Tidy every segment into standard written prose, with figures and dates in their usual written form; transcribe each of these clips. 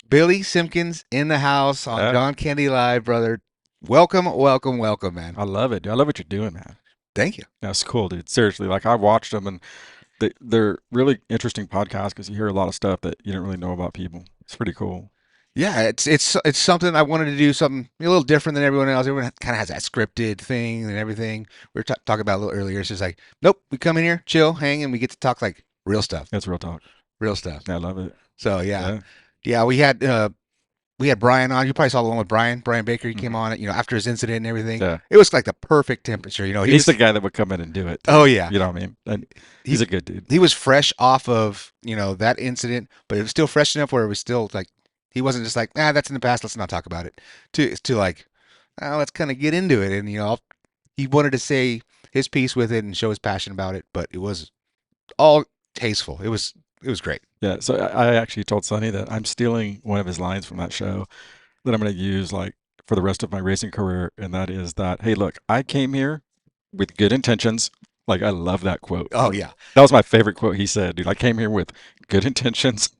Billy Simkins in the house on Yeah, John Candy Live, brother. Welcome, welcome, welcome, man. I love it. I love what you're doing, man. Thank you. That's cool, dude. Seriously, like I watched them, and they're really interesting podcasts because you hear a lot of stuff that you didn't really know about people. It's pretty cool. Yeah, it's something I wanted to do something a little different than everyone else. Everyone kind of has that scripted thing and everything. We were talking about a little earlier. It's just like, nope, we come in here, chill, hang, and we get to talk like real stuff, That's real talk. real stuff. Yeah, I love it. So yeah, Yeah. yeah, we had Brian on. You probably saw the one with Brian Baker. He came hmm on it, after his incident and everything. Yeah. It was like the perfect temperature. He He's the was, guy that would come in and do it oh too. yeah, You know what I mean? And he's he a good dude. he was fresh off of that incident, but it was still fresh enough where it was still like he wasn't just like that's in the past, let's not talk about it. To like let's kind of get into it, and he wanted to say his piece with it and show his passion about it, but it was all tasteful. It was great. Yeah. So I actually told Sonny that I'm stealing one of his lines from that show that I'm going to use like for the rest of my racing career, and that is that, hey, look, I came here with good intentions. Like I love that quote. Oh yeah, That was my favorite quote he said, dude. I came here with good intentions.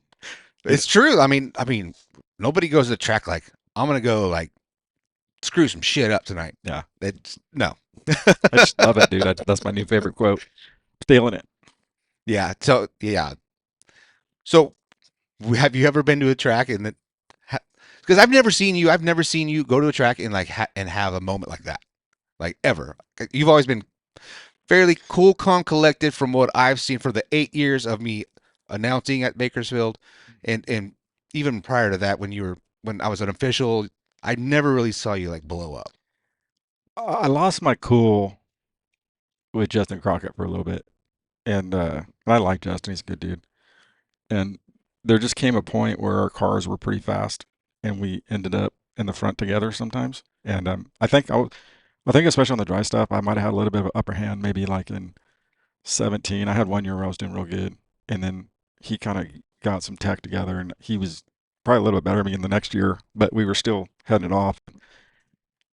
You know, it's true. I mean, nobody goes to the track like I'm gonna go like screw some shit up tonight. yeah, It's no. I just love it, dude. That's my new favorite quote. Stealing it. Yeah. So yeah. So have you ever been to a track and that? Because I've never seen you go to a track and like and have a moment like that, like ever. You've always been fairly cool, calm, collected from what I've seen for the 8 years of me announcing at Bakersfield, and even prior to that, when I was an official, I never really saw you like blow up. I lost my cool with Justin Crockett for a little bit, and I like Justin. He's a good dude. And there just came a point where our cars were pretty fast, and we ended up in the front together sometimes. And I think especially on the dry stuff, I might have had a little bit of an upper hand, maybe like in 17. I had 1 year where I was doing real good, and then he kind of got some tech together, and he was probably a little bit better than me in the next year, but we were still heading it off.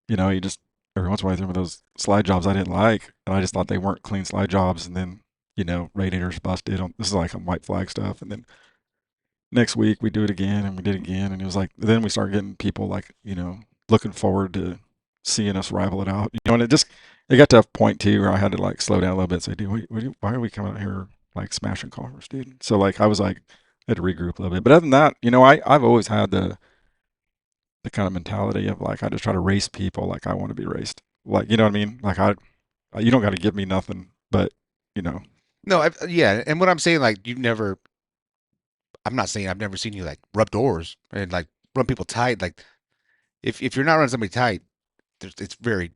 He just every once in a while threw me those slide jobs I didn't like, and I just thought they weren't clean slide jobs, and then radiators busted. This is like some white flag stuff, and then next week we do it again, and we did it again, and it was like then we started getting people like looking forward to seeing us rival it out, and it got to a point too where I had to like slow down a little bit and say, dude, why are we coming out here like smashing cars, dude? So like I was like, I had to regroup a little bit, but other than that, I've always had the kind of mentality of like I just try to race people like I want to be raced, like you know what I mean, like I you don't got to give me nothing, but you know, No, yeah, and what I'm saying, like you've never. I'm not saying I've never seen you like rub doors and like run people tight. Like if you're not running somebody tight, it's very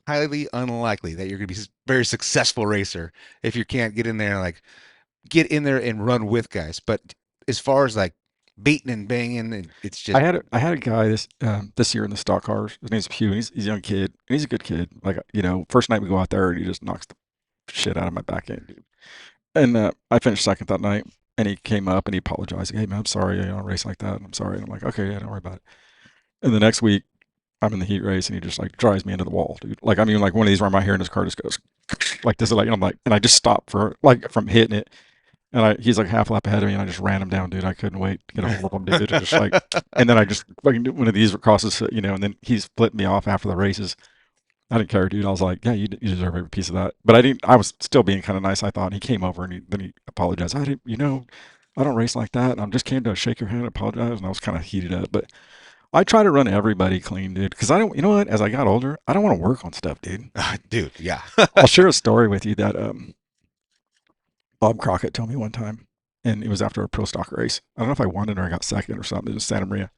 highly unlikely that you're going to be a very successful racer if you can't get in there and run with guys. But as far as like beating and banging, and it's just I had a guy this year in the stock cars. His name's Hugh. He's a young kid. And he's a good kid. Like first night we go out there and he just knocks the shit out of my back end, dude. And I finished second that night. And he came up and he apologized. Hey man, I'm sorry. Race like that. And I'm sorry. And I'm like, okay, yeah, don't worry about it. And the next week I'm in the heat race and he just like drives me into the wall, dude. Like I mean, like one of these where my hair in his car just goes like this. Is like, and I'm like, and I just stopped for like from hitting it. And he's like half lap ahead of me, and I just ran him down, dude. I couldn't wait to get a hold of him, dude. And just like, and then I just fucking did one of these crosses, and then he split me off after the races. I didn't care, dude. I was like, yeah, you deserve every piece of that. But I didn't. I was still being kind of nice, I thought. And he came over and then he apologized. I didn't, I don't race like that. I just came to shake your hand and apologize. And I was kind of heated up, but I try to run everybody clean, dude. Because I don't, you know what? As I got older, I don't want to work on stuff, dude. dude, yeah. I'll share a story with you that Bob Crockett told me one time, and it was after a pro stock race. I don't know if I won it or I got second or something. It was Santa Maria,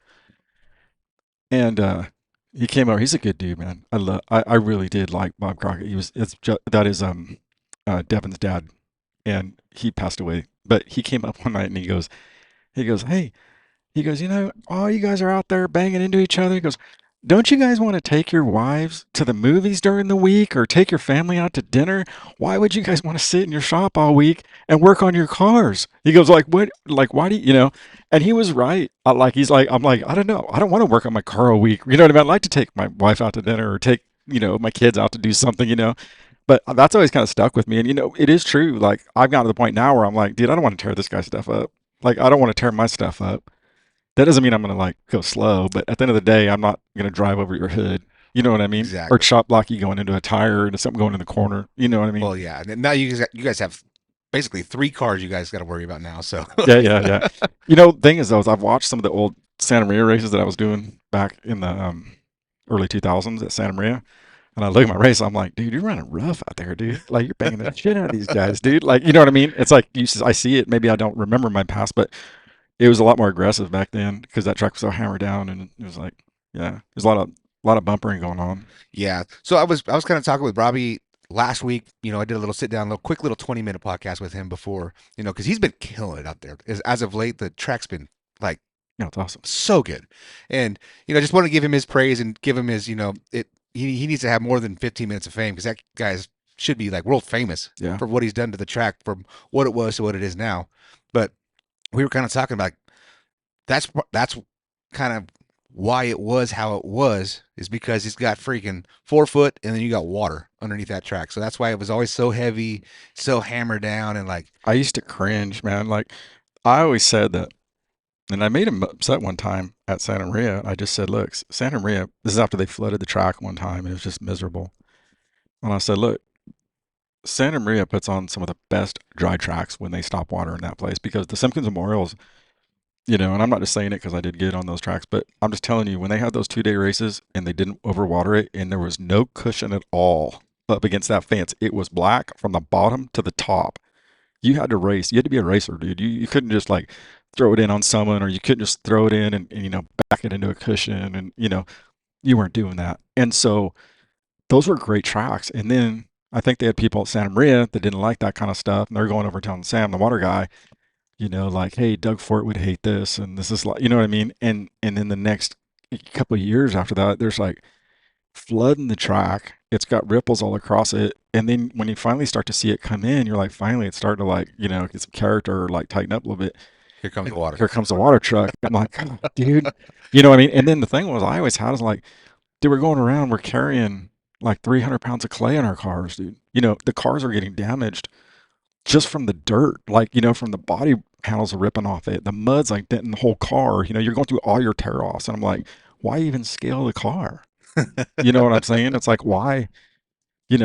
and he came over. He's a good dude, man. I really did like Bob Crockett. That is Devin's dad, and he passed away. But he came up one night and he goes, hey, he goes, all you guys are out there banging into each other. He goes, don't you guys want to take your wives to the movies during the week or take your family out to dinner? Why would you guys want to sit in your shop all week and work on your cars? He goes, like, what? Like, why do you? And he was right. He's like, I'm like, I don't know. I don't want to work on my car all week. You know what I mean? I'd like to take my wife out to dinner or take, my kids out to do something. But that's always kind of stuck with me. And, it is true. Like, I've gotten to the point now where I'm like, dude, I don't want to tear this guy's stuff up. Like, I don't want to tear my stuff up. That doesn't mean I'm gonna like go slow, but at the end of the day, I'm not gonna drive over your hood. You know what I mean? Or Exactly. chop block you going into a tire and something going in the corner. You know what I mean? Well, yeah. And now you guys have basically three cars you guys got to worry about now. So Yeah, yeah, yeah. You know, thing is though, is I've watched some of the old Santa Maria races that I was doing back in the early 2000s at Santa Maria, and I look at my race, I'm like, dude, you're running rough out there, dude. Like you're banging the shit out of these guys, dude. Like, you know what I mean? It's like I see it. Maybe I don't remember my past, but it was a lot more aggressive back then because that track was so hammered down, and it was like, yeah, there's a lot of bumpering going on. yeah. So I was kind of talking with Robbie last week. I did a little sit down, little quick little 20-minute podcast with him before, because he's been killing it out there. As of late, the track's been like Yeah, it's awesome. so good. And just want to give him his praise and give him his, it he needs to have more than 15 minutes of fame because that guy should be like world famous Yeah, for what he's done to the track from what it was to what it is now. But we were kind of talking about that's kind of why it was how it was is because he's got freaking 4 foot and then you got water underneath that track. So that's why it was always so heavy, so hammered down and like I used to cringe, man. Like I always said that, and I made him upset one time at Santa Maria. I just said, look, Santa Maria. This is after they flooded the track one time, and it was just miserable. And I said, look, Santa Maria puts on some of the best dry tracks when they stop water in that place because the Simpkins Memorials, and I'm not just saying it because I did good on those tracks, but I'm just telling you, when they had those 2-day races and they didn't overwater it and there was no cushion at all up against that fence, it was black from the bottom to the top. You had to race. You had to be a racer, dude. You couldn't just like throw it in on someone, or you couldn't just throw it in and back it into a cushion, and you weren't doing that. And so those were great tracks. And then I think they had people at Santa Maria that didn't like that kind of stuff, and they're going over telling Sam, the water guy, like, hey, Doug Fort would hate this, and this is like, you know what I mean? And then the next couple of years after that, there's like flooding the track. It's got ripples all across it. And then when you finally start to see it come in, you're like, finally, it's starting to like, get some character or like tighten up a little bit. here comes the And water. here comes the water truck. I'm like, oh, dude, you know what I mean? And then the thing was, I always had is like, dude, we're going around, we're carrying like 300 pounds of clay in our cars, dude. The cars are getting damaged just from the dirt, like, from the body panels are ripping off it. The mud's like denting the whole car. You're going through all your tear offs. And I'm like, why even scale the car? You know what I'm saying? It's like, why?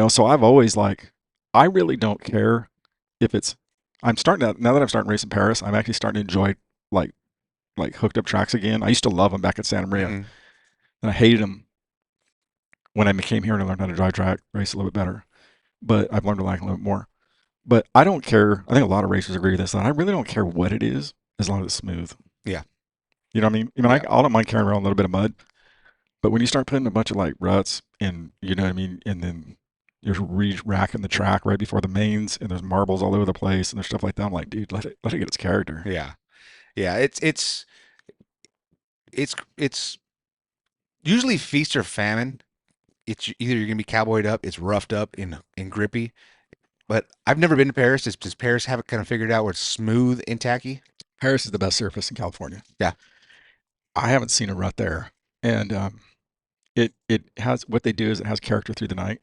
So I've always like, I really don't care if it's, I'm starting to, now that I'm starting racing Paris, I'm actually starting to enjoy like, hooked up tracks again. I used to love them back at Santa Maria Hmm. and I hated them when I came here and I learned how to drive track, race a little bit better, but I've learned to like a little bit more. But I don't care. I think a lot of racers agree with this. And I really don't care what it is as long as it's smooth. Yeah. You know what I mean? Yeah. I don't mind carrying around a little bit of mud, but when you start putting a bunch of like ruts and you know what I mean, and then you're racking the track right before the mains, and there's marbles all over the place, and there's stuff like that. I'm like, dude, let it get its character. Yeah. Yeah. It's usually feast or famine. It's either you're gonna be cowboyed up, it's roughed up and grippy. But I've never been to Paris. Does Paris have it kind of figured out where it's smooth and tacky? Paris is the best surface in California. Yeah. I haven't seen a rut there, and it has what they do is it has character through the night,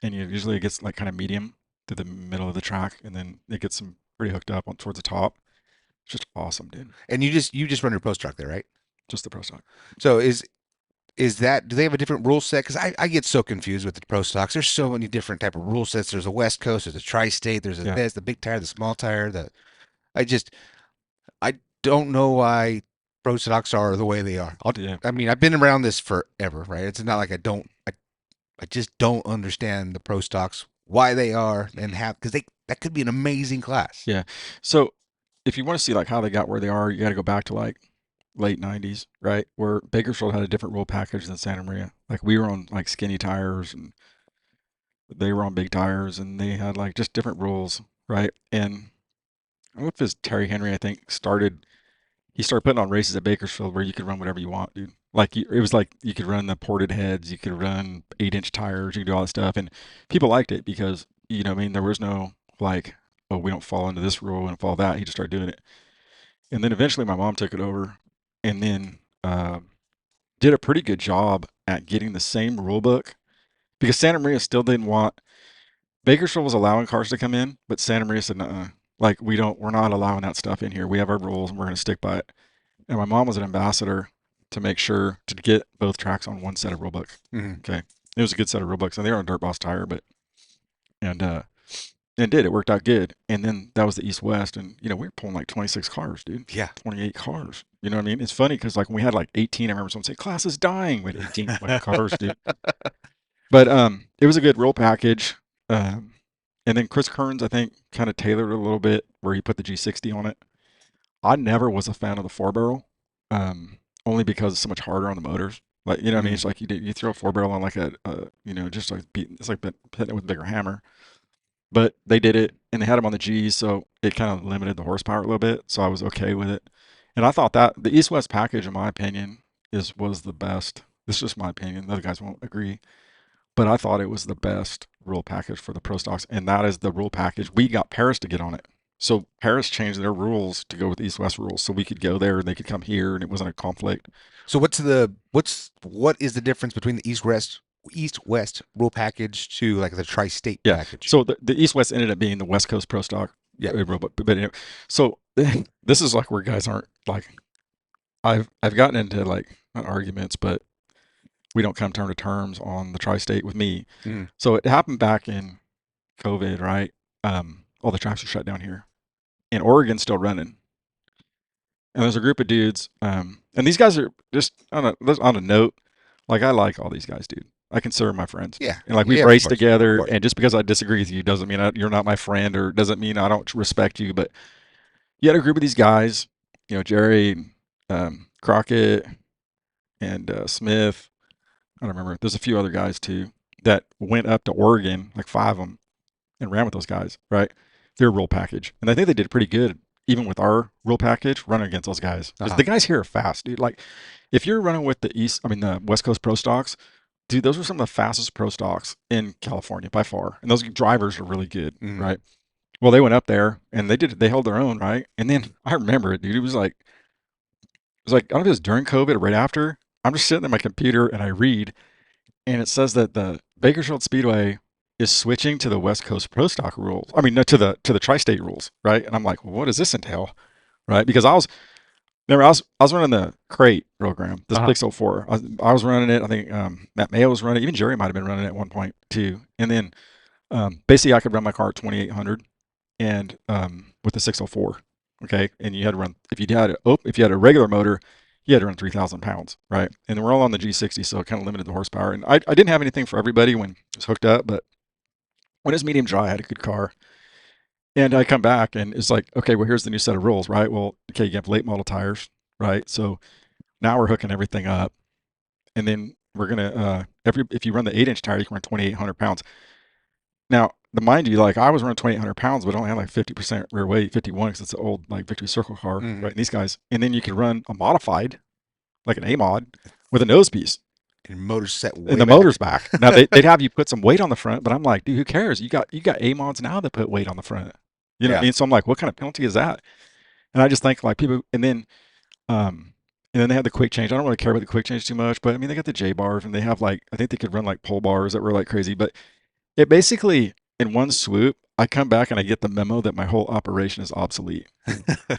and usually it gets like kind of medium through the middle of the track, and then it gets some pretty hooked up on towards the top. It's just awesome, dude. And you just run your post truck there, right? Just the pro stock. So is that do they have a different rule set? Because I get so confused with the pro stocks. There's so many different type of rule sets. There's a West Coast, there's a tri-state, Yeah, there's the big tire, the small tire. I just I don't know why pro stocks are the way they are. yeah, I mean, I've been around this forever, right? It's not like I just don't understand the pro stocks why they are and have because they that could be an amazing class. yeah. So if you want to see like how they got where they are, you got to go back to like late '90s, right? Where Bakersfield had a different rule package than Santa Maria. Like we were on like skinny tires, and they were on big tires, and they had like just different rules, right? And I don't know if it's Terry Henry, I think, he started putting on races at Bakersfield where you could run whatever you want, dude. Like it was like you could run the ported heads, you could run 8-inch tires, you could do all that stuff, and people liked it because what I mean, there was no like, oh, we don't fall into this rule and follow that. He just started doing it, and then eventually my mom took it over, and then did a pretty good job at getting the same rule book because Santa Maria still didn't want Bakersfield was allowing cars to come in, but Santa Maria said, "No, like we're not allowing that stuff in here. We have our rules and we're going to stick by it." and my mom was an ambassador to make sure to get both tracks on one set of rule book. Mhm. Okay, it was a good set of rule books, and they were on Dirt Boss tire, but and it did. It worked out good. And then that was the East West, and we were pulling like 26 cars, dude. Yeah. 28 cars. You know what I mean? It's funny because like when we had like 18, I remember someone say class is dying. We had 18 fucking cars, dude. But it was a good roll package. Um, and then Chris Kearns, I think, kind of tailored it a little bit where he put the G60 on it. I never was a fan of the four barrel, only because it's so much harder on the motors. Like what I mean? Mhm. It's like you throw a four barrel on like just like it's like hitting it with a bigger hammer. But they did it, and they had them on the G's, so it kind of limited the horsepower a little bit. So I was okay with it. And I thought that the East West package, in my opinion, was the best. This is just my opinion. The other guys won't agree, but I thought it was the best rule package for the pro stocks, and that is the rule package. We got Paris to get on it. So Paris changed their rules to go with East West rules, so we could go there and they could come here, and it wasn't a conflict. So what is the difference between the East West rule package to like the tri-state Yeah. package? So the East West ended up being the West Coast Pro Stock Yeah. robot. But anyway, so this is like where guys aren't like I've gotten into like not arguments, but we don't come to terms on the tri-state with me. Mhm. So it happened back in COVID, right? All the tracks are shut down here, and Oregon's still running. And there's a group of dudes, and these guys are just on a note. Like I like all these guys, dude. I consider my friends, Yeah. and like we've Yeah, of raced course. Of together. course. And just because I disagree with you doesn't mean you're not my friend, or doesn't mean I don't respect you. But you had a group of these guys, Jerry, Crockett, and Smith. I don't remember. There's a few other guys too that went up to Oregon, like five of them, and ran with those guys, right? Their rule package. And I think they did pretty good, even with our rule package, running against those guys. Because Uh-huh. the guys here are fast, dude. Like, if you're running with the West Coast Pro Stocks, dude, those are some of the fastest Pro Stocks in California by far. And those drivers are really good, Mhm. right? Well, they went up there and they held their own, right? And then I remember it, dude. I don't know if it was during COVID or right after. I'm just sitting at my computer and I read, and it says that the Bakersfield Speedway is switching to the West Coast Pro Stock rules. I mean, no, to the tri-state rules, right? And I'm like, well, what does this entail, right? Because I was running the crate program, the Uh-huh. 604. I was running it. I think Matt Mayo was running it. Even Jerry might have been running it at one point too. And then basically, I could run my car at 2800 and with the 604. Okay, and you had to run if you had a regular motor, you had to run 3,000 pounds, right? And we're all on the G60, so it kind of limited the horsepower. And I didn't have anything for everybody when it was hooked up, but when it's medium dry, I had a good car. And I come back and it's like, okay, well, here's the new set of rules, right? Well, okay, you have late model tires, right? So now we're hooking everything up, and then we're gonna if you run the 8-inch tire, you can run 2,800 pounds. Now, mind you, like I was running 2,800 pounds, but only had like 50% rear weight, 51 because it's an old like Victory Circle car, Mhm. right? And these guys, and then you can run a modified, like an A mod, with a nose piece, And motor's set and way the back. motor's back. Now they'd have you put some weight on the front, but I'm like, dude, who cares? You got A mods now that put weight on the front. You know what I Yeah. mean? So I'm like, what kind of penalty is that? And I just think like people, um, and then they have the quick change. I don't really care about the quick change too much, but I mean they got the J bars and they have like I think they could run like pole bars that were like crazy, but it basically, in one swoop, I come back and I get the memo that my whole operation is obsolete,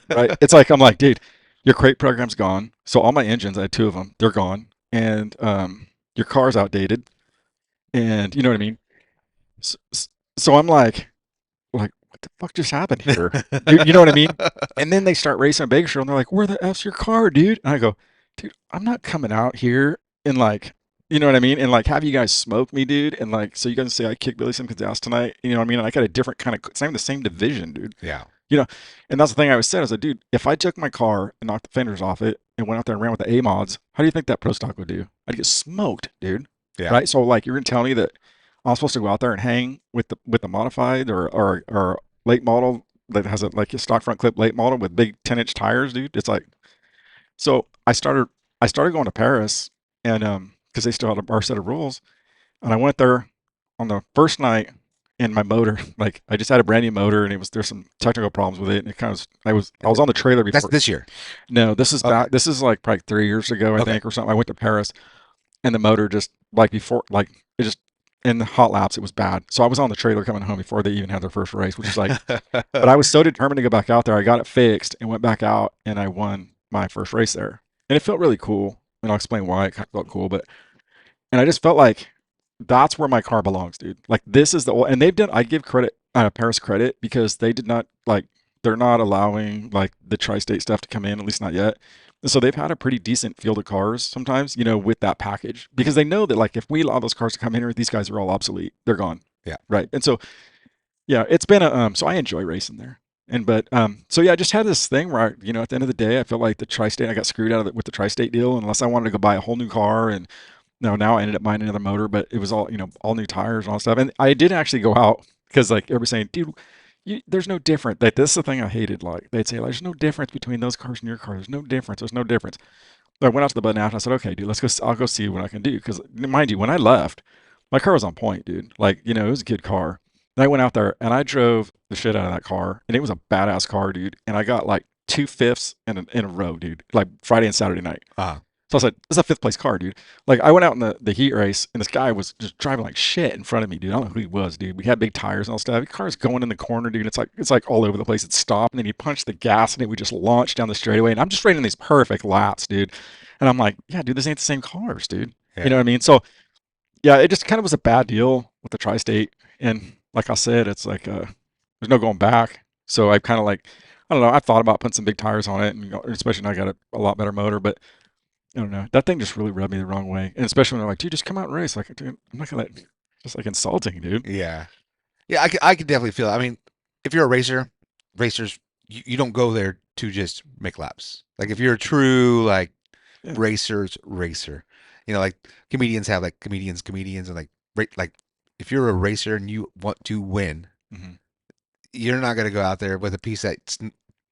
right? It's like, I'm like, dude, your crate program's gone. So all my engines, I had two of them, they're gone. And your car's outdated. And you know what I mean? So, so I'm like, what the fuck just happened here? You know what I mean? And then they start racing a Bakersfield and they're like, where the F's your car, dude? And I go, dude, I'm not coming out here and like, you know what I mean? And like, have you guys smoke me, dude? And like, so you guys say I kicked Billy Simkins' ass tonight. You know what I mean? And I got a different kind of, it's not even the same division, dude. Yeah. You know, and that's the thing I was saying. I was like, dude, if I took my car and knocked the fenders off it and went out there and ran with the A mods, how do you think that pro stock would do? I'd get smoked, dude. Yeah. Right? So like, you're gonna tell me that I'm supposed to go out there and hang with the modified or late model that has a like a stock front clip late model with big 10-inch tires, dude? It's like, so I started going to Paris, and because they still had our set of rules, and I went there on the first night, and my motor, like I just had a brand new motor, and there's some technical problems with it, and it kind of I was on the trailer That's before. this year. No, this is Okay. back. This is like probably 3 years ago, I Okay. think, or something. I went to Paris, and the motor just like before, like it just in the hot laps, it was bad. So I was on the trailer coming home before they even had their first race, which is like, but I was so determined to go back out there. I got it fixed and went back out, and I won my first race there, and it felt really cool. And I'll explain why it kind of felt cool, but and I just felt like that's where my car belongs, dude. Like this is the and they've done. I give credit Paris credit because they did not like they're not allowing like the tri-state stuff to come in, at least not yet. And so they've had a pretty decent field of cars sometimes, with that package because they know that like if we allow those cars to come in here, these guys are all obsolete. They're gone. Yeah. Right. And so yeah, it's been a so I enjoy racing there. And but so yeah, I just had this thing where at the end of the day, I felt like the tri-state I got screwed out of it with the tri-state deal unless I wanted to go buy a whole new car and no, now I ended up buying another motor, but it was all, all new tires and all that stuff. And I did actually go out because like everybody's saying, dude, there's no difference. Like this is the thing I hated. Like they'd say, like, there's no difference between those cars and your car. There's no difference. There's no difference. So I went out to the button out and I said, okay, dude, let's go. I'll go see what I can do. Because mind you, when I left, my car was on point, dude. Like, it was a good car. And I went out there and I drove the shit out of that car, and it was a badass car, dude. And I got like two fifths in a row, dude. Like Friday and Saturday night. Uh, So I was like, this is a fifth place car, dude. Like I went out in the heat race and this guy was just driving like shit in front of me, dude. I don't know who he was, dude. We had big tires and all stuff. The car's going in the corner, dude. It's like all over the place. It stopped and then he punched the gas and it would just launch down the straightaway. And I'm just racing these perfect laps, dude. And I'm like, yeah, dude, this ain't the same cars, dude. You yeah. know what I mean? So yeah, it just kind of was a bad deal with the tri-state. And like I said, it's like there's no going back. So I kind of like I don't know. I thought about putting some big tires on it, and especially now I got a lot better motor, but I don't know. That thing just really rubbed me the wrong way. And especially when they're like, dude, just come out and race. Like, dude, I'm not gonna let just like insulting, dude. Yeah. Yeah, I could definitely feel it. I mean, if you're a racer, racers, you don't go there to just make laps. Like if you're a true like Yeah. racer, like comedians have like comedians, and like like if you're a racer and you want to win, Hmm. you're not gonna go out there with a piece that's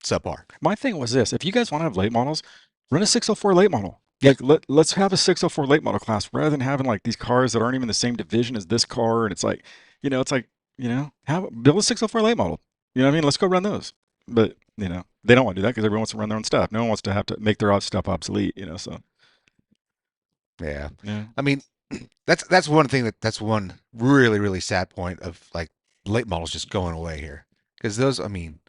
subpar. My thing was this: if you guys want to have late models, run a 604 late model. Yeah, Like let's have a 604 late model class rather than having like these cars that aren't even the same division as this car. And it's like, have build a 604 late model. You know what I mean? Let's go run those. But they don't want to do that because everyone wants to run their own stuff. No one wants to have to make their own stuff obsolete. So yeah. yeah, I mean, that's one thing that's one really really sad point of like late models just going away here because those, I mean,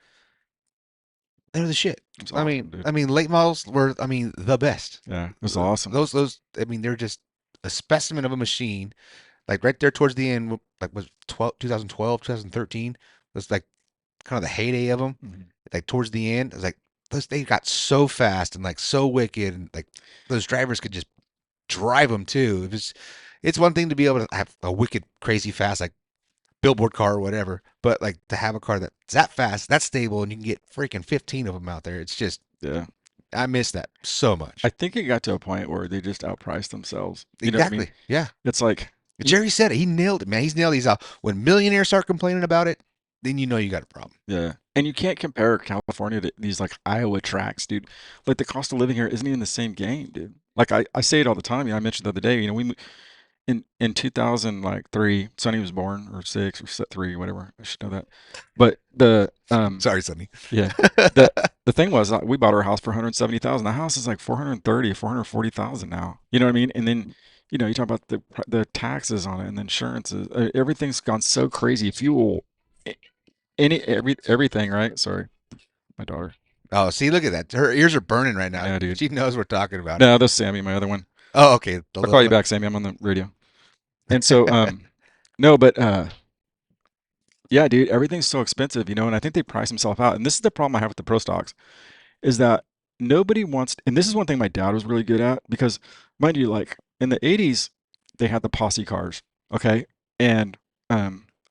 they're the shit. it's I awesome, mean, dude. I mean, late models were, I mean, the best. Yeah, it was awesome. Those, I mean, they're just a specimen of a machine. Like right there towards the end, like was 2012, 2013 was like kind of the heyday of them. Mhm. Like towards the end, it was like those they got so fast and like so wicked, and like those drivers could just drive them too. It's one thing to be able to have a wicked, crazy fast like billboard car or whatever, but like to have a car that's that fast, that stable, and you can get freaking 15 of them out there. It's just Yeah. I miss that so I much. think it got to a point where they just outpriced themselves. You know what I mean? Exactly. Yeah. It's like, y- Jerry said it. He nailed it, man. He's nailed these out. When millionaires start complaining about it, then you know you got a problem. yeah. And you can't compare California to these like Iowa tracks, dude. Like the cost of living here isn't even the same game, dude. Like I say it all the time. I mentioned the other day, in 2000 like three, Sonny was born or six or three, whatever. I should know that. But Sorry, Sonny. yeah. The the thing was we bought our house for 170,000. The house is like 430, 440,000 now. You know what I mean? And then, you talk about the taxes on it and the insurances. Everything's gone so crazy. Fuel, a- everything, right? Sorry, my daughter. Oh, see, look at that. Her ears are burning right now. Yeah, dude. She knows we're talking about it. No, that's Sammy, my other one. Oh, okay. The I'll call little you one. back, Sammy. I'm on the radio. And so no, but yeah, dude, everything's so expensive, and I think they price themselves out. And this is the problem I have with the pro stocks is that nobody wants, and this is one thing my dad was really good at because, mind you, like in the 80s, they had the posse cars, okay? And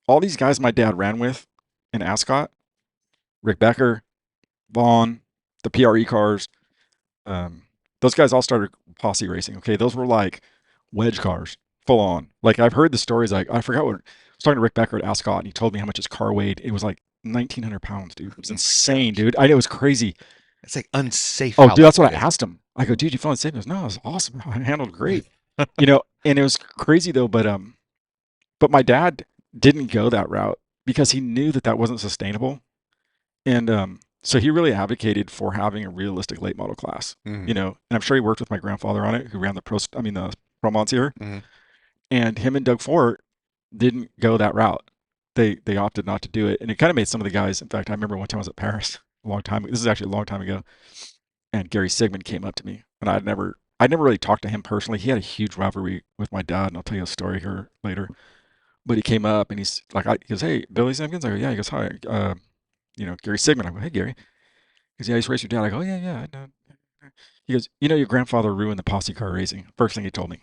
all these guys my dad ran with in Ascot, Rick Becker, Vaughn, the PRE cars, um, those guys all started posse racing, okay? Those were like wedge cars, full on. Like I've heard the stories, like I forgot what, I was talking to Rick Becker at Ascot, and he told me how much his car weighed. It was like 1,900 pounds, dude. It was Oh my insane, gosh. dude. I know it was crazy. It's like unsafe Oh, how dude, light that's what it I is. asked him. I go, dude, you feel unsafe? He goes, no, it was awesome. I handled great. And it was crazy though, but my dad didn't go that route because he knew that that wasn't sustainable. And so he really advocated for having a realistic late model class, Hmm. and I'm sure he worked with my grandfather on it, who ran the Pro Monsieur, Hmm. and him and Doug Fort didn't go that route. They opted not to do it. And it kind of made some of the guys, in fact, I remember one time I was at Paris a long time. This is actually a long time ago. and Gary Sigmund came up to me, and I never really talked to him personally. He had a huge rivalry with my dad, and I'll tell you a story here later. But he came up and he's like, he goes, "Hey, Billy Simkins." I go, "Yeah." He goes, "Hi, Gary Sigmund." I go, "Hey, Gary." He goes, "Yeah, he's raced your dad." I go, "Oh, yeah, yeah, I know." He goes, "Your grandfather ruined the posse car racing." First thing he told me.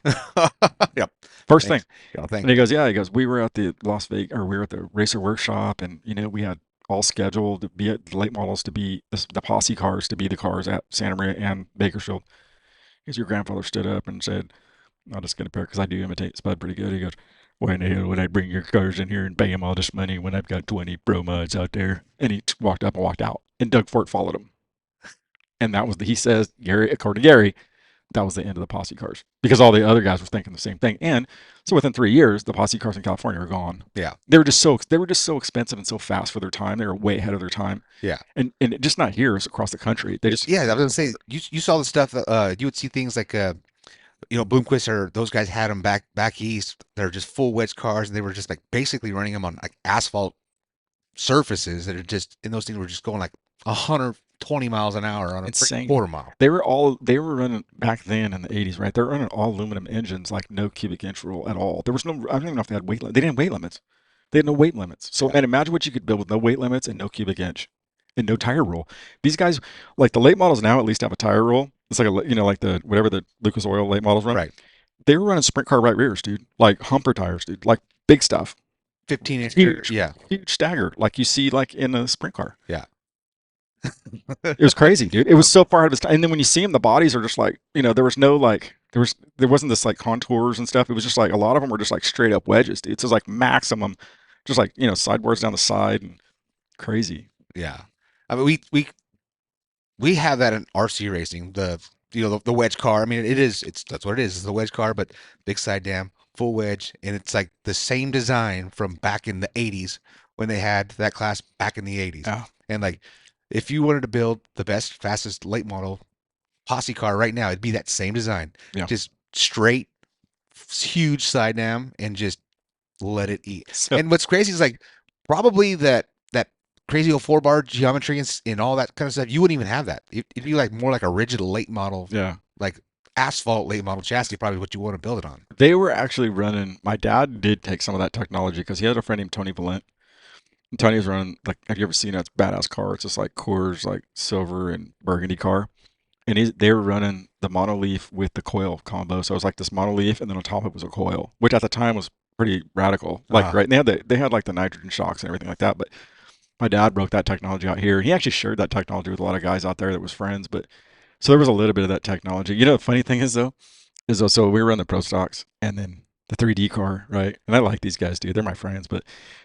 Yep. First thing. Thanks. Yeah, thank And he you. goes, "Yeah." He goes, "We were at the Las Vegas, or we were at the Racer Workshop, and we had all scheduled to be at the late models to be the posse cars to be the cars at Santa Maria and Bakersfield." Because your grandfather stood up and said, "I'll just get a pair because I do imitate Spud pretty good." He goes, "Why in the hell would I bring your cars in here and pay him all this money when I've got 20 pro mods out there?" And he walked up and walked out. And Doug Fort followed him. And that was he says, Gary, according to Gary, that was the end of the posse cars because all the other guys were thinking the same thing. And so within 3 years, the posse cars in California were gone. Yeah. They were just so expensive and so fast for their time. They were way ahead of their time. Yeah. And just not here, it's across the country. They just Yeah, I was gonna say you saw the stuff. You would see things like Bloomquist or those guys had them back east. They're just full wedge cars, and they were just like basically running them on like asphalt surfaces that are just, and those things were just going like 120 miles an hour on a freaking insane. quarter mile. They were running back then in the 80s, right? They were running all aluminum engines, like no cubic inch rule at all. There was no, I don't even know if they had weight. They didn't have weight limits. They had no weight limits. So Yeah. man, imagine what you could build with no weight limits and no cubic inch and no tire rule. These guys, like the late models now, at least have a tire rule. It's like like the whatever the Lucas Oil late models run. Right. They were running sprint car right rears, dude. Like humper tires, dude. Like big stuff. 15 inch. Huge, Yeah. huge stagger, like you see like in a sprint car. Yeah. It was crazy, dude. It was so far ahead of its time. And then when you see them, the bodies are just like, there was no like, there wasn't this like contours and stuff. It was just like a lot of them were just like straight up wedges, dude. So it's like maximum, just like sideboards down the side and crazy. Yeah. I mean, we have that in RC racing. The wedge car. I mean, that's what it is. It's the wedge car, but big side dam, full wedge, and it's like the same design from back in the 80s when they had that class back in the 80s. Yeah, And like, if you wanted to build the best, fastest late model posse car right now, it'd be that same design, yeah. just straight, huge side dam, and just let it eat. So And what's crazy is like probably that crazy old 4 bar geometry and all that kind of stuff. You wouldn't even have that. It'd be like more like a rigid late model, yeah, like asphalt late model chassis. Probably what you want to build it on. they were actually running. My dad did take some of that technology because he had a friend named Tony Valent. And Tony was running like, have you ever seen that badass car? It's just like Coors, like silver and burgundy car. And they were running the monoleaf with the coil combo. So it was like this monoleaf, and then on top of it was a coil, which at the time was pretty radical. Like, Uh, right, they had like the nitrogen shocks and everything like that. But my dad broke that technology out here. He actually shared that technology with a lot of guys out there that was friends. But so there was a little bit of that technology. The funny thing is though, so we were on the pro stocks, and then the 3D car, right? And I like these guys, dude. They're my friends, but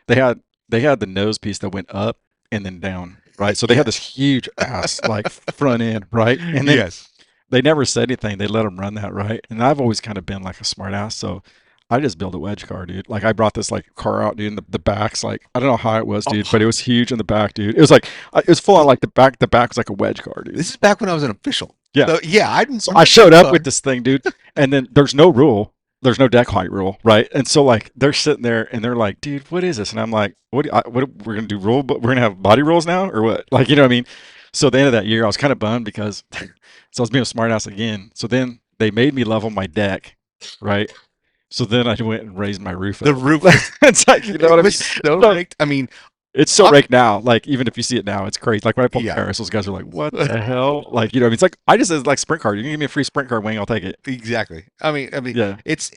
they had they had the nose piece that went up and then down, right? So they had yes. this huge ass like front end, right? And then Yes. they never said anything. They let them run that, right? And I've always kind of been like a smart ass, so I just built a wedge car, dude. Like I brought this like car out, dude. And the back's like, I don't know how it was, dude, but Oh, it was huge in the back, dude. It was like it was full on like the back was like a wedge car, dude. this is back when I was an official. Yeah. So yeah, I So I remember showed this up with car. this thing, dude, and then there's no rule. There's no deck height rule, right? And so like they're sitting there and they're like, "Dude, what is this?" And I'm like, "What? We're gonna do rule, but we're gonna have body rules now, or what?" Like, you know what I mean? So at the end of that year, I was kind of bummed because so I was being a smart ass again. So then they made me level my deck, right? So then I went and raised my roof The up. roof was It's like, you know it what I was mean? so So rigged. I mean, it's so I'm, raked now. Like even if you see it now, it's crazy. Like when I pulled yeah. Paris, those guys are like, "What the hell?" Like, what I mean? It's like I just said like sprint car. You can give me a free sprint car wing, I'll take it. Exactly. I mean, Yeah, it's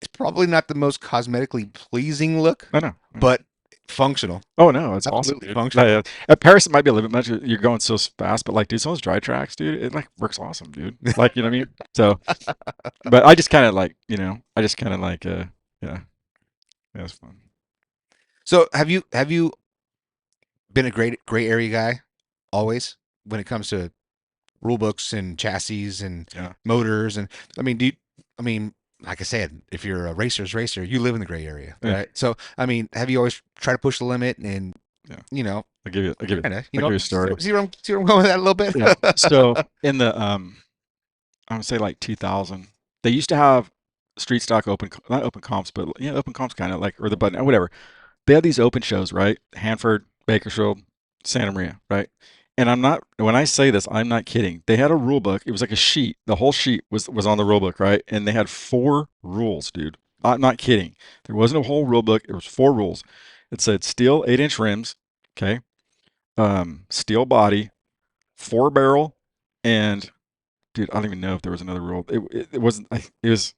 it's probably not the most cosmetically pleasing look, I know. but functional. Oh no, it's awesome, Absolutely dude. functional. At Paris, it might be a little bit much. You're going so fast, but like, dude, some of those dry tracks, dude, it like works awesome, dude. Like, you know what I mean? So, but I just kind of like, yeah, yeah, it's fun. So have you been a great gray area guy always when it comes to rule books and chassis and Yeah, motors and I mean I mean like I said, if you're a racer's racer, you live in the gray area, yeah, right? So I mean, have you always tried to push the limit and yeah. you know, kind of, I'll give you a story. see where I'm going with that a little bit? Yeah. So in the I would say like 2000, they used to have street stock not open comps, but yeah, open comps kind of like or the button whatever. They had these open shows, right? Hanford, Bakersfield, Santa Maria, right? And I'm not, when I say this, I'm not kidding. They had a rule book. It was like a sheet. The whole sheet was on the rule book, right? And they had 4 rules, dude. I'm not kidding. There wasn't a whole rule book. It was 4 rules. It said steel 8-inch rims, okay? Steel body, 4 barrel, and dude, I don't even know if there was another rule. It wasn't. It was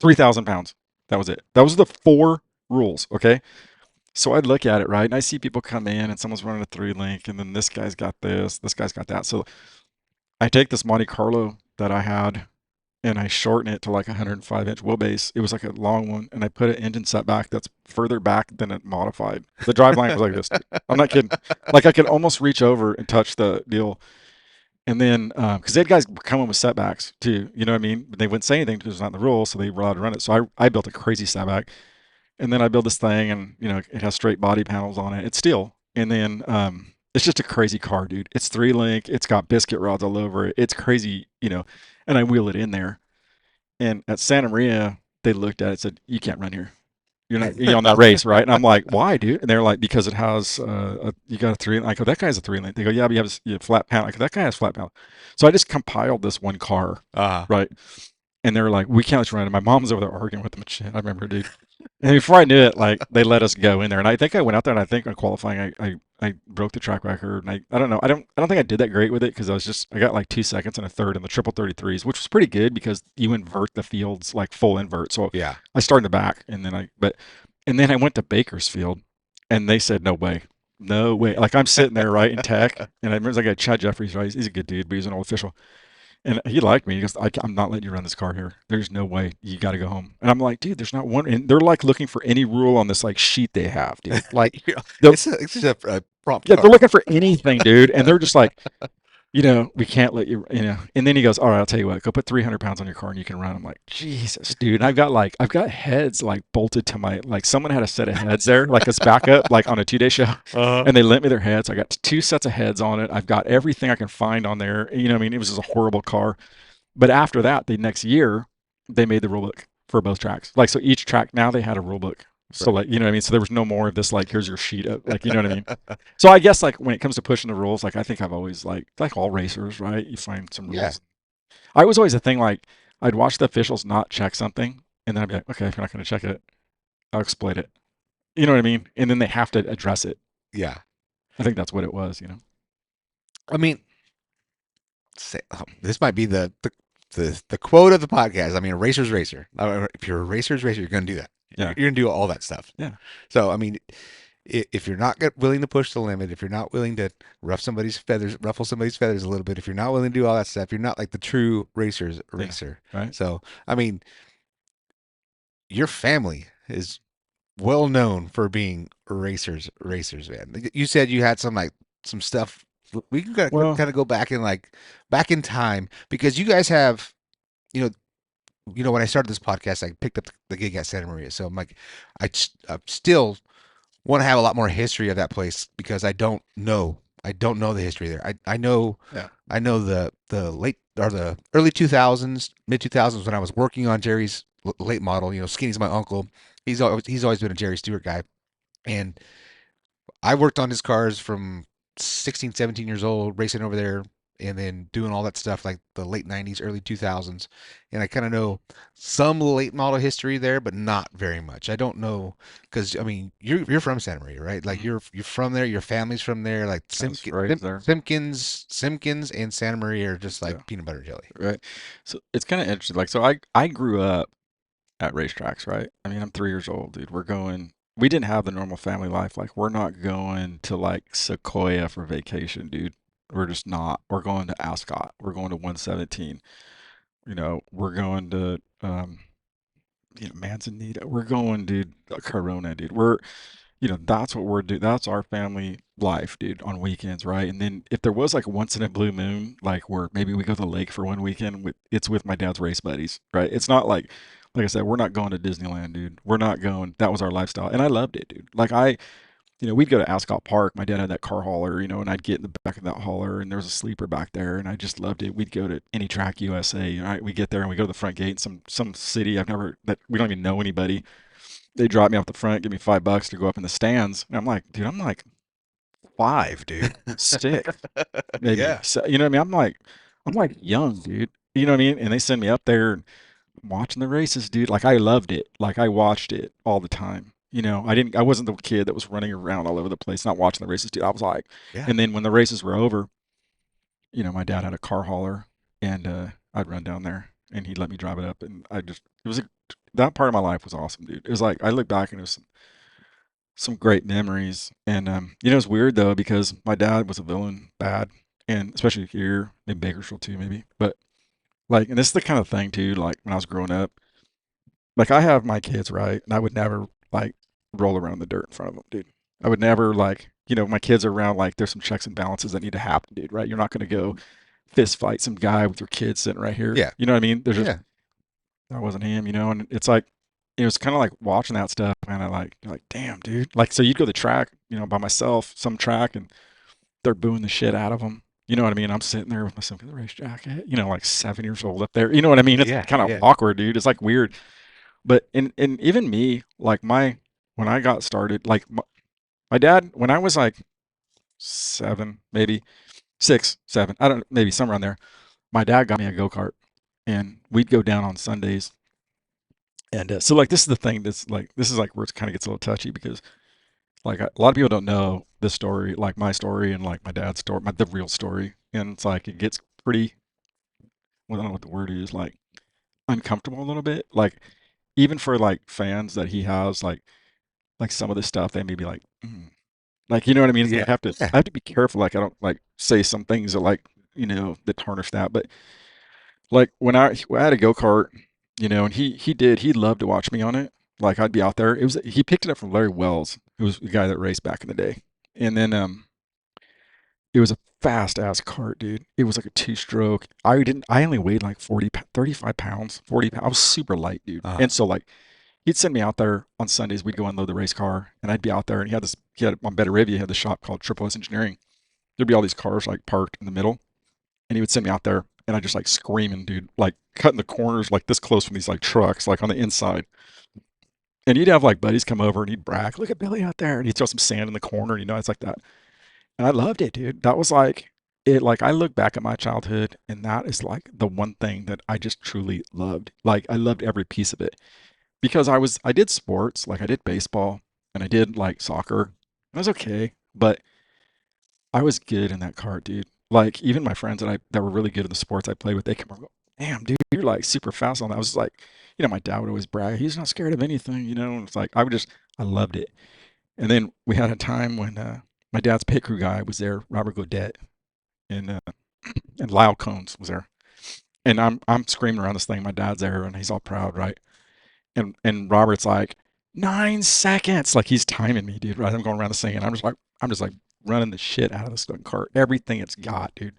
3,000 pounds. That was it. That was the 4 rules, okay? So I'd look at it, right? And I see people come in and someone's running a 3 link, and then this guy's got this guy's got that. So I take this Monte Carlo that I had and I shorten it to like a 105-inch wheelbase. It was like a long one, and I put an engine setback that's further back than it modified. The drive line was like this, dude. I'm not kidding. Like I could almost reach over and touch the deal. And then, because they had guys coming with setbacks too, you know what I mean? But they wouldn't say anything because it's not in the rules, so they were allowed to run it. So I built a crazy setback. And then I build this thing, and it has straight body panels on it. It's steel, and then it's just a crazy car, dude. It's 3 link. It's got biscuit rods all over it. It's crazy. And I wheel it in there. And at Santa Maria, they looked at it and said, "You can't run here. You're on that race, right?" And I'm like, "Why, dude?" And they're like, "Because it has you got a 3." I go, "That guy's a 3 link." They go, "Yeah, but you have flat panel." I go, "That guy has flat panel." So I just compiled this one car, Uh, right? And they were like, "We can't let you run it." My mom's over there arguing with them and shit. I remember, dude. And before I knew it, like they let us go in there, and I think I went out there, and I think on qualifying, I broke the track record, and I don't know, I don't think I did that great with it because I got like 2 seconds and a third in the triple 33s, which was pretty good because you invert the fields like full invert. So yeah. I started in the back, and then I went to Bakersfield, and they said no way, no way. Like I'm sitting there right in tech, and I remember like Chad Jeffries, right? He's a good dude, but he's an old official. And he liked me. He goes, I'm not letting you run this car here. There's no way. You got to go home. And I'm like, dude, there's not one. And they're like looking for any rule on this like sheet they have, dude. Like, they're, It's just a prompt yeah, they're car. looking for anything, dude. And they're just like, we can't let you. And then he goes, all right, I'll tell you what, go put 300 pounds on your car and you can run. I'm like, Jesus, dude. And I've got heads like bolted to like someone had a set of heads there, like as backup, like on a 2-day show. Uh-huh. And they lent me their heads. I got 2 sets of heads on it. I've got everything I can find on there. I mean, it was just a horrible car. But after that, the next year, they made the rule book for both tracks. Like, so each track now they had a rule book. So Right. like, you know what I mean? So there was no more of this, like, here's your sheet of, like, you know what I mean? So I guess like when it comes to pushing the rules, like I think I've always like all racers, right? You find some Yeah. rules. I was always a thing like I'd watch the officials not check something, and then I'd be like, okay, if you're not going to check it, I'll exploit it. You know what I mean? And then they have to address it. Yeah. I think that's what it was. I mean, this might be the quote of the podcast. I mean, a racer's racer. If you're a racer's racer, you're going to do that. You're Yeah. going to do all that stuff. Yeah. So, I mean, if you're not willing to push the limit, if you're not willing to ruffle somebody's feathers a little bit, if you're not willing to do all that stuff, you're not like the true racer's Yeah. racer. Right. So, I mean, your family is well known for being racers, man. You said you had some stuff. We can Well, kind of go back in time because you guys have, you know, when I started this podcast, I picked up the gig at Santa Maria. So I'm like, I still want to have a lot more history of that place because I don't know the history there. yeah. I know the late or the early 2000s, mid 2000s when I was working on Jerry's late model. Skinny's my uncle. He's always been a Jerry Stewart guy, and I worked on his cars from 16, 17 years old, racing over there and then doing all that stuff like the late 90s, early 2000s. And I kind of know some late model history there, but not very much. I don't know because I mean, you're from Santa Maria, right? Like Mhm. you're from there, your family's from there. Like I was raised there. Simpkins and Santa Maria are just like Yeah. peanut butter and jelly. Right. So it's kind of interesting. Like, so I grew up at racetracks, right? I mean, I'm 3 years old, dude. We didn't have the normal family life. Like, we're not going to like Sequoia for vacation, dude. We're just not. We're going to Ascot. We're going to 117. We're going to, Manzanita. We're going, dude, Corona, dude. That's what we're doing. That's our family life, dude, on weekends, right? And then if there was like once in a blue moon, like where maybe we go to the lake for one weekend, it's with my dad's race buddies, right? It's not like I said, we're not going to Disneyland, dude. We're not going. That was our lifestyle, and I loved it, dude. Like we'd go to Ascot Park. My dad had that car hauler, and I'd get in the back of that hauler, and there was a sleeper back there, and I just loved it. We'd go to any track USA, right? We get there and we go to the front gate in some city that we don't even know anybody. They drop me off the front, give me $5 to go up in the stands. And I'm like, dude, I'm like 5, dude, 6, maybe. Yeah. So, you know what I mean? I'm like young, dude. You know what I mean? And they send me up there and watching the races, dude. Like I loved it. Like I watched it all the time. You know, I wasn't the kid that was running around all over the place, not watching the races, dude. I was like, Yeah. and then when the races were over, you know, my dad had a car hauler, and I'd run down there, and he'd let me drive it up, and it was that part of my life was awesome, dude. It was like I look back and it was some great memories, and you know, it's weird though because my dad was a villain, bad, and especially here in Bakersfield too, maybe, but like, and this is the kind of thing too, like when I was growing up, like I have my kids, right, and I would never like roll around in the dirt in front of them, dude. I would never like, you know, my kids are around, like there's some checks and balances that need to happen, dude, right? You're not going to go fist fight some guy with your kids sitting right here. Yeah. You know what I mean? There's just Yeah. that wasn't him, you know. And it's like it was kind of like watching that stuff, and I like you're like, damn, dude. Like so, you'd go to the track, you know, by myself, some track, and they're booing the shit out of them. You know what I mean? I'm sitting there with my Simkins race jacket, you know, like 7 years old up there. You know what I mean? It's Yeah. kind of Yeah. awkward, dude. It's like weird. But and even me, like when I got started, like my dad, when I was like 7, maybe 6, 7, I don't, maybe somewhere around there. My dad got me a go kart, and we'd go down on Sundays. And so, like, this is the thing that's like, this is like where it kind of gets a little touchy because, like, a lot of people don't know this story, like my story and like my dad's story, the real story. And it's like, it gets pretty, well, I don't know what the word is, like, uncomfortable a little bit. Like, even for like fans that he has, like some of the stuff, they may be like, like, you know what I mean? It's like, Yeah. Yeah. I have to be careful. Like, I don't like say some things that like, you know, that tarnish that. But like when I had a go kart, you know, and he loved to watch me on it. Like I'd be out there. It was he picked it up from Larry Wells, who was the guy that raced back in the day. And then it was a fast ass cart, dude. It was like a two stroke. I only weighed like 35 pounds, 40 pounds. I was super light, dude. Uh, And so like he'd send me out there on Sundays. We'd go unload the race car, and I'd be out there. And he had on Better Rivia, he had the shop called Triple S Engineering. There'd be all these cars like parked in the middle, and he would send me out there, and I just like screaming, dude, like cutting the corners like this close from these like trucks, like on the inside. And he'd have like buddies come over and he'd brag, look at Billy out there, and he'd throw some sand in the corner, you know, it's like that. And I loved it, dude. That was like it. Like I look back at my childhood, and that is like the one thing that I just truly loved. Like I loved every piece of it because I did sports, like I did baseball and I did like soccer. I was okay, but I was good in that cart, dude. Like even my friends that were really good in the sports I played with, they come over and go, "Damn, dude, you're like super fast on that." I was like, you know, my dad would always brag, "He's not scared of anything," you know. And it's like I loved it. And then we had a time when my dad's pit crew guy was there, Robert Godet, and Lyle Cones was there, and I'm screaming around this thing. My dad's there, and he's all proud, right? And Robert's like 9 seconds, like he's timing me, dude. Right, I'm going around the thing, and I'm just like running the shit out of this fucking cart, everything it's got, dude.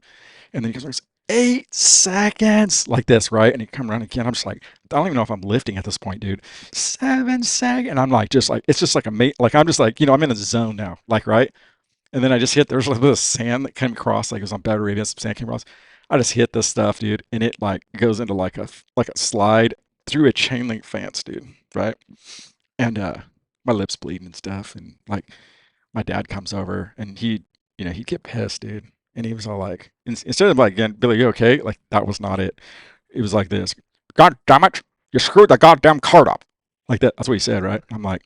And then he goes, 8 seconds, like this, right? And he come around again. I'm just like, I don't even know if I'm lifting at this point, dude. 7 seconds, and I'm like, just like it's just like a mate, like I'm just like, you know, I'm in a zone now, like right. And then I just hit. There's a little bit of sand that came across, like it was on Better Radio. Some sand came across. I just hit this stuff, dude, and it like goes into like a slide through a chain link fence, dude. Right? And my lips bleeding and stuff. And like my dad comes over, and you know, he'd get pissed, dude. And he was all like, instead of like, again, Billy, you okay? Like that was not it. It was like this. God damn it! You screwed the goddamn cart up. Like that. That's what he said, right? I'm like,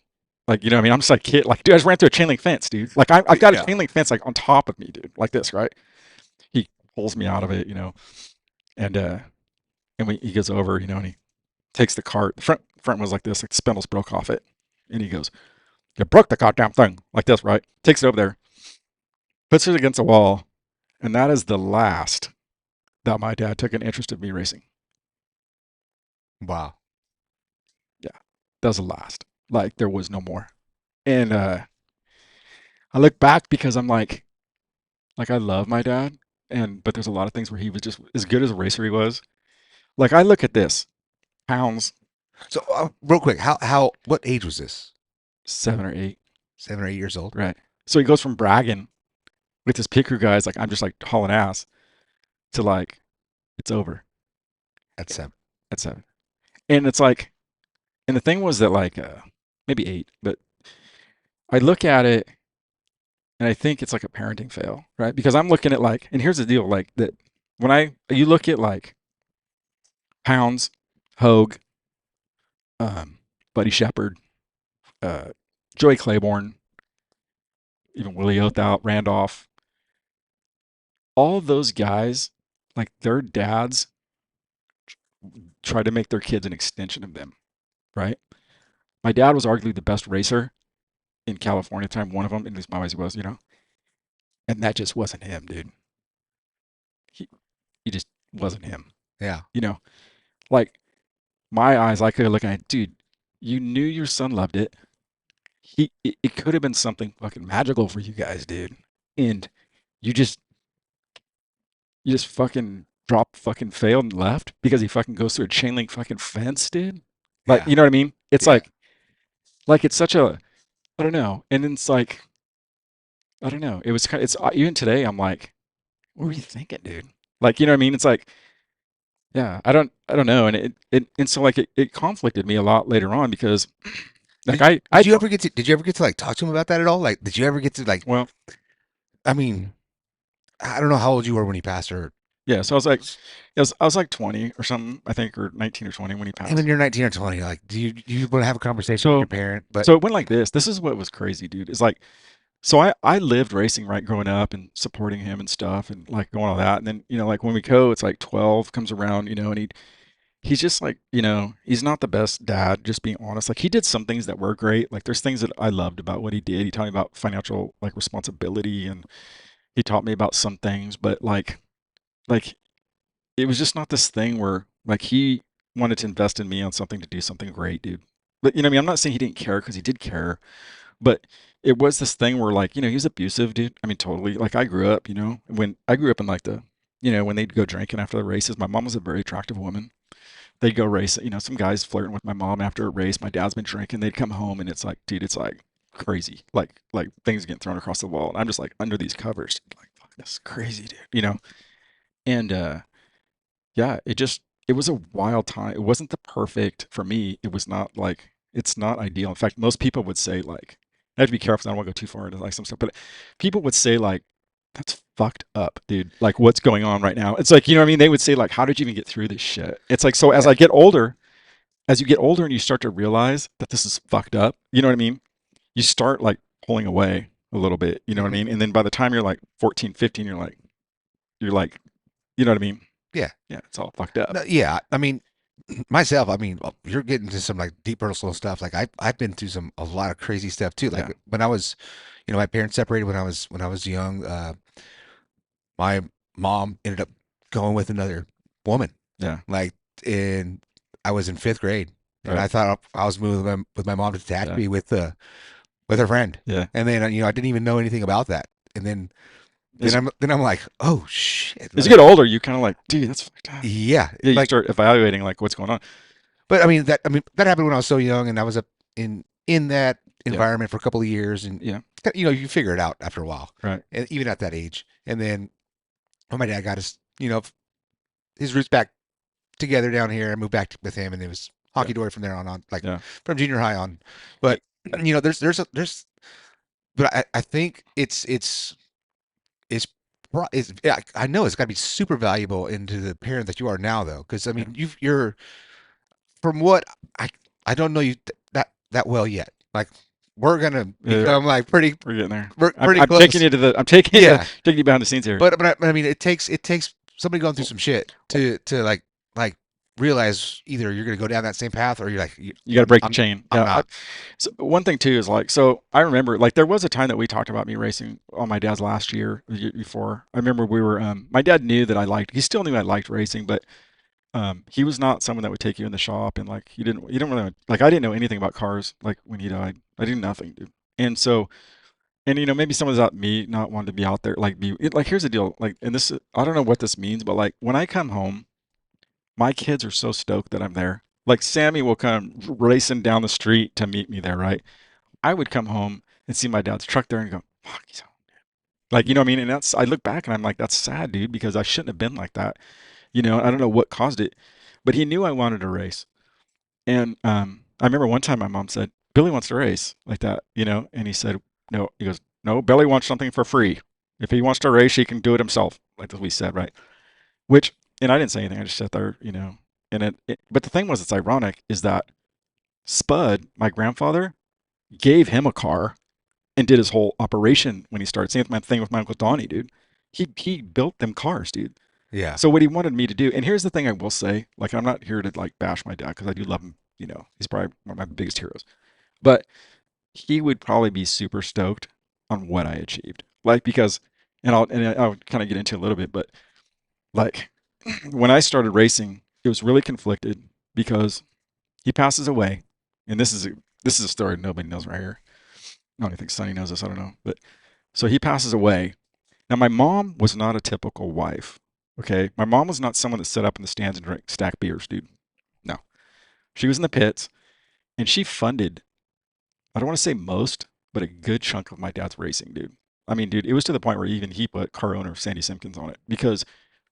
you know what I mean? I'm just like, kid, like, dude, I just ran through a chain link fence, dude. Like, I've got a yeah. chain link fence, like, on top of me, dude, like this, right? He pulls me out of it, you know, and, he goes over, you know, and he takes the cart. The front was like this, like, the spindles broke off it. And he goes, you broke the goddamn thing, like this, right? Takes it over there, puts it against the wall. And that is the last that my dad took an interest in me racing. Wow. Yeah, that was the last. Like, there was no more. And, I look back because I'm like I love my dad, but there's a lot of things where he was just as good as a racer he was. Like I look at this, pounds, So, real quick, what age was this? 7 or 8, 7 or 8 years old right? So he goes from bragging with his pit crew guys, like I'm just like hauling ass, to like it's over at 7. at 7, and it's like, and the thing was that like maybe 8, but I look at it And I think it's like a parenting fail, right? Because I'm looking at like, and here's the deal, like that when you look at like Pounds, Hogue, um, Buddy Shepard, uh, Joey Claiborne, even Willie Othout, Randolph, all of those guys, like their dads try to make their kids an extension of them, right? My dad was arguably the best racer in California at the time, one of them, at least my eyes he was, and that just wasn't him, dude. He, he just wasn't him, Yeah. you know. Like my eyes, I could look at it, dude. You knew your son loved it. It could have been something fucking magical for you guys, dude. And you just you just fucking drop fucking failed and left because he fucking goes through a chain link fucking fence, dude. Like, Yeah. you know what I mean? It's Yeah. like it's such a I don't know. And then it's like I don't know. It was kind of it's even today I'm like, what were you thinking, dude? Like, you know what I mean? It's like yeah, I don't know. And and so like it conflicted me a lot later on because like Did, I did you ever get to like talk to him about that at all? Like, did you ever get to like, well, I mean, I don't know how old you were when he passed, or yeah, so I was like 20 or something, I think, or 19 or 20 when he and when passed. you're 19 or 20, like, do you want to have a conversation with your So parent? But so it went like this. This is what was crazy, dude. It's like so I lived racing right growing up and supporting him and stuff and like going all that. And then, like when we go, it's like 12 comes around, and he's just like, he's not the best dad, just being honest. Like he did some things that were great. Like there's things that I loved about what he did. He taught me about financial like responsibility and he taught me about some things, but like it was just not this thing where like he wanted to invest in me on something to do something great, dude. But you know what I mean? I'm not saying he didn't care because he did care, but it was this thing where like, he was abusive, dude. I mean, totally. Like I grew up, when I grew up in like when they'd go drinking after the races, my mom was a very attractive woman. They'd go race, some guys flirting with my mom after a race. My dad's been drinking. They'd come home and it's like, dude, it's like crazy. Like things getting thrown across the wall. And I'm just like under these covers, like, fuck, this is crazy, dude. And yeah, it was a wild time. It wasn't the perfect for me. It was not like it's not ideal. In fact, most people would say like I have to be careful. 'Cause I don't want to go too far into like some stuff, but people would say like that's fucked up, dude. Like what's going on right now? It's like, you know what I mean? They would say like, how did you even get through this shit? It's like so yeah, as you get older and you start to realize that this is fucked up, you know what I mean? You start like pulling away a little bit, you know what I hmm mean? And then by the time you're like 14, 15, you're like, you know what I mean? yeah, Yeah, it's all fucked up. no, yeah. I mean, myself, I mean, you're getting to some like deep personal stuff. Like I've been through a lot of crazy stuff too. Like Yeah. when I was, my parents separated when I was young. My mom ended up going with another woman. Yeah. Like, and I was in fifth grade, and Right. I thought I was moving with my mom to Yeah. Tehachapi with her friend, Yeah. and then I didn't even know anything about that, and As then I'm like, oh shit, as you like get older, you kind of like, dude, that's fucked up. yeah, Yeah, you like, start evaluating like what's going on. but I mean that happened when I was so young, and I was up in that Yeah. environment for a couple of years, and Yeah. you figure it out after a while, Right. and even at that age, and then when my dad got his roots back together down here. I moved back with him, and it was Yeah. hockey dory from there on, like Yeah. from junior high on. But Y- but I think it's yeah, I know it's got to be super valuable into the parent that you are now, though, because I Yeah. mean you're from what I I don't know you that well yet. Like we're gonna Yeah. become like pretty We're getting there. we're I'm pretty I'm taking close. you to the I'm taking you Yeah, taking you behind the scenes here. but I mean it takes somebody going through Well, some shit well, to like realize either you're gonna go down that same path or you're like you got to break the I'm chain. I'm Yeah. not. So one thing too is like, so I remember like there was a time that we talked about me racing on my dad's last year, the year before. I remember my dad knew that he still knew I liked racing, but he was not someone that would take you in the shop and like he didn't really like I didn't know anything about cars like when he died. I did nothing, dude. And so and maybe someone's out me not wanting to be out there like like here's the deal like and this I don't know what this means, but like when I come home, my kids are so stoked that I'm there. Like Sammy will come racing down the street to meet me there, right? I would come home and see my dad's truck there and go, fuck, he's home. Like, you know what I mean? And I look back and I'm like, that's sad, dude, because I shouldn't have been like that. I don't know what caused it, but he knew I wanted to race. And I remember one time my mom said, Billy wants to race like that, and he said, no, he goes, No, Billy wants something for free. If he wants to race, he can do it himself, like we said, right? Which, and I didn't say anything. I just sat there, And but the thing was, it's ironic, is that Spud, my grandfather, gave him a car and did his whole operation when he started. Same thing with my Uncle Donnie, dude. He built them cars, dude. Yeah. So what he wanted me to do, and here's the thing I will say, like I'm not here to like bash my dad because I do love him. He's probably one of my biggest heroes. But he would probably be super stoked on what I achieved. Like because, and I'll kind of get into it a little bit, but like when I started racing, it was really conflicted because he passes away, and this is a story nobody knows right here. I don't think Sonny knows this. I don't know, but so he passes away. Now my mom was not a typical wife. Okay, my mom was not someone that sat up in the stands and drank stack beers, dude. No, she was in the pits, and she funded. I don't want to say most, but a good chunk of my dad's racing, dude. I mean, dude, it was to the point where even he put car owner Sandy Simpkins on it because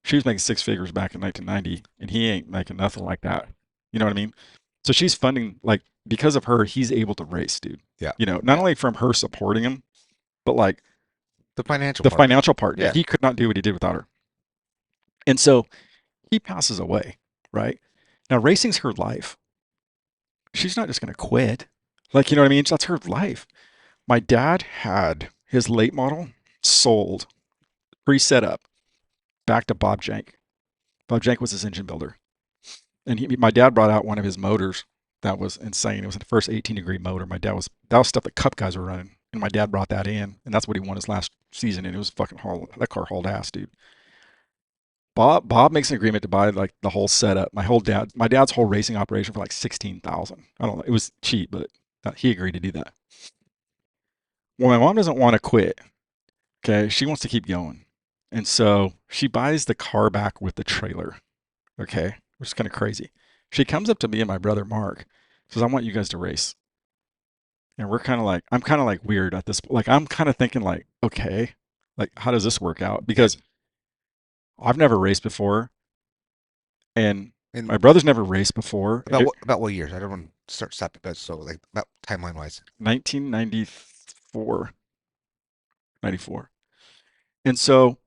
she was making six figures back in 1990, and he ain't making nothing like that. You know what I mean? So she's funding, like, because of her, he's able to race, dude. Yeah. Not Yeah. only from her supporting him, but like The financial the part. financial part, dude. Yeah. He could not do what he did without her. And so he passes away, right? Now, racing's her life. She's not just going to quit. Like, you know what I mean? That's her life. My dad had his late model sold, pre-set up, back to Bob Jank. Bob Jank was his engine builder. And my dad brought out one of his motors that was insane. It was the first 18-degree motor. That was stuff that Cup guys were running. And my dad brought that in, and that's what he won his last season. And it was fucking haul. That car hauled ass, dude. Bob makes an agreement to buy like the whole setup, my dad's whole racing operation for like 16,000. I don't know, it was cheap, but he agreed to do that. Well, my mom doesn't want to quit. Okay, she wants to keep going, and so she buys the car back with the trailer. Okay, which is kind of crazy. She comes up to me and my brother Mark, says, "I want you guys to race." And I'm kind of like weird at this. Like I'm kind of thinking like, okay, like how does this work out? Yeah. Because I've never raced before, and And my brother's never raced before. about what years? I don't want to start stopping, but so like about timeline wise. 1994, 94. And so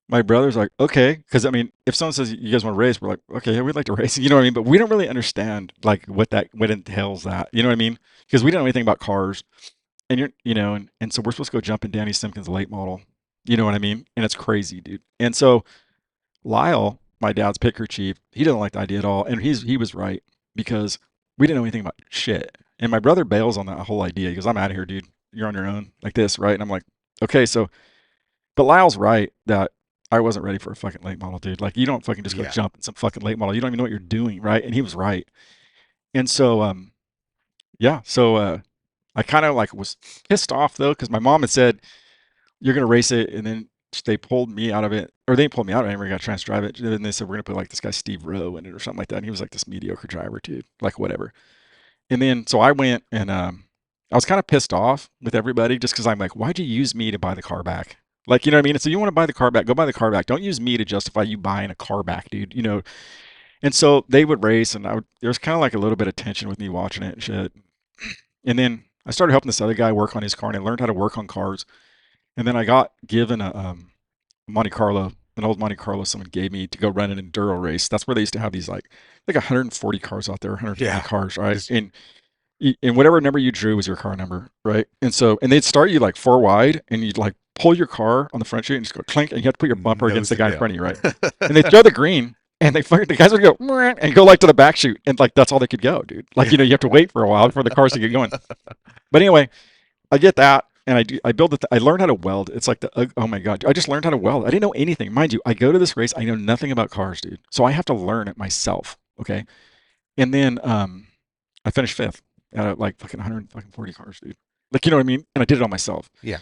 my brother's like, okay, because I mean, if someone says you guys want to race, we're like, okay, yeah, we'd like to race. You know what I mean? But we don't really understand like what entails that. You know what I mean? Because we don't know anything about cars. And and so we're supposed to go jump in Danny Simpkins' late model. You know what I mean? And it's crazy, dude. And so Lyle, my dad's pit crew chief, he doesn't like the idea at all, and he was right because we didn't know anything about shit. And my brother bails on that whole idea. He goes, "I'm out of here, dude. You're on your own, like this, right?" And I'm like, "Okay." So, but Lyle's right that I wasn't ready for a fucking late model, dude. Like, you don't fucking just go Yeah. jump in some fucking late model. You don't even know what you're doing, right? And he was right. And so, yeah. So, I kind of like was pissed off though because my mom had said you're gonna race it, and then they pulled me out of it, or they pulled me out of it, and we got to trans drive it. And then they said we're gonna put like this guy Steve Rowe in it or something like that, and he was like this mediocre driver, dude, like whatever. And then so I went and I was kind of pissed off with everybody just because I'm like, why'd you use me to buy the car back? Like, you know what I mean? And so you want to buy the car back, go buy the car back. Don't use me to justify you buying a car back, dude. And so they would race, and there was kind of like a little bit of tension with me watching it and shit. And then I started helping this other guy work on his car, and I learned how to work on cars. And then I got given a Monte Carlo, an old Monte Carlo someone gave me to go run an enduro race. That's where they used to have these like 140 cars out there, 120 Yeah. cars, right? Just And whatever number you drew was your car number, right? And they'd start you like four wide, and you'd like pull your car on the front street and just go clink, and you have to put your bumper against nose the to guy in tail. front of you, right? And they throw the green, and the guys would go "Mwah," and go like to the back chute, and like that's all they could go, dude. Like Yeah. you have to wait for a while for the cars to get going. But anyway, I get that, and I build it. I learned how to weld. It's like oh my god, I just learned how to weld. I didn't know anything, mind you. I go to this race, I know nothing about cars, dude. So I have to learn it myself. Okay, and then I finished fifth out of like fucking 140 cars, dude. Like you know what I mean? And I did it all myself. Yeah.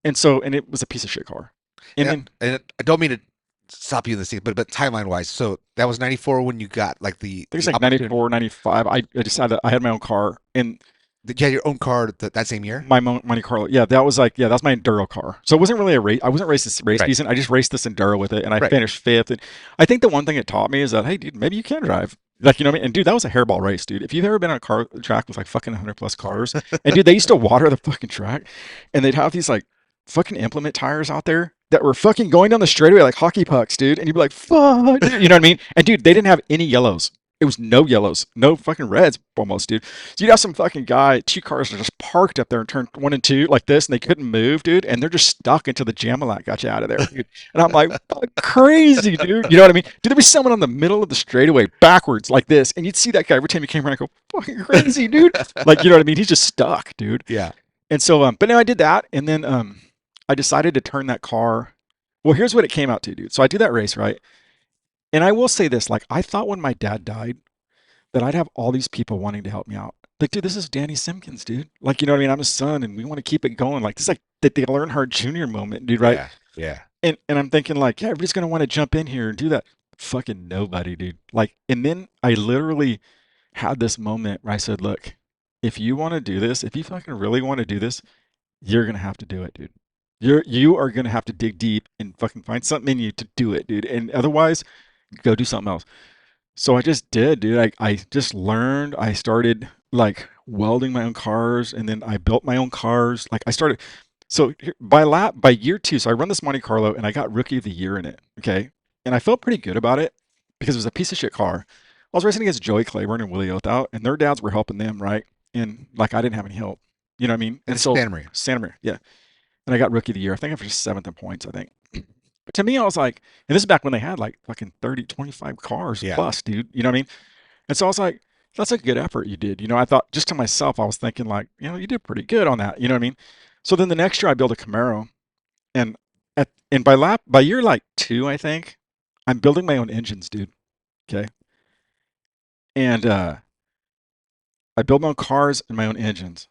And it was a piece of shit car. And then And I don't mean to stop you in the scene, but timeline wise, so that was 94 when you got like I think it's the like opportunity. 94, 95. I decided I had my own car, and Did you have your own car that same year? my Monte Carlo. Yeah, that was like, yeah, that's my enduro car. So it wasn't really a race. I wasn't racing race Right. decent. I just raced this enduro with it, and I Right. finished fifth. And I think the one thing it taught me is that, hey, dude, maybe you can drive. Like, you know what I mean? And dude, that was a hairball race, dude. If you've ever been on a car track with like fucking 100 plus cars, and dude, they used to water the fucking track, and they'd have these like fucking implement tires out there that were fucking going down the straightaway like hockey pucks, dude. And you'd be like, fuck, dude. You know what I mean? And dude, they didn't have any yellows. It was no yellows, no fucking reds almost, dude. So you'd have some fucking guy, two cars are just parked up there in turn one and two like this, and they couldn't move, dude. And they're just stuck until the Jamalat got you out of there, dude. And I'm like, crazy, dude. You know what I mean? Dude, there'd be someone on the middle of the straightaway backwards like this, and you'd see that guy every time you came around and go, fucking crazy, dude. Like, you know what I mean? He's just stuck, dude. Yeah. And so, but no, I did that, and then I decided to turn that car. Well, here's what it came out to, dude. So I do that race, right? And I will say this, like, I thought when my dad died that I'd have all these people wanting to help me out. Like, dude, this is Danny Simkins, dude. Like, you know what I mean? I'm his son, and we want to keep it going. Like, this is like the Dale Earnhardt Jr. moment, dude, right? Yeah. Yeah. And I'm thinking like, yeah, everybody's gonna want to jump in here and do that. Fucking nobody, dude. Like, and then I literally had this moment where I said, look, if you want to do this, if you fucking really want to do this, you're gonna have to do it, dude. You are gonna have to dig deep and fucking find something in you to do it, dude. And otherwise, go do something else. So I just did, dude. I just learned. I started like welding my own cars, and then I built my own cars. Like I started. So by year two, so I run this Monte Carlo, and I got Rookie of the Year in it. Okay, and I felt pretty good about it because it was a piece of shit car. I was racing against Joey Claiborne and Willie Oath, and their dads were helping them, right? And like I didn't have any help. You know what I mean? And And so Santa Maria. Santa Maria, yeah. And I got Rookie of the Year. I think I finished seventh in points, I think. But to me, I was like, and this is back when they had like fucking 30, 25 cars Yeah. plus, dude. You know what I mean? And so I was like, that's a good effort you did. You know, I thought just to myself, I was thinking like, you know, you did pretty good on that. You know what I mean? So then the next year I built a Camaro, and by year like two, I think, I'm building my own engines, dude. Okay. And I build my own cars and my own engines.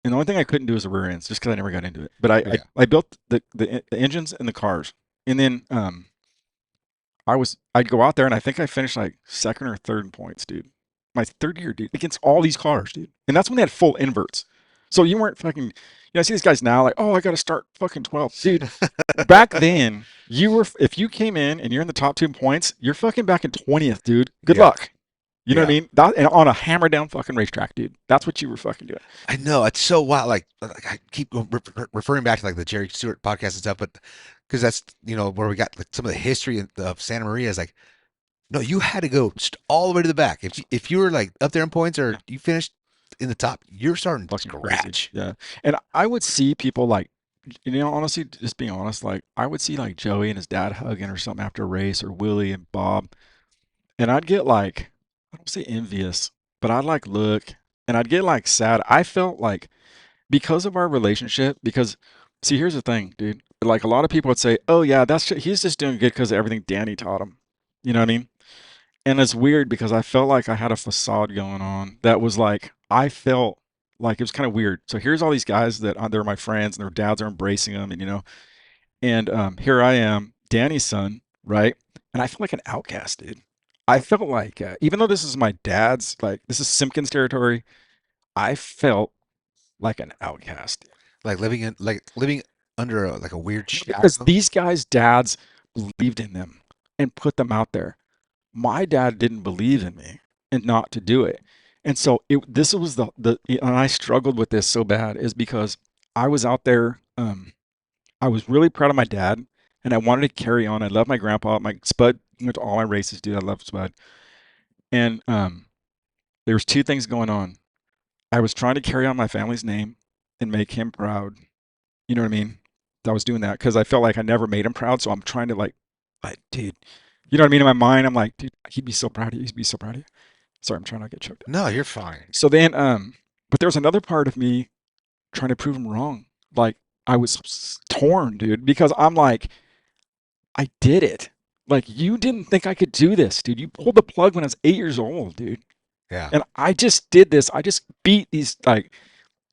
And the only thing I couldn't do was the rear ends, just because I never got into it. But Yeah. I built the engines and the cars. And then I'd go out there and I think I finished like second or third in points, dude. My third year, dude, against all these cars, dude. And that's when they had full inverts. So you weren't fucking, I see these guys now like, oh, I got to start fucking 12. Dude, back then, if you came in and you're in the top 2 points, you're fucking back in 20th, dude. Good Yeah. luck. You know what I Yeah. mean? That, and on a hammer down fucking racetrack, dude. That's what you were fucking doing. I know it's so wild. Like I keep referring back to like the Jerry Stewart podcast and stuff, but because that's where we got like some of the history of Santa Maria is like no, you had to go all the way to the back. If you were like up there in points or Yeah. you finished in the top, you're starting from Fucking crazy. scratch. Yeah. And I would see people like, honestly, just being honest, like I would see like Joey and his dad hugging or something after a race, or Willie and Bob, and I'd get like, I don't say envious, but I'd like look and I'd get like sad. I felt like because of our relationship, because see, here's the thing, dude. Like a lot of people would say, oh yeah, he's just doing good because of everything Danny taught him. You know what I mean? And it's weird because I felt like I had a facade going on that was like, I felt like it was kind of weird. So here's all these guys that they're my friends and their dads are embracing them, and and here I am, Danny's son, right? And I feel like an outcast, dude. I felt like, even though this is my dad's, like this is Simpkins territory, I felt like an outcast Living under like a weird because shadow. these guys' dads believed in them and put them out there. My dad didn't believe in me and not to do it. And so this was and I struggled with this so bad is because I was out there, I was really proud of my dad and I wanted to carry on. I love my grandpa. My Spud went to all my races, dude. I love Spud. And there was two things going on. I was trying to carry on my family's name and make him proud. You know what I mean? I was doing that because I felt like I never made him proud. So I'm trying to like, dude, you know what I mean? In my mind, I'm like, dude, he'd be so proud of you. He'd be so proud of you. Sorry, I'm trying not to get choked up. No, you're fine. So then, but there was another part of me trying to prove him wrong. Like I was torn, dude, because I'm like, I did it. Like you didn't think I could do this, dude. You pulled the plug when I was 8 years old, dude. Yeah. And I just did this. I just beat these like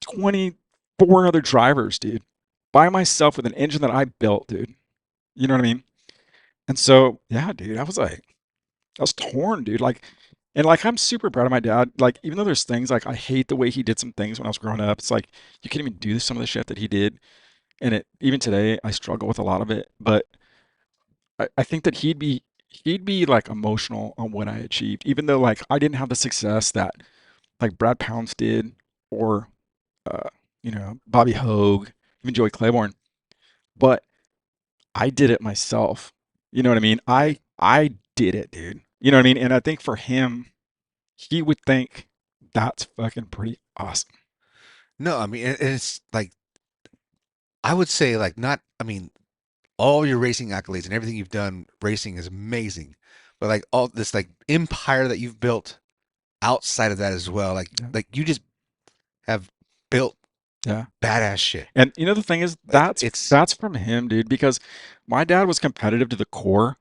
24 other drivers, dude, by myself with an engine that I built, dude. You know what I mean? And so, yeah, dude, I was torn, dude. Like, and like, I'm super proud of my dad. Like, even though there's things like I hate the way he did some things when I was growing up. It's like you can't even do some of the shit that he did, and even today I struggle with a lot of it. But I think that he'd be like emotional on what I achieved, even though like I didn't have the success that like Brad Pounds did, or uh, Bobby Hogue, even Joey Claiborne. But I did it myself. You know what I mean? I did it, dude. You know what I mean? And I think for him, he would think that's fucking pretty awesome. No, I mean, it's like I would say like not. I mean, all your racing accolades and everything you've done racing is amazing, but like all this like empire that you've built outside of that as well, Yeah. like you just have built Yeah. badass shit. And you know the thing is Like that's it's that's from him, dude, because my dad was competitive to the core,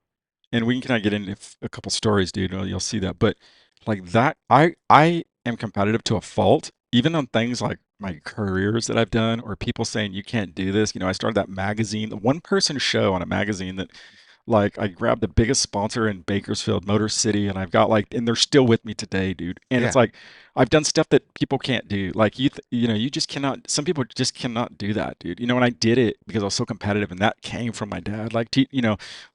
and we can kind of get into a couple stories, dude. You'll see that. But like that, I am competitive to a fault, even on things like my careers that I've done, or people saying you can't do this. I started that magazine, the one person show on a magazine that like I grabbed the biggest sponsor in Bakersfield, Motor City, and I've got like, and they're still with me today, dude. And it's yeah. like I've done stuff that people can't do. Like you just cannot. Some people just cannot do that, dude. And I did it because I was so competitive, and that came from my dad. Like,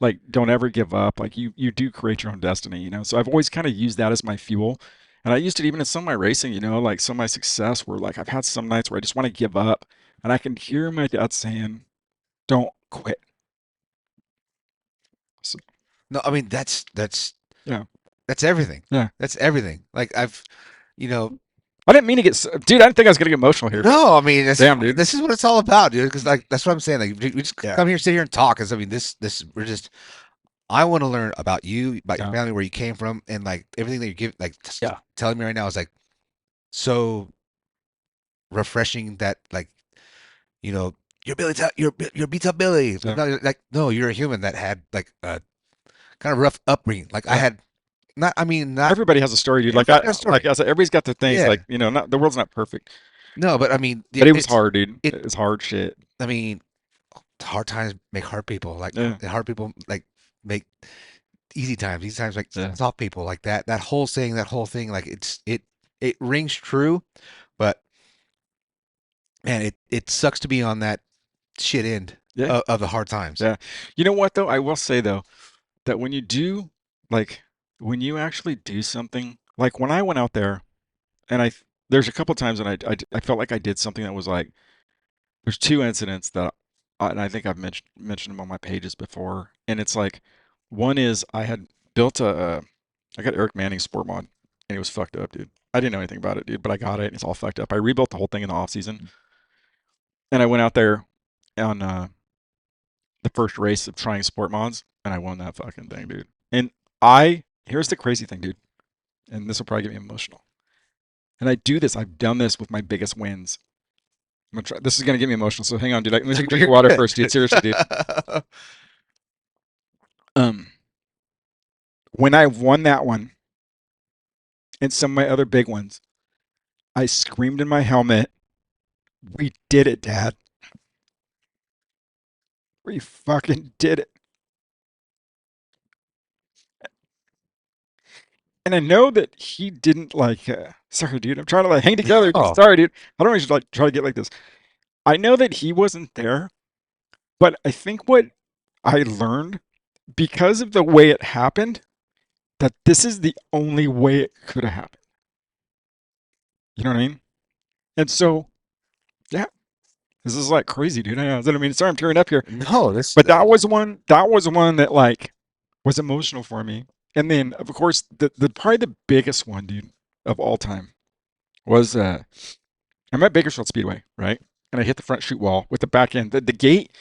like don't ever give up. Like you do create your own destiny. So I've always kind of used that as my fuel. And I used it even in some of my racing, like some of my success where like I've had some nights where I just want to give up, and I can hear my dad saying, "Don't quit." So, No, I mean yeah, that's everything. yeah. That's everything. Like you know, I didn't mean to dude. I didn't think I was gonna get emotional here. no, I mean that's Damn, dude. this is what it's all about, dude. Because like that's what I'm saying. Like we just Yeah, come here, sit here, and talk. Because I mean, this we're just. I want to learn about you, about your yeah, family, where you came from, and like everything that you give, like just yeah, telling me right now is like so refreshing. That like you're Billy, you're B-Tuff Billy, but yeah, no, like no, you're a human that had like a kind of rough upbringing. Like I yeah. had not. I mean, not Everybody has a story, dude. Like everybody's got a story. I said, everybody's got their things. Yeah. Like not the world's not perfect, No, but I mean, but it was it's hard, dude. it. It was hard shit. I mean, hard times make hard people. Like Yeah, hard people like make easy times. Easy times like yeah, soft people. Like that. That whole saying. That whole thing. Like it rings true. But man, it sucks to be on that shit end yeah, of the hard times. yeah. You know what though? I will say though that when you do like when you actually do something, like when I went out there, and there's a couple times when I felt like I did something that was like, there's two incidents that and I think I've mentioned them on my pages before, and it's like one is I had built I got Eric Manning's sport mod, and it was fucked up, dude. I didn't know anything about it, dude, but I got it and it's all fucked up. I rebuilt the whole thing in the off season, and I went out there on the first race of trying sport mods, and I won that fucking thing, dude. And here's the crazy thing, dude, and this will probably get me emotional. And I've done this with my biggest wins. I'm gonna try. This is gonna get me emotional, so hang on, dude. Let me take a drink of You're water good. first, dude. Seriously, dude. Um, when I won that one and some of my other big ones, I screamed in my helmet, "We did it, Dad! We fucking did it!" And I know that he didn't like. Sorry, dude. I'm trying to like hang together, dude. Oh, Sorry, dude. I don't even like try to get like this. I know that he wasn't there, but I think what I learned because of the way it happened, that this is the only way it could have happened. You know what I mean? And so, yeah, this is like crazy, dude. I know. I mean, sorry, I'm tearing up here, no, this but that was one. That was one that like was emotional for me. And then, of course, the probably the biggest one, dude, of all time was I'm at Bakersfield Speedway, right? And I hit the front chute wall with the back end. The gate,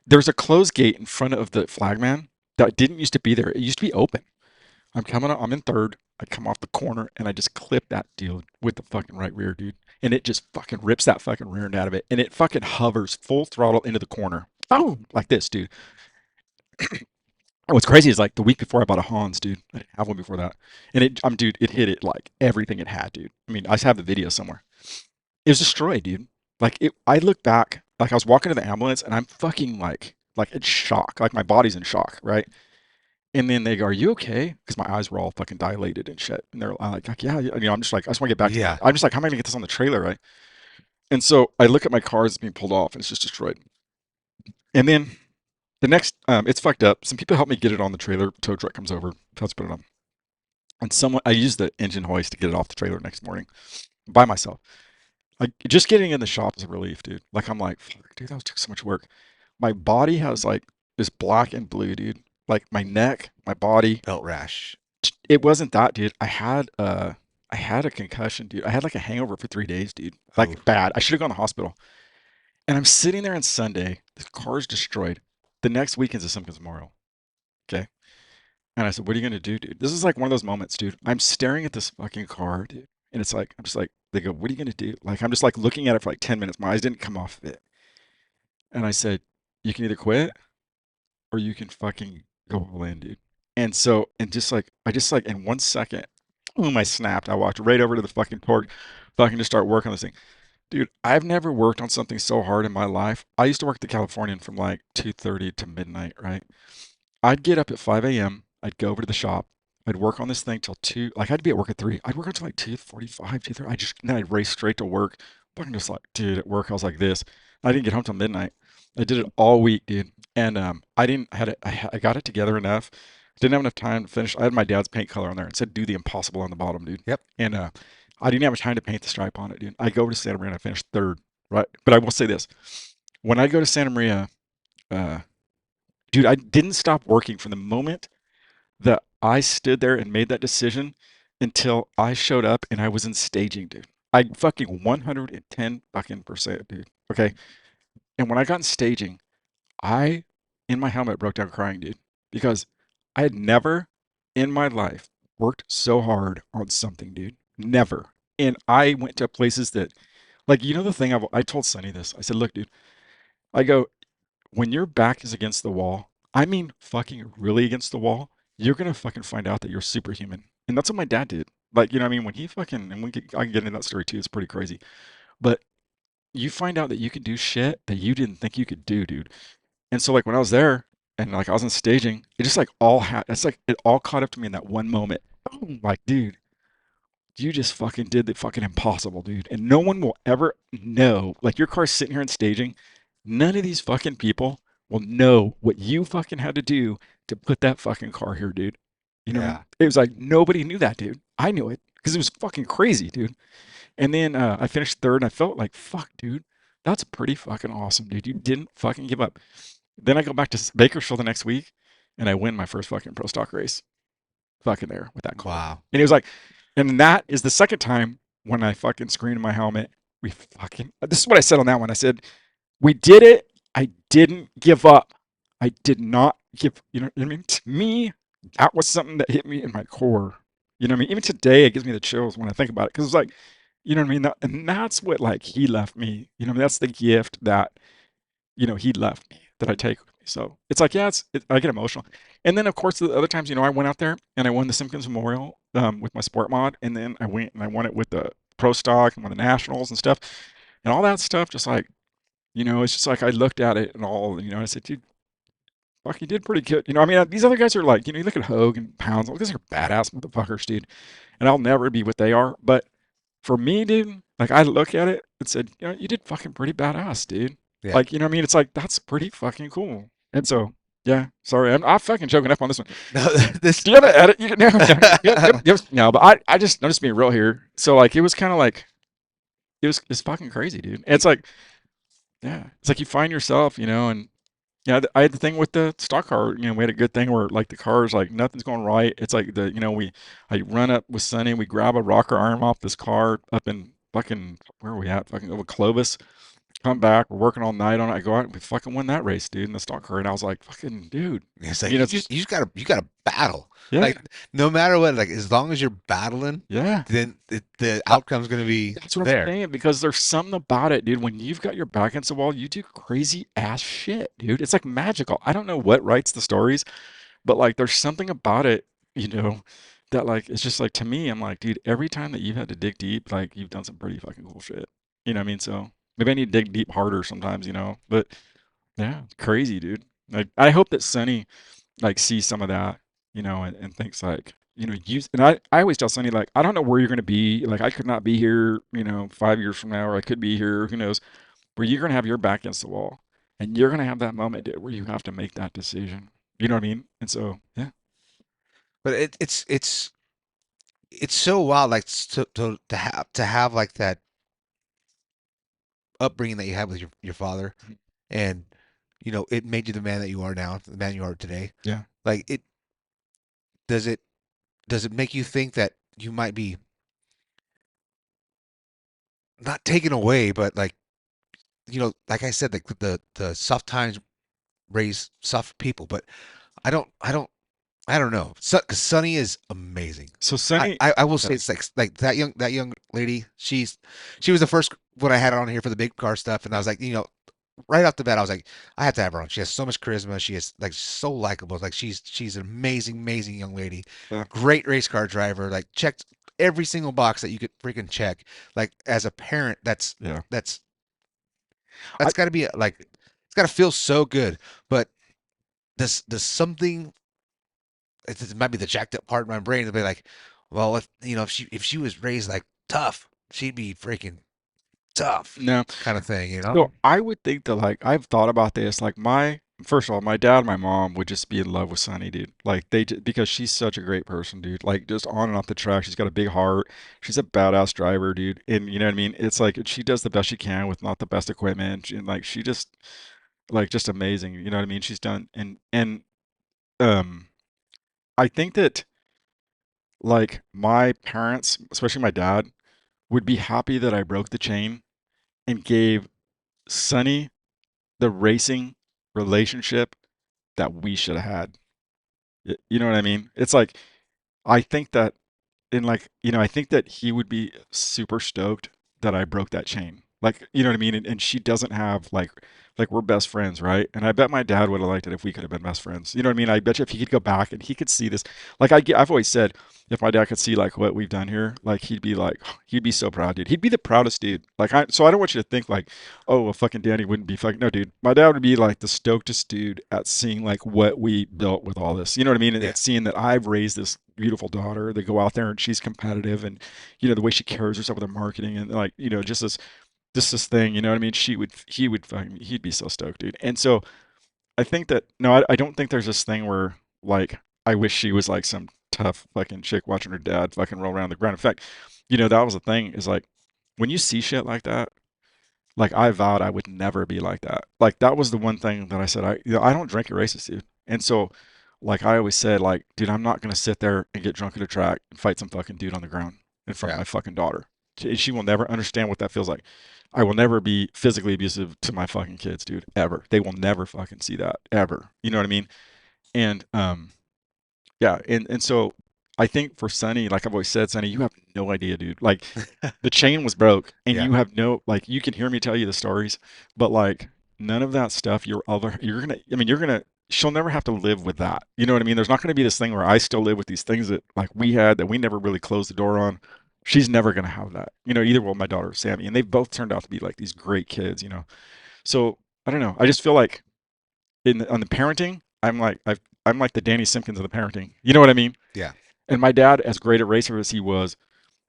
there's a closed gate in front of the flagman that didn't used to be there. It used to be open. I'm in third. I come off the corner and I just clip that deal with the fucking right rear, dude. And it just fucking rips that fucking rear end out of it. And it fucking hovers full throttle into the corner. Boom! Like this, dude. And what's crazy is like the week before I bought a Hans, dude. I didn't have one before that. And dude, it hit it like everything it had, dude. I mean, I just have the video somewhere. It was destroyed, dude. I look back, like I was walking to the ambulance and I'm fucking like in shock. Like my body's in shock, right? And then they go, "Are you okay?" Because my eyes were all fucking dilated and shit. And they're like, "Yeah, yeah." I'm just like, I just want to get back to yeah. I'm just like, how am I gonna get this on the trailer, right? And so I look at my car as it's being pulled off and it's just destroyed. And then the next, it's fucked up. Some people helped me get it on the trailer. Tow truck comes over, helps put it on. And someone, I used the engine hoist to get it off the trailer next morning by myself. Like just getting in the shop is a relief, dude. Like I'm like, fuck, dude, that was took so much work. My body has like this black and blue, dude. Like my neck, my body. Belt rash. It wasn't that, dude. I had a concussion, dude. I had like a hangover for 3 days, dude. Oh, Like bad. I should have gone to the hospital. And I'm sitting there on Sunday. The car's destroyed. The next weekend's a Simpkins Memorial. Okay. And I said, "What are you gonna do, dude?" This is like one of those moments, dude. I'm staring at this fucking car, dude. And it's like, I'm just like, they go, "What are you gonna do?" Like, I'm just like looking at it for like 10 minutes. My eyes didn't come off of it. And I said, "You can either quit or you can fucking go all in, dude." And so, and just like, I just like in 1 second, boom, I snapped. I walked right over to the fucking port, fucking just start working on this thing. Dude, I've never worked on something so hard in my life. I used to work at the Californian from like 2:30 to midnight, right? I'd get up at 5 a.m. I'd go over to the shop. I'd work on this thing till 2. Like, I'd be at work at 3. I'd work until like 2:45, 2:30. Then I'd race straight to work. Fucking just like, dude, at work, I was like this. I didn't get home till midnight. I did it all week, dude. And I didn't, I had it, I got it together enough. Didn't have enough time to finish. I had my dad's paint color on there. It said, do the impossible on the bottom, dude. yep. And I didn't have time to paint the stripe on it, dude. I go over to Santa Maria and I finished third, right? But I will say this. When I go to Santa Maria, uh, dude, I didn't stop working from the moment that I stood there and made that decision until I showed up and I was in staging, dude. I fucking 110 fucking percent, dude. Okay. And when I got in staging, I, in my helmet, broke down crying, dude, because I had never in my life worked so hard on something, dude. Never. And I went to places that, like, the thing I told Sonny this. I said, look, dude, I go, when your back is against the wall, I mean fucking really against the wall, you're gonna fucking find out that you're superhuman. And that's what my dad did. Like, what I mean? When he fucking, and I can get into that story too, it's pretty crazy. But you find out that you can do shit that you didn't think you could do, dude. And so like when I was there and like I was in staging, it just like it's like it all caught up to me in that one moment. Boom, like, dude, you just fucking did the fucking impossible, dude. And no one will ever know. Like your car's sitting here in staging. None of these fucking people will know what you fucking had to do to put that fucking car here, dude. You know what I mean? Yeah. It was like nobody knew that, dude. I knew it because it was fucking crazy, dude. And then I finished third and I felt like, fuck, dude, that's pretty fucking awesome, dude. You didn't fucking give up. Then I go back to Bakersfield the next week and I win my first fucking pro stock race fucking there with that car. Wow. And it was like, and that is the second time when I fucking screamed in my helmet. We fucking, this is what I said on that one. I said, we did it. I didn't give up. I did not give, you know what I mean? To me, that was something that hit me in my core. You know what I mean? Even today, it gives me the chills when I think about it. Cause it's like, you know what I mean? And that's what like he left me. You know, what I mean? That's the gift that he left me that I take with me. So it's like, yeah, I get emotional. And then of course the other times, I went out there and I won the Simpkins Memorial with my sport mod, and then I went and I won it with the pro stock and won the nationals and stuff, and all that stuff. Just like, it's just like I looked at it and all, and I said, dude, fuck, you did pretty good. I mean, these other guys are like, you look at Hogue and Pounds, all these are badass motherfuckers, dude, and I'll never be what they are. But for me, dude, like I look at it and said, you did fucking pretty badass, dude. Yeah. Like, what I mean? It's like that's pretty fucking cool. And so, yeah, sorry, I'm fucking choking up on this one. No, this. Do you have to edit? No, no, no, but I just noticed being real here. So like, it was kind of like it's fucking crazy, dude. And it's like, yeah, it's like you find yourself, and yeah, I had the thing with the stock car. We had a good thing where like the car's like nothing's going right. It's like I run up with Sunny, we grab a rocker arm off this car up in fucking where are we at? Fucking over Clovis. Come back, we're working all night on it. I go out and we fucking won that race, dude, in the stock car. And I was like, fucking dude, It's like you it's just gotta battle. yeah, Like no matter what, like as long as you're battling, yeah. then the Uh, outcome's gonna be That's what I'm there. saying because there's something about it, dude. When you've got your back against the wall, you do crazy ass shit, dude. It's like magical. I don't know what writes the stories, but like there's something about it, you know, that like it's just like to me, I'm like, dude, every time that you've had to dig deep, like you've done some pretty fucking cool shit. You know what I mean? So maybe I need to dig deep harder sometimes, But yeah, it's crazy, dude. Like I hope that Sonny like sees some of that, and thinks like, use and I always tell Sonny like, I don't know where you're gonna be. Like I could not be here, 5 years from now, or I could be here, who knows, where you're gonna have your back against the wall. And you're gonna have that moment, dude, where you have to make that decision. You know what I mean? And so, yeah, But it's so wild, like to have like that upbringing that you had with your father, and it made you the man that you are now, the man you are today. yeah. Like does it does it make you think that you might be not taken away, but like like I said, like the soft times raise soft people, but I don't know. Cause Sunny is amazing. So I, Sunny, I, I will yeah, say it's like that young lady. She was the first one I had on here for the big car stuff, and I was like, right off the bat, I was like, I have to have her on. She has so much charisma. She is like so likable. Like she's an amazing, amazing young lady. yeah, Great race car driver. Like checked every single box that you could freaking check. Like as a parent, yeah. that's I that's got to be like it's got to feel so good. But does something it might be the jacked up part of my brain to be like, well, if she was raised like tough, she'd be freaking tough, no. kind of thing, So I would think that like I've thought about this. Like my first of all, my dad and my mom would just be in love with Sunny, dude. Like because she's such a great person, dude. Like just on and off the track, she's got a big heart. She's a badass driver, dude. And you know what I mean? It's like she does the best she can with not the best equipment, and like she just like just amazing. You know what I mean? She's done and um I think that like my parents, especially my dad, would be happy that I broke the chain and gave Sunny the racing relationship that we should have had. You know what I mean? It's like I think that and like, I think that he would be super stoked that I broke that chain. Like, you know what I mean? And she doesn't have like we're best friends, right? And I bet my dad would have liked it if we could have been best friends. You know what I mean? I bet you if he could go back and he could see this, like I've always said, if my dad could see like what we've done here, like he'd be so proud, dude. He'd be the proudest dude. So I don't want you to think like, oh, well, fucking Danny wouldn't be fucking, no, dude. My dad would be like the stokedest dude at seeing like what we built with all this. You know what I mean? And Yeah, at seeing that I've raised this beautiful daughter. They go out there and she's competitive, and the way she carries herself with her marketing, and like just this thing. You know what I mean? He'd be so stoked, dude. And so I think that no, I don't think there's this thing where like I wish she was like some tough fucking chick watching her dad fucking roll around the ground. In fact, that was the thing is like when you see shit like that, like I vowed I would never be like that. Like that was the one thing that I said I don't drink at races, dude. And so like I always said like, dude, I'm not gonna sit there and get drunk at a track and fight some fucking dude on the ground in front of yeah, my fucking daughter. She will never understand what that feels like. I will never be physically abusive to my fucking kids, dude, ever. They will never fucking see that ever. You know what I mean? And yeah, and so I think for Sonny, like I've always said, Sonny, you have no idea, dude. Like the chain was broke, and yeah, you have no like you can hear me tell you the stories, but like none of that stuff you're gonna I mean you're gonna she'll never have to live with that. You know what I mean? There's not gonna be this thing where I still live with these things that like we had that we never really closed the door on. She's never gonna have that. Either will my daughter or Sammy, and they've both turned out to be like these great kids. So I don't know. I just feel like on the parenting, I'm like the Danny Simpkins of the parenting. You know what I mean? yeah, And my dad, as great a racer as he was,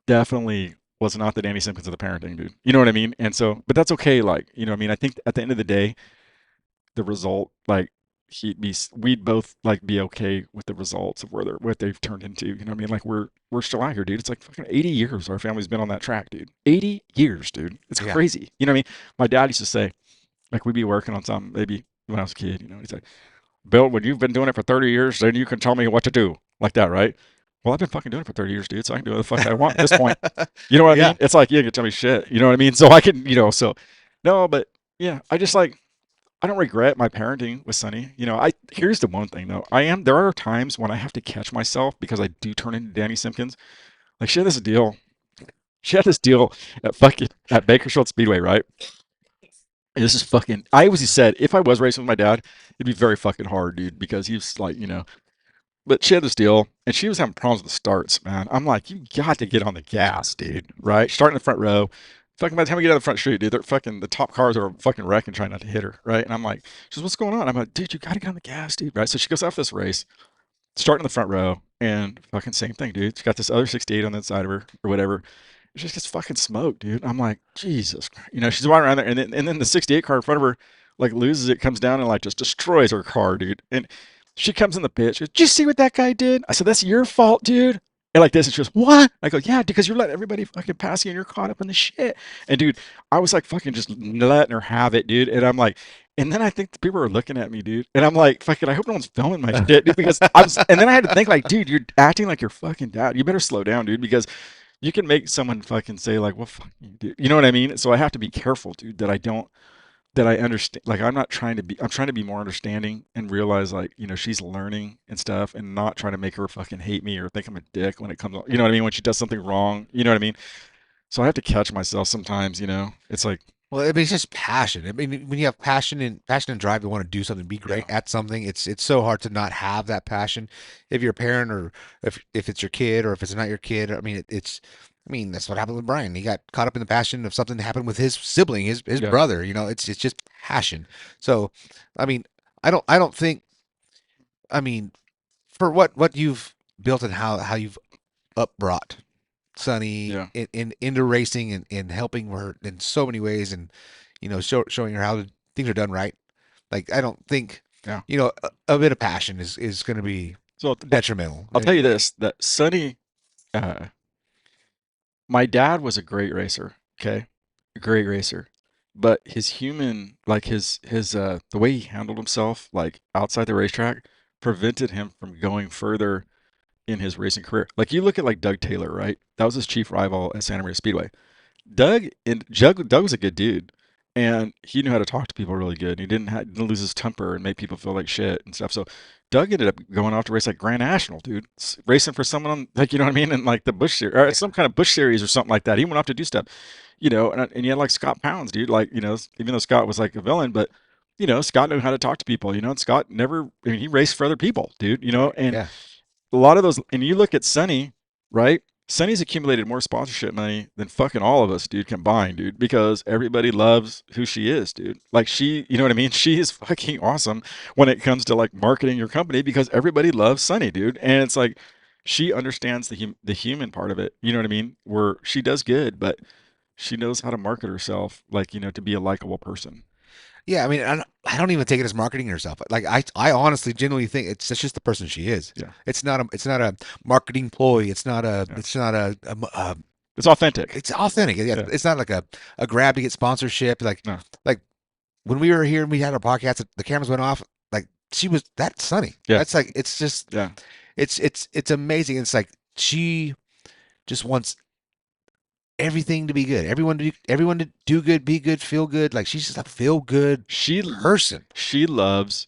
definitely was not the Danny Simpkons of the parenting, dude. You know what I mean? And so, but that's okay. Like, what I mean? I think at the end of the day, the result, like, we'd both like be okay with the results of what they've turned into. You know what I mean? Like, we're still out here, dude. It's like fucking 80 years our family's been on that track, dude. 80 years, dude. It's yeah. crazy. You know what I mean? My dad used to say, like, we'd be working on something maybe when I was a kid. He'd say, Bill, when you've been doing it for 30 years, then you can tell me what to do. Like that, right? Well, I've been fucking doing it for 30 years, dude, so I can do what the fuck I want at this point. You know what I Yeah, mean? It's like you can tell me shit. You know what I mean? So I can, so no, but yeah, I just like I don't regret my parenting with Sunny. I here's the one thing though. There are times when I have to catch myself because I do turn into Danny Simpkins. Like she had this deal. She had this deal at Bakersfield Speedway, right? And this is fucking I always said if I was racing with my dad, it'd be very fucking hard, dude, because he's like, but she had this deal, and she was having problems with the starts, man. I'm like, you got to get on the gas, dude. Right? Start in the front row. Fucking by the time we get out of the front street, dude, the top cars are fucking wrecking trying not to hit her. Right? And I'm like, she goes, what's going on? I'm like, dude, you got to get on the gas, dude. Right? So she goes off this race, starting in the front row, and fucking same thing, dude. She got this other 68 on the side of her or whatever. She just gets fucking smoked, dude. I'm like, Jesus Christ. She's walking around there, and then the 68 car in front of her like loses it, comes down and like just destroys her car, dude. And she comes in the pit. She goes, "Did you see what that guy did?" I said, "That's your fault, dude." And like this, and she goes, "What?" I go, "Yeah, because you're letting everybody fucking pass you and you're caught up in the shit." And dude, I was like fucking just letting her have it, dude. And I'm like, and then I think the people are looking at me, dude. And I'm like, fucking, I hope no one's filming my shit, dude, because and then I had to think like, dude, you're acting like your fucking dad. You better slow down, dude, because you can make someone fucking say like, well, fuck you, dude. You know what I mean? So I have to be careful, dude, that I don't that I understand. Like I'm not trying to be. I'm trying to be more understanding and realize like she's learning and stuff, and not trying to make her fucking hate me or think I'm a dick when it comes. You know what I mean? When she does something wrong. You know what I mean? So I have to catch myself sometimes. It's like Well, I mean, it's just passion. I mean, when you have passion and drive to want to do something, be great yeah, at something, it's so hard to not have that passion. If you're a parent, or if it's your kid, or if it's not your kid, I mean, I mean, that's what happened with Brian. He got caught up in the passion of something that happened with his sibling, his yeah, brother. It's just passion. So, I mean, I don't think. I mean, for what you've built and how you've upbrought Sunny yeah, into racing and helping her in so many ways, and showing her how things are done right. Like, I don't think yeah. a bit of passion is going to be So detrimental. I'll tell you this: that Sonny, uh, my dad was a great racer. Okay, a great racer. But his human, like his the way he handled himself, like outside the racetrack, prevented him from going further in his racing career. Like you look at like Doug Taylor, right? That was his chief rival at Santa Maria Speedway. Doug was a good dude, and he knew how to talk to people really good. He didn't lose his temper and make people feel like shit and stuff. So Doug ended up going off to race like Grand National, dude, racing for someone on like you know what I mean, and like the Bush series or Yeah, some kind of Bush series or something like that. He went off to do stuff, and you had like Scott Pounds, dude, like even though Scott was like a villain, but Scott knew how to talk to people, and Scott never, I mean, he raced for other people, dude, and yeah, a lot of those, and you look at Sonny, right? Sonny's accumulated more sponsorship money than fucking all of us, dude, combined, dude, because everybody loves who she is, dude. Like you know what I mean? She is fucking awesome when it comes to like marketing your company because everybody loves Sonny, dude. And it's like she understands the human part of it. You know what I mean? Where she does good, but she knows how to market herself, like, to be a likable person. yeah. I mean, I don't even take it as marketing herself. Like, I honestly, genuinely think it's just the person she is. Yeah. It's not a marketing ploy. It's not a Yeah. it's not a It's authentic. it's authentic. Yeah, Yeah. it's not like a grab to get sponsorship. No. Like when we were here and we had our podcast, the cameras went off. Like, that's Sunny. Yeah. That's like, it's just Yeah. it's amazing. It's like she just wants everything to be good. Everyone to do good, be good, feel good. Like, she's just a feel good She person. she loves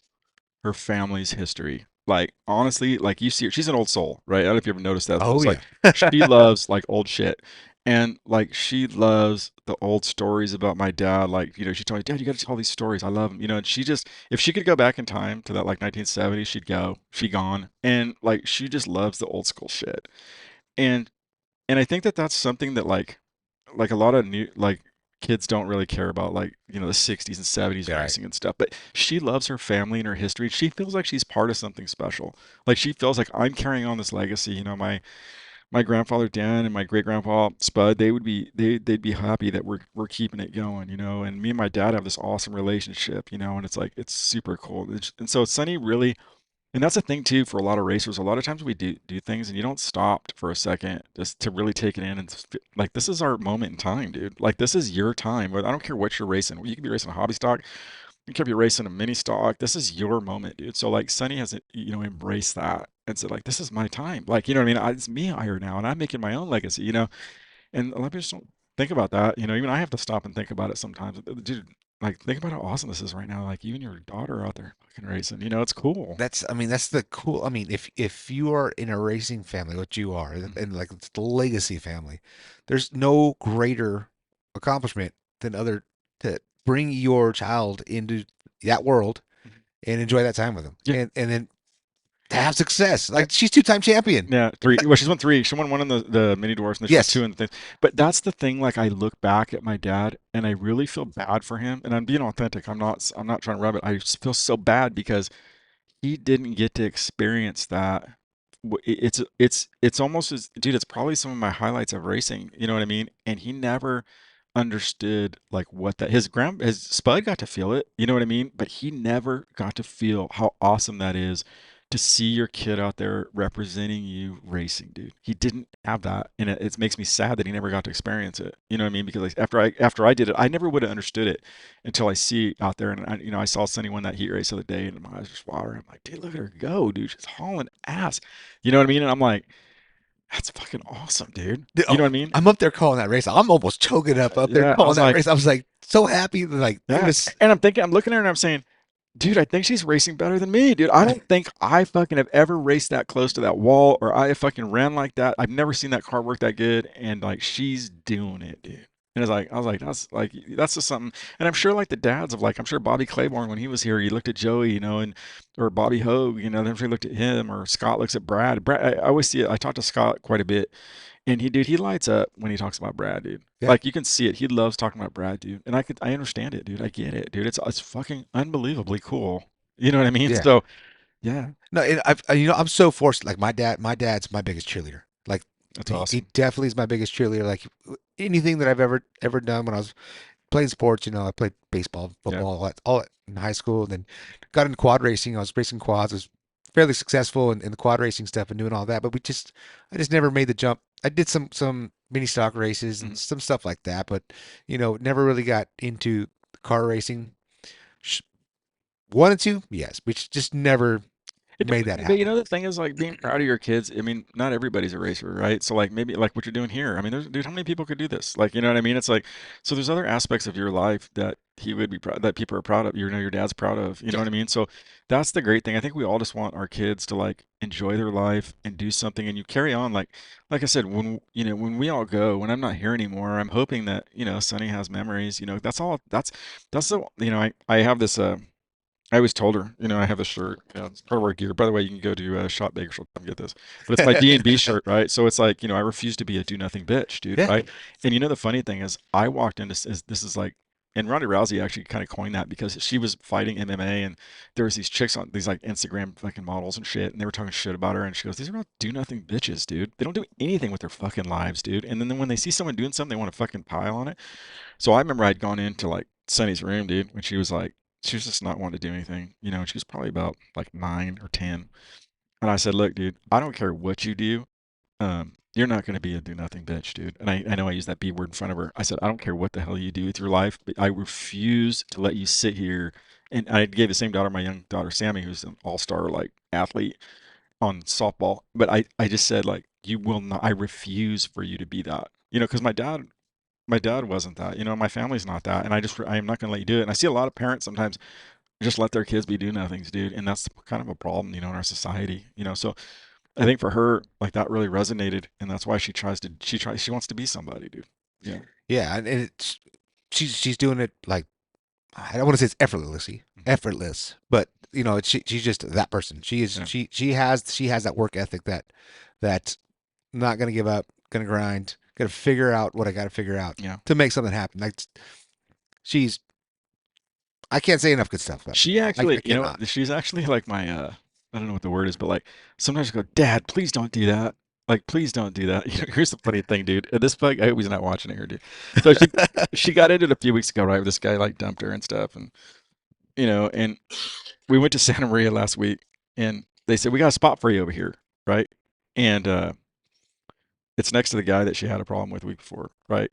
her family's history. Like honestly, like you see her, she's an old soul, right? I don't know if you ever noticed that, but Oh it's yeah. like she loves like old shit. And like she loves the old stories about my dad. Like, she told me, Dad, you got to tell these stories. I love them. And she just, if she could go back in time to that like 1970s, she'd go. She gone. And like she just loves the old school shit. And and I think that that's something that like a lot of new like kids don't really care about like the 60s and 70s Yeah, right. racing and stuff, but she loves her family and her history. She feels like she's part of something special. Like she feels like I'm carrying on this legacy. My grandfather Dan and my great grandpa Spud, they'd be happy that we're keeping it going, and me and my dad have this awesome relationship, and it's like it's super cool. And so Sunny really, and that's the thing too for a lot of racers. A lot of times we do things and you don't stop for a second just to really take it in and like this is our moment in time, dude. Like this is your time. I don't care what you're racing. You could be racing a hobby stock, you could be racing a mini stock. This is your moment, dude. So like Sunny has embraced that and said like this is my time. Like what I mean? It's me out here now, and I'm making my own legacy. And a lot of people just don't think about that. Even I have to stop and think about it sometimes. Dude, like think about how awesome this is right now. Like you and your daughter out there fucking racing. It's cool. I mean, that's the cool. I mean, if you are in a racing family, what you are, Mhm. and like it's the legacy family, there's no greater accomplishment than other to bring your child into that world Mhm. and enjoy that time with them, Yeah. and then to have success. Yeah. Like, she's two-time champion. Yeah, three. Well, she's won three. She won one in the mini dwarfs, and then she won two Yes, in the thing. But that's the thing. Like, I look back at my dad, and I really feel bad for him. And I'm being authentic. I'm not. I'm not trying to rub it. I just feel so bad because he didn't get to experience that. It's almost as dude. It's probably some of my highlights of racing. You know what I mean? And he never understood like what that his Spud got to feel it, you know what I mean? But he never got to feel how awesome that is to see your kid out there representing you racing, dude. He didn't have that, and it makes me sad that he never got to experience it. You know what I mean? Because like, after I did it, I never would have understood it until I see it out there, and I saw Sunny win that heat race the other day, and my eyes just watering. I'm like, dude, look at her go, dude. She's hauling ass. You know what I mean? And I'm like, that's fucking awesome, dude. Dude, You know what I mean? I'm up there calling that race. I'm almost choking up there Yeah, I calling was that like, race. I was like so happy. Like it yeah. was. And I'm thinking, I'm looking at her and I'm saying, dude, I think she's racing better than me, dude. I don't think I fucking have ever raced that close to that wall or I fucking ran like that. I've never seen that car work that good. And like, she's doing it, dude. And it's like, I was like, that's just something. And I'm sure like the dads of like, I'm sure Bobby Claiborne, when he was here, he looked at Joey, and, or Bobby Hogue, then he looked at him or Scott looks at Brad. I always see it. I talk to Scott quite a bit. And dude, he lights up when he talks about Brad, dude. Yeah, Like you can see it. He loves talking about Brad, dude. And I understand it, dude. I get it, dude. It's fucking unbelievably cool. You know what I mean? yeah. So yeah, No, I'm so forced. Like my dad's my biggest cheerleader. Like that's he awesome. definitely is my biggest cheerleader. Like anything that I've ever done when I was playing sports, I played baseball, Yeah. football, all in high school, and then got into quad racing. I was racing quads. I was fairly successful in the quad racing stuff and doing all that, but I just never made the jump. I did some mini stock races and Mhm. some stuff like that, but never really got into car racing. Wanted to, yes, but just never made that But happen. the thing is like being proud of your kids. I mean, not everybody's a racer, right? So like maybe like what you're doing here. I mean, dude, how many people could do this? Like, you know what I mean? It's like, so there's other aspects of your life that he would be proud, that people are proud of. Your dad's proud of. You know Yeah, what I mean? So that's the great thing. I think we all just want our kids to like enjoy their life and do something, and you carry on. Like I said, when we all go, when I'm not here anymore, I'm hoping that Sonny has memories. That's all. That's the I have this. I always told her, I have a shirt. It's her work gear. By the way, you can go to Shop Baker. She'll come get this. But it's my D&B shirt, right? So it's like, I refuse to be a do nothing bitch, dude, yeah. right? And the funny thing is, I walked into this is like, and Ronda Rousey actually kind of coined that because she was fighting MMA and there was these chicks on these like Instagram fucking models and shit, and they were talking shit about her, and she goes, "These are all do nothing bitches, dude. They don't do anything with their fucking lives, dude." And then when they see someone doing something, they want to fucking pile on it. So I remember I'd gone into like Sunny's room, dude, when she was just not wanting to do anything, and she was probably about like 9 or 10. And I said, look, dude, I don't care what you do. You're not going to be a do nothing bitch, dude. And I know I used that B word in front of her. I said, I don't care what the hell you do with your life, but I refuse to let you sit here. And I gave the same daughter, my young daughter, Sammy, who's an all-star like athlete on softball. But I just said, like, you will not, I refuse for you to be that, because my dad wasn't that. My family's not that, and I am not going to let you do it. And I see a lot of parents sometimes just let their kids be do nothings, dude, and that's kind of a problem, in our society. So I think for her, like that really resonated, and that's why she wants to be somebody, dude. Yeah. Yeah, and it's she's doing it like I don't want to say it's Mhm. effortless, but she's just that person. She is Yeah. she has that work ethic that not gonna give up, gonna grind, gonna figure out what I got to figure out Yeah. to make something happen. Like she's I can't say enough good stuff about her. She I actually, cannot. she's actually like my I don't know what the word is, but like sometimes I go, Dad, please don't do that. Like, please don't do that. Here's the funny thing, dude. This bug, I hope he's not watching it here, dude. So she got into it a few weeks ago, right? Where this guy like dumped her and stuff, and we went to Santa Maria last week, and they said we got a spot for you over here, right? And it's next to the guy that she had a problem with the week before, right?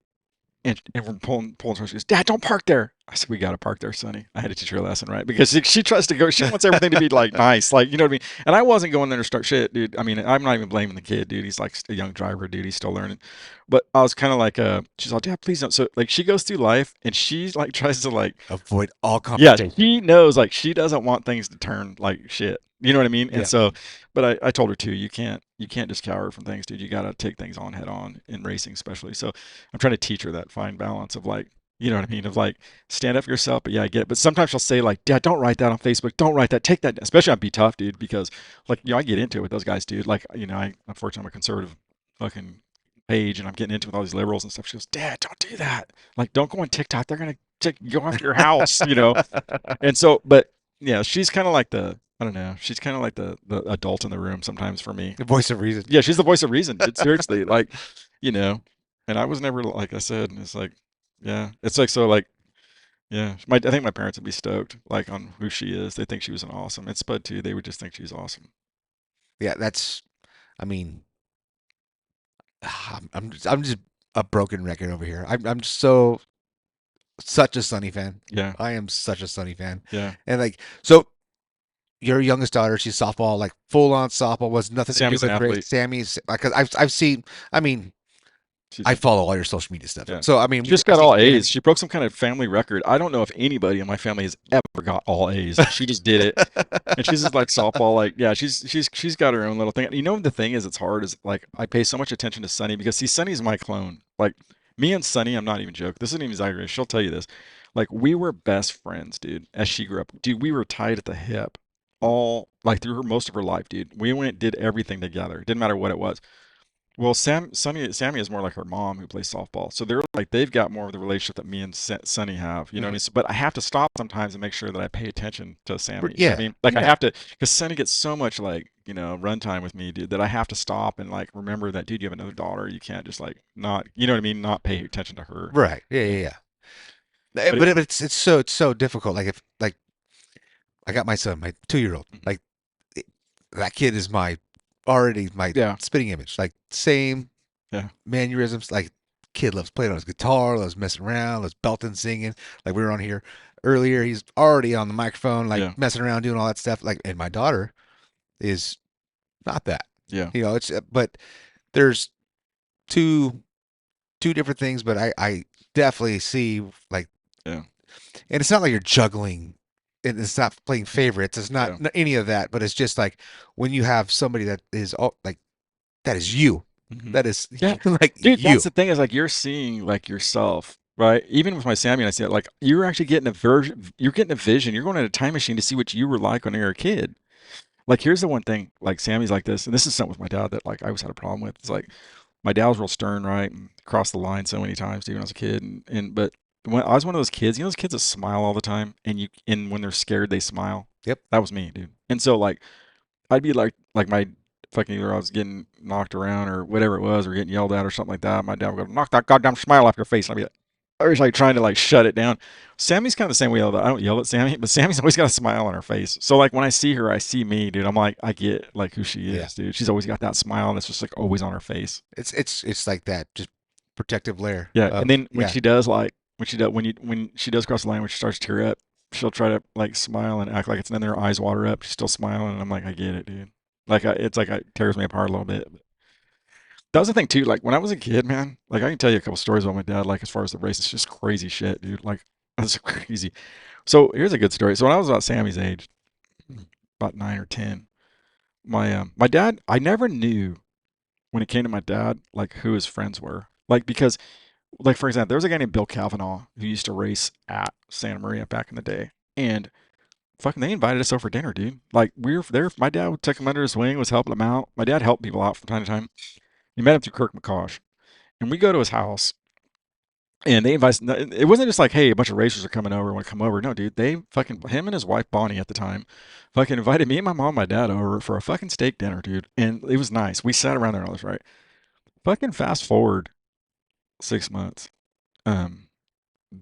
And we're pulling her. She goes, Dad, don't park there. I said, we got to park there, Sonny. I had to teach her a lesson, right? Because she tries to go, she wants everything to be like nice, like, you know what I mean? And I wasn't going there to start shit, dude. I mean, I'm not even blaming the kid, dude. He's like a young driver, dude. He's still learning. But I was kind of like, she's like, Dad, please don't. So, like, she goes through life and she's like, tries to, like, Avoid all yeah, confrontation. she knows like she doesn't want things to turn like shit. You know what I mean? And Yeah. so, but I told her too, you can't just cower from things, dude. You got to take things on head on in racing, especially. So I'm trying to teach her that fine balance of like, you know what I mean? Of like, stand up for yourself. But yeah, I get it. But sometimes she'll say like, Dad, don't write that on Facebook. Don't write that. Take that, especially on B-Tuff, dude, because like, I get into it with those guys, dude. Like, unfortunately, I'm a conservative fucking page and I'm getting into it with all these liberals and stuff. She goes, Dad, don't do that. Like, don't go on TikTok. They're going to go after your house. And so, but yeah, she's kind of like I don't know, she's kind of like the adult in the room sometimes for me. The voice of reason. Yeah, she's the voice of reason, dude. Seriously, like, you know, and I was never, like I said, it's like, Yeah. It's like so like yeah. I think my parents would be stoked like on who she is. They think she was an awesome. And Spud too. They would just think she's awesome. Yeah, that's. I mean, I'm just a broken record over here. I'm so such a Sunny fan. Yeah. I am such a Sunny fan, Yeah. and like so. Your youngest daughter, she's softball, like full on softball, was nothing to do Sammy's an with race. athlete. Sammy's like, 'cause I've seen. I mean, She's I follow all your social media stuff, yeah. so I mean, She just I've got seen all A's. Sammy. She broke some kind of family record. I don't know if anybody in my family has ever got all A's. She just did it. And she's just like softball, like yeah, she's got her own little thing. You know the thing is, it's hard. Is like I pay so much attention to Sunny because see, Sunny's my clone. Like me and Sunny, I'm not even joking. This isn't even exaggerated. She'll tell you this. Like we were best friends, dude. As she grew up, dude, we were tied at the hip, all like through her most of her life, dude. We went did everything together. It didn't matter what it was. Well, Sammy is more like her mom who plays softball. So they're like they've got more of the relationship that me and Sunny have. You know what I Mhm. mean? So, but I have to stop sometimes and make sure that I pay attention to Sammy. You know what I Yeah, mean? Like I yeah, have to, because Sunny gets so much like runtime with me, dude, that I have to stop and like remember that, dude, you have another daughter. You can't just like not, you know what I mean? Not pay attention to her. right, yeah, Yeah. yeah, yeah. But But it's so difficult. Like if like I got my son, my 2 year old, mhm. like it, that kid is my already my Yeah, spitting image. Like same yeah, mannerisms. Like kid loves playing on his guitar, loves messing around, loves belting, singing. Like we were on here earlier, he's already on the microphone, like yeah, messing around, doing all that stuff. Like, and my daughter is not that. yeah, It's but there's two two different things, but I definitely see like, yeah, and it's not like you're juggling. And it's not playing favorites. It's not yeah. any of that. But it's just like when you have somebody that is all like that is you. Hmm. That is Yeah, like dude, you. that's the thing is like you're seeing like yourself, right? Even with my Sammy, and I see it like you're actually getting a version, you're getting a vision. You're going in a time machine to see what you were like when you were a kid. Like here's the one thing, like Sammy's like this, and this is something with my dad that like I always had a problem with. It's like my dad was real stern, right, and crossed the line so many times, dude, when I was a kid, and but when I was one of those kids, those kids that smile all the time, and when they're scared they smile. Yep. That was me, dude. And so like I'd be like my fucking either I was getting knocked around or whatever it was, or getting yelled at or something like that. My dad would go, "Knock that goddamn smile off your face." And I'd be like, I was like trying to like shut it down. Sammy's kind of the same way. Though. I don't yell at Sammy, but Sammy's always got a smile on her face. So like when I see her, I see me, dude. I'm like, I get like who she Yeah. is, dude. She's always got that smile that's just like always on her face. It's like that, just protective layer Yeah, and of then when yeah. she does like when she does cross the line, when she starts to tear up, she'll try to like smile and act like it's, and then her eyes water up. She's still smiling, and I'm like, I get it, dude. It's like it tears me apart a little bit. That was the thing too. Like when I was a kid, man. Like I can tell you a couple stories about my dad. Like as far as the race, it's just crazy shit, dude. Like that's crazy. So here's a good story. So when I was about Sammy's age, about 9 or 10, my dad, I never knew when it came to my dad, like who his friends were. Like because like for example, there was a guy named Bill Kavanaugh who used to race at Santa Maria back in the day, and fucking they invited us over for dinner, dude. Like we were there. My dad would take him under his wing, was helping him out. My dad helped people out from time to time. He met him through Kirk McCosh, and we go to his house. And they invite. It wasn't just like, hey, a bunch of racers are coming over. Want to come over? No, dude. They fucking him and his wife Bonnie at the time, fucking invited me and my mom, and my dad over for a fucking steak dinner, dude. And it was nice. We sat around there and all this, right? Fucking fast forward 6 months. Um,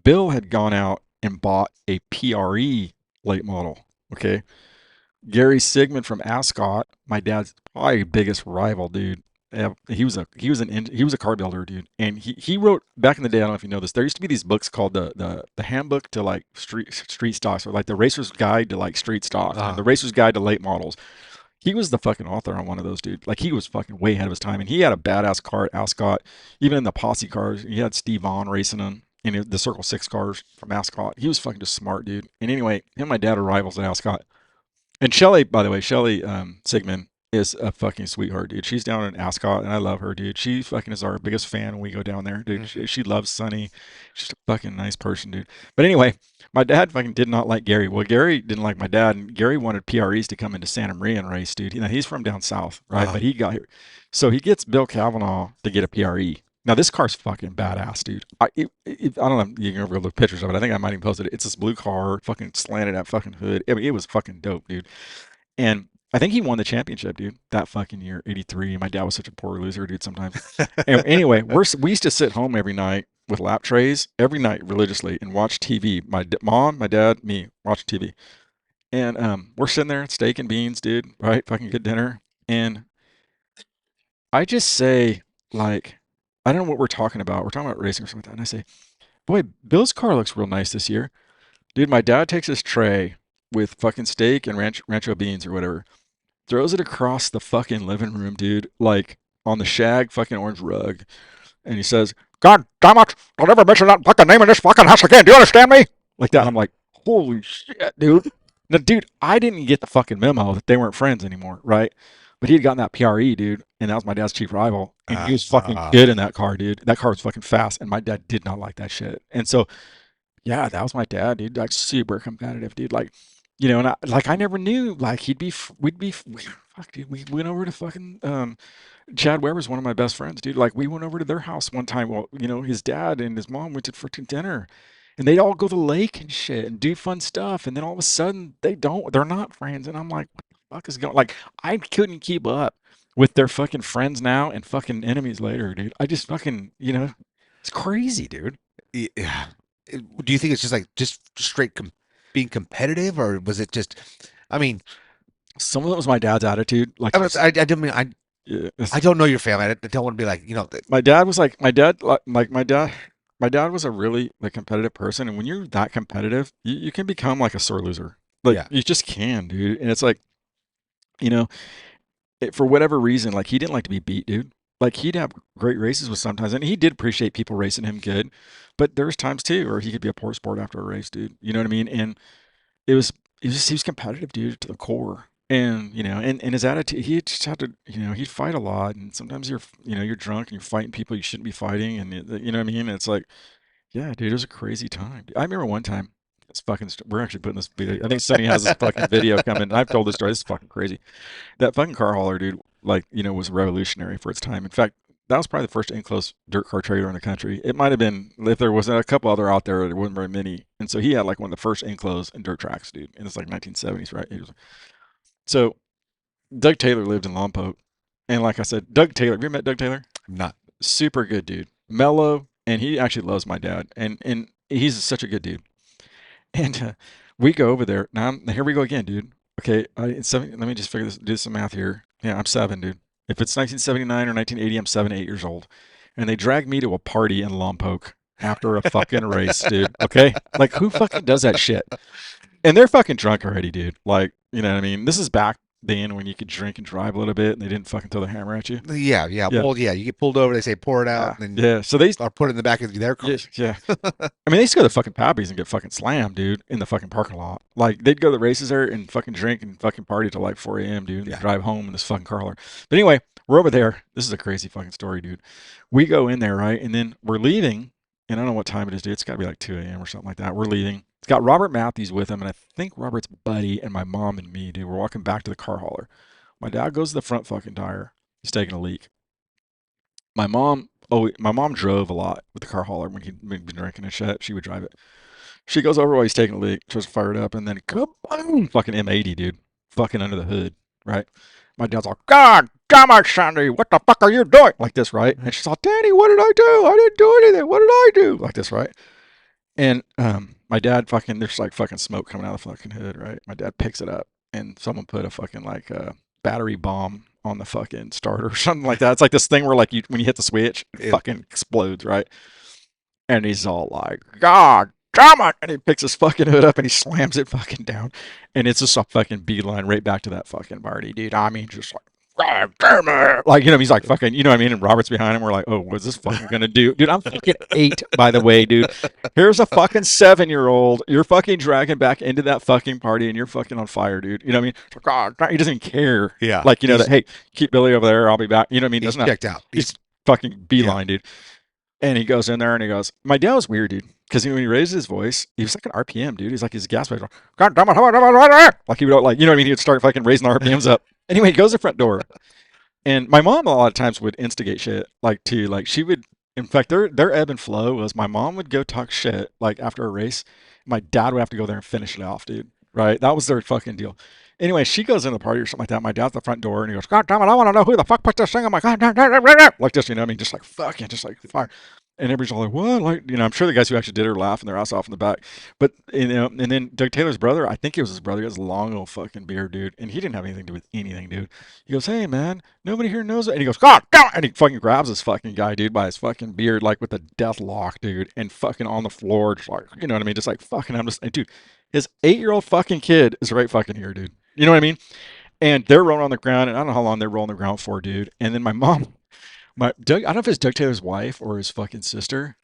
Bill had gone out and bought a PRE late model. Okay. Gary Sigmund from Ascot, my dad's probably biggest rival, dude. He was a car builder, dude, and he wrote back in the day. I don't know if you know this. There used to be these books called the handbook to like street stocks, or like the racer's guide to like street stock, and the Uh, racer's guide to late models. He was the fucking author on one of those, dude. Like he was fucking way ahead of his time, and he had a badass car at Ascot. Even in the posse cars, he had Steve Vaughn racing them. In the Circle Six cars from Ascot, he was fucking just smart, dude. And anyway, him and my dad are rivals at Ascot. And Shelly, by the way, Shelly Sigmund is a fucking sweetheart, dude. She's down in Ascot, and I love her, dude. She fucking is our biggest fan when we go down there, dude. mm, She loves Sunny. She's a fucking nice person, dude. But anyway, my dad fucking did not like Gary. Well, Gary didn't like my dad, and Gary wanted PREs to come into Santa Maria and race, dude. He's from down south, right? uh, But he got here. So he gets Bill Kavanaugh to get a PRE. Now this car's fucking badass, dude. I don't know if you can ever look pictures of it. I think I might even posted it. It's this blue car, fucking slanted at fucking hood. I mean, it was fucking dope, dude. And I think he won the championship, dude, that fucking year, '83. My dad was such a poor loser, dude, sometimes. And anyway, we used to sit home every night with lap trays every night religiously and watch TV. Mom, my dad, me watching TV. And we're sitting there, steak and beans, dude, right? Fucking good dinner. And I just say, like, I don't know what we're talking about. We're talking about racing or something like that. And I say, boy, Bill's car looks real nice this year. Dude, my dad takes his tray with fucking steak and rancho beans or whatever, throws it across the fucking living room, dude, like on the shag fucking orange rug. And he says, God damn it, don't ever mention that fucking name in this fucking house again. Do you understand me? Like that. And I'm like, holy shit, dude. Now, dude, I didn't get the fucking memo that they weren't friends anymore, right? But he had gotten that PRE, dude, and that was my dad's chief rival. And he was fucking uh, good in that car, dude. That car was fucking fast, and my dad did not like that shit. And so, yeah, that was my dad, dude. Like super competitive, dude. Like, and I never knew like we'd be fuck, dude. We went over to fucking Chad Weber's one of my best friends, dude. Like we went over to their house one time. Well, his dad and his mom went to freaking dinner, and they'd all go to the lake and shit and do fun stuff. And then all of a sudden, they're not friends. And I'm like, what the fuck is going? Like I couldn't keep up with their fucking friends now and fucking enemies later, dude. I just fucking, it's crazy, dude. yeah. Do you think it's just like just straight being competitive, or was it just? I mean, Some of it was my dad's attitude. Like, I don't mean yeah, I don't know your family. I don't want to be like my dad was like my dad was a really like competitive person, and when you're that competitive, you can become like a sore loser. Like yeah, you just can, dude. And it's like, you know, for whatever reason, like he didn't like to be beat, dude. Like he'd have great races with sometimes, and he did appreciate people racing him good, but there was times too where he could be a poor sport after a race, dude. You know what I mean? And it was he was competitive, dude, to the core. And and his attitude, he just had to, he'd fight a lot, and sometimes you're drunk and you're fighting people you shouldn't be fighting, and you know what I mean. It's like, yeah, dude, it was a crazy time. I remember one time, it's fucking. We're actually putting this video. I think Sonny has this fucking video coming. And I've told this story. This is fucking crazy. That fucking car hauler, dude, like was revolutionary for its time. In fact, that was probably the first enclosed dirt car trailer in the country. It might have been if there was a couple other out there. There wasn't very many, and so he had like one of the first enclosed and dirt tracks, dude. And it's like 1970s, right? So Doug Taylor lived in Lompoc, and like I said, Doug Taylor. Have you ever met Doug Taylor? I'm not. Super good dude, mellow, and he actually loves my dad, and he's such a good dude. And we go over there now. Here we go again, dude. Okay, let me just do some math here. Yeah, I'm 7, dude. If it's 1979 or 1980, I'm 7, 8 years old, and they drag me to a party in Lompoc after a fucking race, dude. Okay, like who fucking does that shit? And they're fucking drunk already, dude. Like, you know what I mean? This is back then when you could drink and drive a little bit and they didn't fucking throw the hammer at you. Yeah, yeah. Yeah. Well, yeah. You get pulled over. They say pour it out, Yeah. and then Yeah. So they, or put it in the back of their car. yeah, yeah. I mean, they used to go to fucking Pappy's and get fucking slammed, dude, in the fucking parking lot. Like, they'd go to the races there and fucking drink and fucking party till like 4 a.m., dude, and Yeah. drive home in this fucking car. But anyway, we're over there. This is a crazy fucking story, dude. We go in there, right? And then we're leaving, and I don't know what time it is, dude. It's got to be like 2 a.m. or something like that. We're leaving. It's got Robert Matthews with him, and I think Robert's buddy and my mom and me, dude. We're walking back to the car hauler. My dad goes to the front fucking tire. He's taking a leak. My mom drove a lot with the car hauler when he'd been drinking and shit. She would drive it. She goes over while he's taking a leak, tries to fire it up, and then kaboom, fucking M80, dude, fucking under the hood, right? My dad's like, God damn it, Sandy, what the fuck are you doing? Like this, right? And she's like, Danny, what did I do? I didn't do anything. What did I do? Like this, right? And my dad fucking, there's like fucking smoke coming out of the fucking hood, right? My dad picks it up, and someone put a fucking like battery bomb on the fucking starter or something like that. It's like this thing where like when you hit the switch, it It- fucking explodes, right? And he's all like, God damn it! And he picks his fucking hood up and he slams it fucking down, and it's just a fucking beeline right back to that fucking party, dude. I mean, just like. God damn it! Like, he's like fucking, you know what I mean? And Robert's behind him. We're like, oh, what's this fucking gonna do? Dude, I'm fucking 8, by the way, dude. Here's a fucking 7-year-old. You're fucking dragging back into that fucking party and you're fucking on fire, dude. You know what I mean? God, he doesn't care. yeah. Like, that, hey, keep Billy over there. I'll be back. You know what I mean? He's Doesn't have, checked out. he's fucking Yeah. beeline, dude. And he goes in there and he goes, my dad was weird, dude. Because when he raised his voice, he was like an RPM, dude. He's like his gas pedal. God damn it, like he would like, you know what I mean? He would start fucking raising the RPMs up. Anyway, he goes to the front door. And my mom a lot of times would instigate shit, like too. Like she would, in fact, their ebb and flow was my mom would go talk shit like after a race. My dad would have to go there and finish it off, dude. Right? That was their fucking deal. Anyway, she goes into the party or something like that. My dad's at the front door and he goes, God damn it, I want to know who the fuck put this thing. I'm like, God damn, like this, you know what I mean? Just like fucking, just like fire. And everybody's all like, "What?" Like, I'm sure the guys who actually did it are laughing their ass off in the back. But and then Doug Taylor's brother, I think it was his brother, he has a long old fucking beard, dude, and he didn't have anything to do with anything, dude. He goes, "Hey, man, nobody here knows it," and he goes, "God, God," and he fucking grabs this fucking guy, dude, by his fucking beard, like with a death lock, dude, and fucking on the floor, just like, you know what I mean, just like fucking. I'm just, dude, his 8-year-old fucking kid is right fucking here, dude. You know what I mean? And they're rolling on the ground, and I don't know how long they're rolling on the ground for, dude. And then my mom, my Doug, I don't know if it's Doug Taylor's wife or his fucking sister,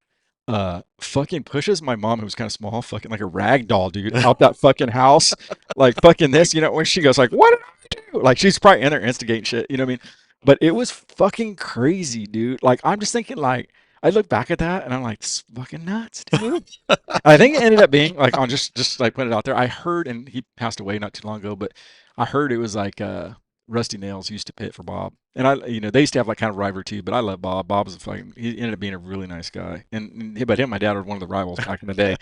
fucking pushes my mom, who's kind of small, fucking like a rag doll, dude, out that fucking house, like fucking this, when she goes like, "What did I do?" Like she's probably in there instigating shit, you know what I mean? But it was fucking crazy, dude. Like I'm just thinking, like I look back at that and I'm like, "This is fucking nuts, dude." I think it ended up being like on just like put it out there. I heard, and he passed away not too long ago, but I heard it was like Rusty Nails used to pit for Bob, and they used to have like kind of rivalry too. But I love Bob. Bob was a fucking. He ended up being a really nice guy, but him and my dad were one of the rivals back in the day.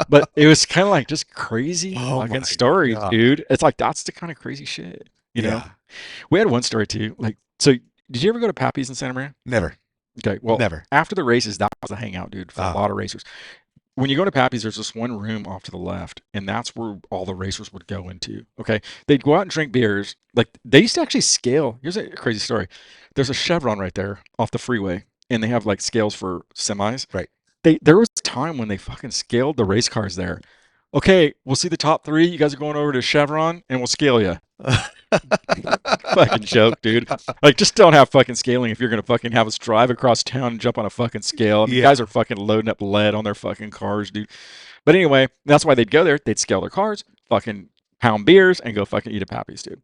But it was kind of like just crazy Oh fucking my stories, god. dude. It's like that's the kind of crazy shit, you know. Yeah. We had one story too. Like, so did you ever go to Pappy's in Santa Maria? Never. Okay, well, Never. after the races, that was a hangout, dude, for a Uh lot of racers. When you go to Pappy's, there's this one room off to the left, and that's where all the racers would go into. Okay, they'd go out and drink beers. Like they used to actually scale. Here's a crazy story. There's a Chevron right there off the freeway, and they have like scales for semis. right. There was a time when they fucking scaled the race cars there. Okay, we'll see the top three. You guys are going over to Chevron, and we'll scale you. Fucking joke, dude. Like, just don't have fucking scaling if you're gonna fucking have us drive across town and jump on a fucking scale. I mean, Yeah. guys are fucking loading up lead on their fucking cars, dude. But anyway, that's why they'd go there. They'd scale their cars, fucking pound beers, and go fucking eat at Pappy's, dude.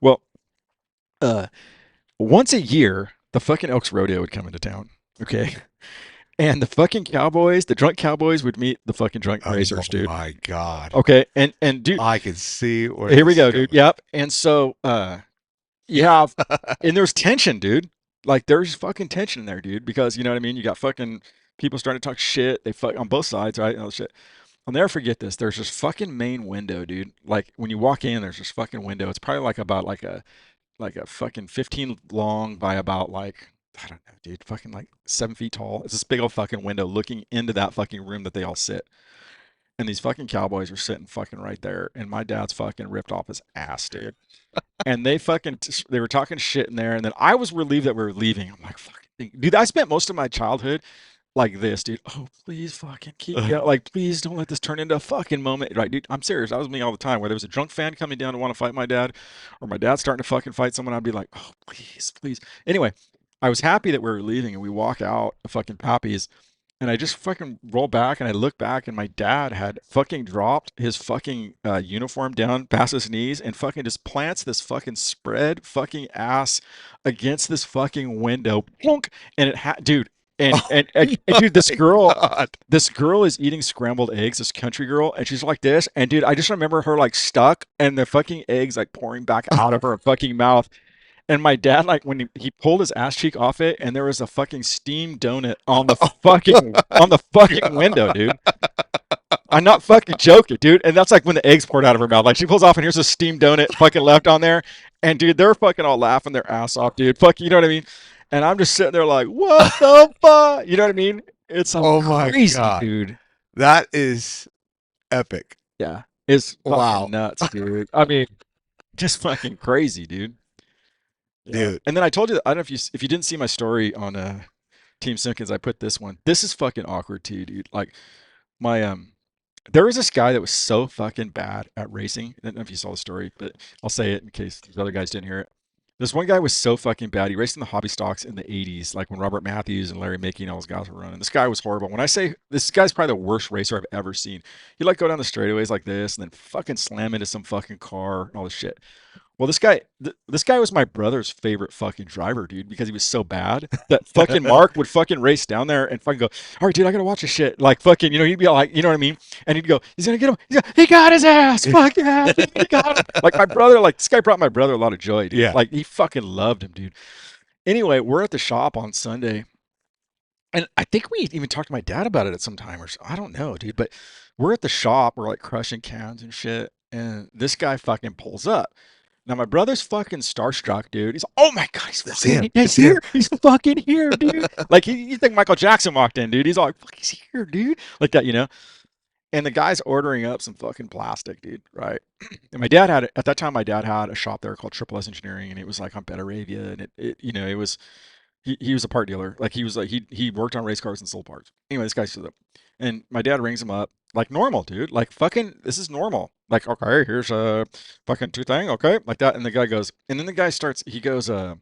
Well, uh, once a year, the fucking Elks Rodeo would come into town. Okay. And the fucking cowboys, the drunk cowboys would meet the fucking drunk Oh racers, dude. my god. Okay. And dude, I can see where here we this is go, dude. going. Yep. And so you have and there's tension, dude. Like there's fucking tension in there, dude, because you know what I mean? You got fucking people starting to talk shit. They fuck on both sides, right? Oh shit. I'll never forget this. There's this fucking main window, dude. Like when you walk in, there's this fucking window. It's probably like about like a fucking 15 long by about like I don't know, dude, fucking like 7 feet tall. It's this big old fucking window looking into that fucking room that they all sit. And these fucking cowboys are sitting fucking right there. And my dad's fucking ripped off his ass, dude. And they were talking shit in there. And then I was relieved that we were leaving. I'm like, fucking, dude, I spent most of my childhood like this, dude. Oh, please fucking keep me out. Like, please don't let this turn into a fucking moment. Right, dude? I'm serious. That was me all the time. Where there was a drunk fan coming down to want to fight my dad, or my dad starting to fucking fight someone, I'd be like, oh, please, please. Anyway, I was happy that we were leaving and we walk out of fucking Pappy's. And I just fucking roll back and I look back and my dad had fucking dropped his fucking uniform down past his knees and fucking just plants this fucking spread fucking ass against this fucking window. Plunk! And it had, dude, Oh and my dude, god. this girl is eating scrambled eggs, this country girl, and she's like this. And dude, I just remember her like stuck and the fucking eggs like pouring back out of her fucking mouth. And my dad, like when he pulled his ass cheek off it, and there was a fucking steamed donut Oh on the my fucking window, god. dude. I'm not fucking joking, dude. And that's like when the eggs poured out of her mouth. Like she pulls off, and here's a steamed donut fucking left on there. And dude, they're fucking all laughing their ass off, dude. Fuck, you know what I mean? And I'm just sitting there like, what the fuck? You know what I mean? It's so Oh my crazy, god. dude. That is epic. Yeah, it's fucking Wow. nuts, dude. I mean, just fucking crazy, dude. Yeah. Dude. And then I told you, I don't know if you didn't see my story on Team Simkins, I put this one. This is fucking awkward too, dude. Like my there was this guy that was so fucking bad at racing. I don't know if you saw the story, but I'll say it in case these other guys didn't hear it. This one guy was so fucking bad. He raced in the hobby stocks in the 80s, like when Robert Matthews and Larry Mickey and all those guys were running. This guy was horrible. When I say this guy's probably the worst racer I've ever seen. He'd like go down the straightaways like this and then fucking slam into some fucking car and all this shit. Well, this guy was my brother's favorite fucking driver, dude, because he was so bad that fucking Mark would fucking race down there and fucking go, all right, dude, I gotta watch this shit. Like fucking, he'd be like, you know what I mean? And he'd go, he's gonna get him. He got his ass. Fuck yeah, dude, he got him. Like my brother, like this guy brought my brother a lot of joy, dude. Yeah. Like he fucking loved him, dude. Anyway, we're at the shop on Sunday, and I think we even talked to my dad about it at some time, or I don't know, dude. But we're at the shop, we're like crushing cans and shit, and this guy fucking pulls up. Now my brother's fucking starstruck, dude. He's oh my god, That's him. he's It's him. here. He's fucking here, dude. Like you think Michael Jackson walked in, dude. He's all like, fuck, he's here, dude. Like that, you know? And the guy's ordering up some fucking plastic, dude, right? And my dad had at that time my dad had a shop there called Triple S Engineering and it was like on Betaravia and it you know, it was he was a part dealer. Like he was like he worked on race cars and sold parts. Anyway, this guy shows up. And my dad rings him up like normal, dude. Like fucking this is normal. Like, okay, here's a fucking two thing, okay? Like that. And the guy goes, and then the guy starts, he goes, I'm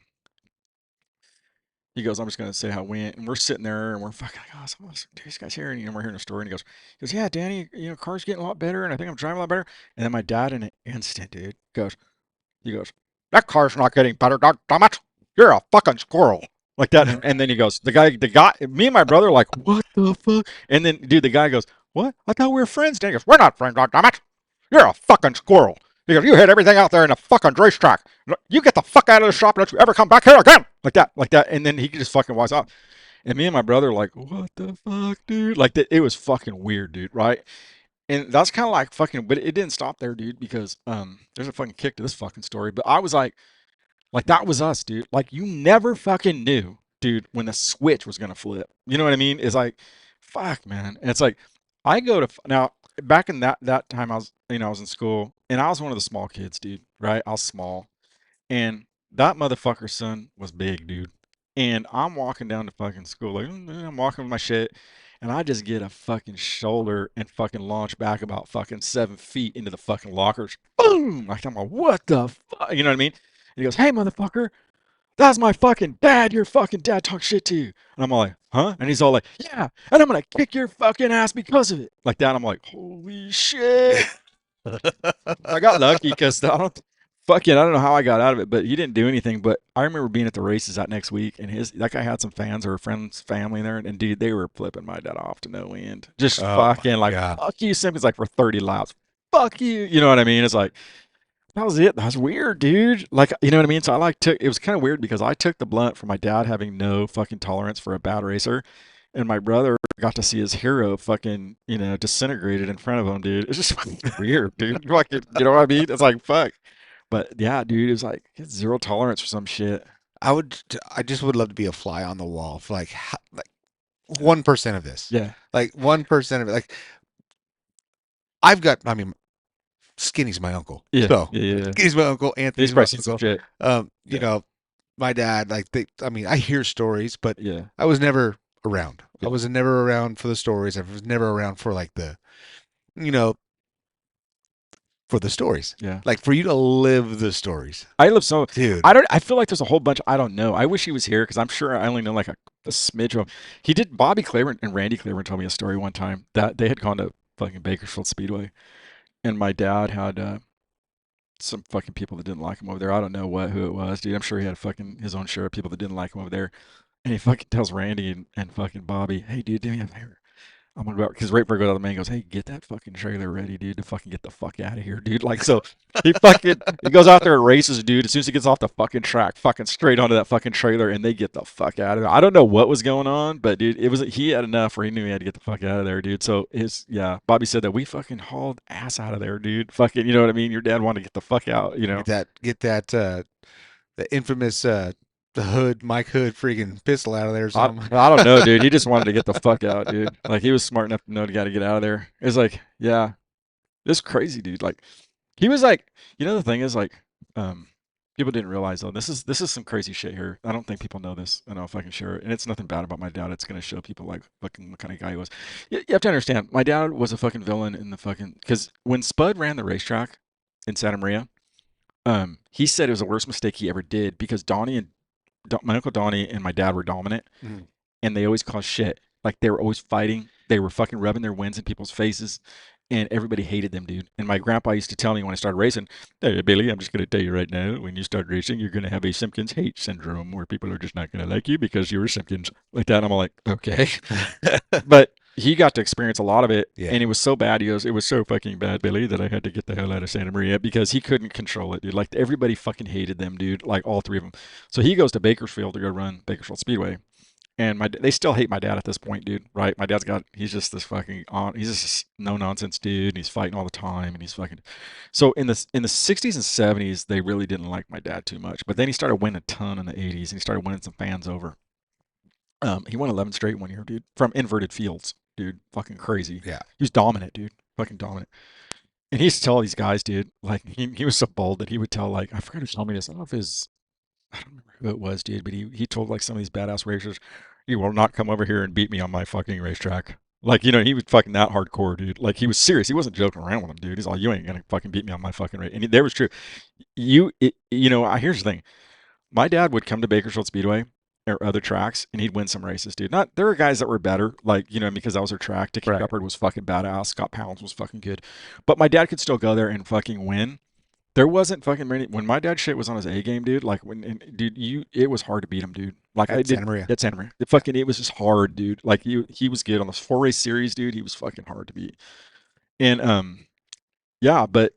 just gonna say how it went, and we're sitting there and we're fucking like, oh, dude, this guy's here, and you know, we're hearing a story, and he goes, yeah, Danny, you know, car's getting a lot better, and I think I'm driving a lot better. And then my dad, in an instant, dude, he goes, that car's not getting better, God damn it, you're a fucking squirrel, like that. And then he goes, the guy, me and my brother, like, what the fuck? And then, dude, the guy goes, what? I thought we were friends. Danny goes, we're not friends, God damn it, you're a fucking squirrel. He goes, you hit everything out there in the fucking racetrack. You get the fuck out of the shop and don't you ever come back here again. Like that. And then he just fucking walks off. And me and my brother like, what the fuck, dude? Like that, it was fucking weird, dude. Right? And that's kind of like fucking, but it didn't stop there, dude, because there's a fucking kick to this fucking story. But I was like that was us, dude. Like you never fucking knew, dude, when the switch was gonna flip. You know what I mean? It's like, fuck, man. And it's like, I go to now back in that time, I was in school, and I was one of the small kids, dude. Right? I was small, and that motherfucker's son was big, dude. And I'm walking down to fucking school, like I'm walking with my shit, and I just get a fucking shoulder and fucking launch back about fucking 7 feet into the fucking lockers. Boom! Like I'm like, what the fuck? You know what I mean? And he goes, hey motherfucker, that's my fucking dad. Your fucking dad talks shit to you. And I'm all like, huh? And he's all like, yeah, and I'm gonna kick your fucking ass because of it. Like that. I'm like, holy shit. I got lucky because I don't know how I got out of it, but he didn't do anything. But I remember being at the races that next week, and that guy had some fans or friends, family there, and dude, they were flipping my dad off to no end. Just Oh my fucking like, god. fuck you, Simpkins, like for 30 laps. Fuck you. You know what I mean? It's like, that was it. That was weird, dude. Like, you know what I mean? So it was kind of weird because I took the blunt from my dad having no fucking tolerance for a bad racer. And my brother got to see his hero fucking, you know, disintegrated in front of him, dude. It's just fucking weird, dude. Fucking, you know what I mean? It's like, fuck. But yeah, dude, it was like zero tolerance for some shit. I just would love to be a fly on the wall for like 1% of this. Yeah. Like 1% of it. Like I've got I mean Skinny's my uncle. Yeah. So Yeah. Yeah. Yeah. Skinny's my uncle, He's Anthony's my probably seen some uncle. shit. You Yeah. know, my dad, like I mean, I hear stories, but Yeah. I was never around. I Yeah. was never around for the stories. I was never around for like you know, for the stories. Yeah. Like for you to live the stories, I live so dude. I feel like there's a whole bunch I don't know. I wish he was here because I'm sure I only know like a smidge of him. He did Bobby Claiborne and Randy Claiborne told me a story one time that they had gone to fucking Bakersfield Speedway and my dad had some fucking people that didn't like him over there. I don't know who it was, dude. I'm sure he had fucking his own share of people that didn't like him over there. And he fucking tells Randy and fucking Bobby, hey dude, do me a favor. I'm gonna go because right before I go to the man, he goes, "Hey, get that fucking trailer ready, dude, to fucking get the fuck out of here, dude." Like, so he goes out there and races, dude. As soon as he gets off the fucking track, fucking straight onto that fucking trailer, and they get the fuck out of there. I don't know what was going on, but dude, he had enough where he knew he had to get the fuck out of there, dude. So Bobby said that we fucking hauled ass out of there, dude. Fucking, you know what I mean? Your dad wanted to get the fuck out, you know? Get that the infamous the Hood Mike Hood freaking pistol out of there or I something. I don't know, dude. He just wanted to get the fuck out, dude. Like he was smart enough to know he got to get out of there. It's like, yeah, it's crazy, dude. Like he was like, you know, the thing is like, um, people didn't realize though. This is some crazy shit here. I don't think people know this. I don't know if I can share it, and it's nothing bad about my dad. It's gonna show people like fucking what kind of guy he was. You have to understand, my dad was a fucking villain in the fucking because when Spud ran the racetrack in Santa Maria, he said it was the worst mistake he ever did because my uncle Donnie and my dad were dominant Mhm. and they always caused shit. Like they were always fighting. They were fucking rubbing their wins in people's faces, and everybody hated them, dude. And my grandpa used to tell me when I started racing, "Hey, Billy, I'm just gonna tell you right now, when you start racing, you're gonna have a Simpkins hate syndrome, where people are just not gonna like you because you were Simpkins like that." And I'm like, okay, but he got to experience a lot of it, Yeah. and it was so bad. He goes, "It was so fucking bad, Billy, that I had to get the hell out of Santa Maria because he couldn't control it, dude. Like everybody fucking hated them, dude. Like all three of them." So he goes to Bakersfield to go run Bakersfield Speedway And they still hate my dad at this point, dude. Right? My dad's got he's just this fucking on he's just no nonsense dude. And he's fighting all the time, and he's fucking. So in the 60s and 70s, they really didn't like my dad too much. But then he started winning a ton in the 80s, and he started winning some fans over. He won 11 straight one year, dude, from inverted fields, dude. Fucking crazy. Yeah. He was dominant, dude. Fucking dominant. And he used to tell these guys, dude, like he was so bold that he would tell like I forgot who told me this. I don't know if his I don't remember who it was, dude, but he told like some of these badass racers, "You will not come over here and beat me on my fucking racetrack." Like, he was fucking that hardcore, dude. Like, he was serious. He wasn't joking around with him, dude. He's like, "You ain't gonna fucking beat me on my fucking race." And there was true. Here's the thing. My dad would come to Bakersfield Speedway or other tracks, and he'd win some races, dude. Not there were guys that were better, like because that was their track. Dickie Right. Shepherd was fucking badass. Scott Pounds was fucking good, but my dad could still go there and fucking win. There wasn't fucking many when my dad shit was on his A game, dude. Like dude, it was hard to beat him, dude. Like I At did Santa Maria. at Santa Maria. Yeah. It was just hard, dude. Like he was good on this 4 race series, dude. He was fucking hard to beat. And yeah, but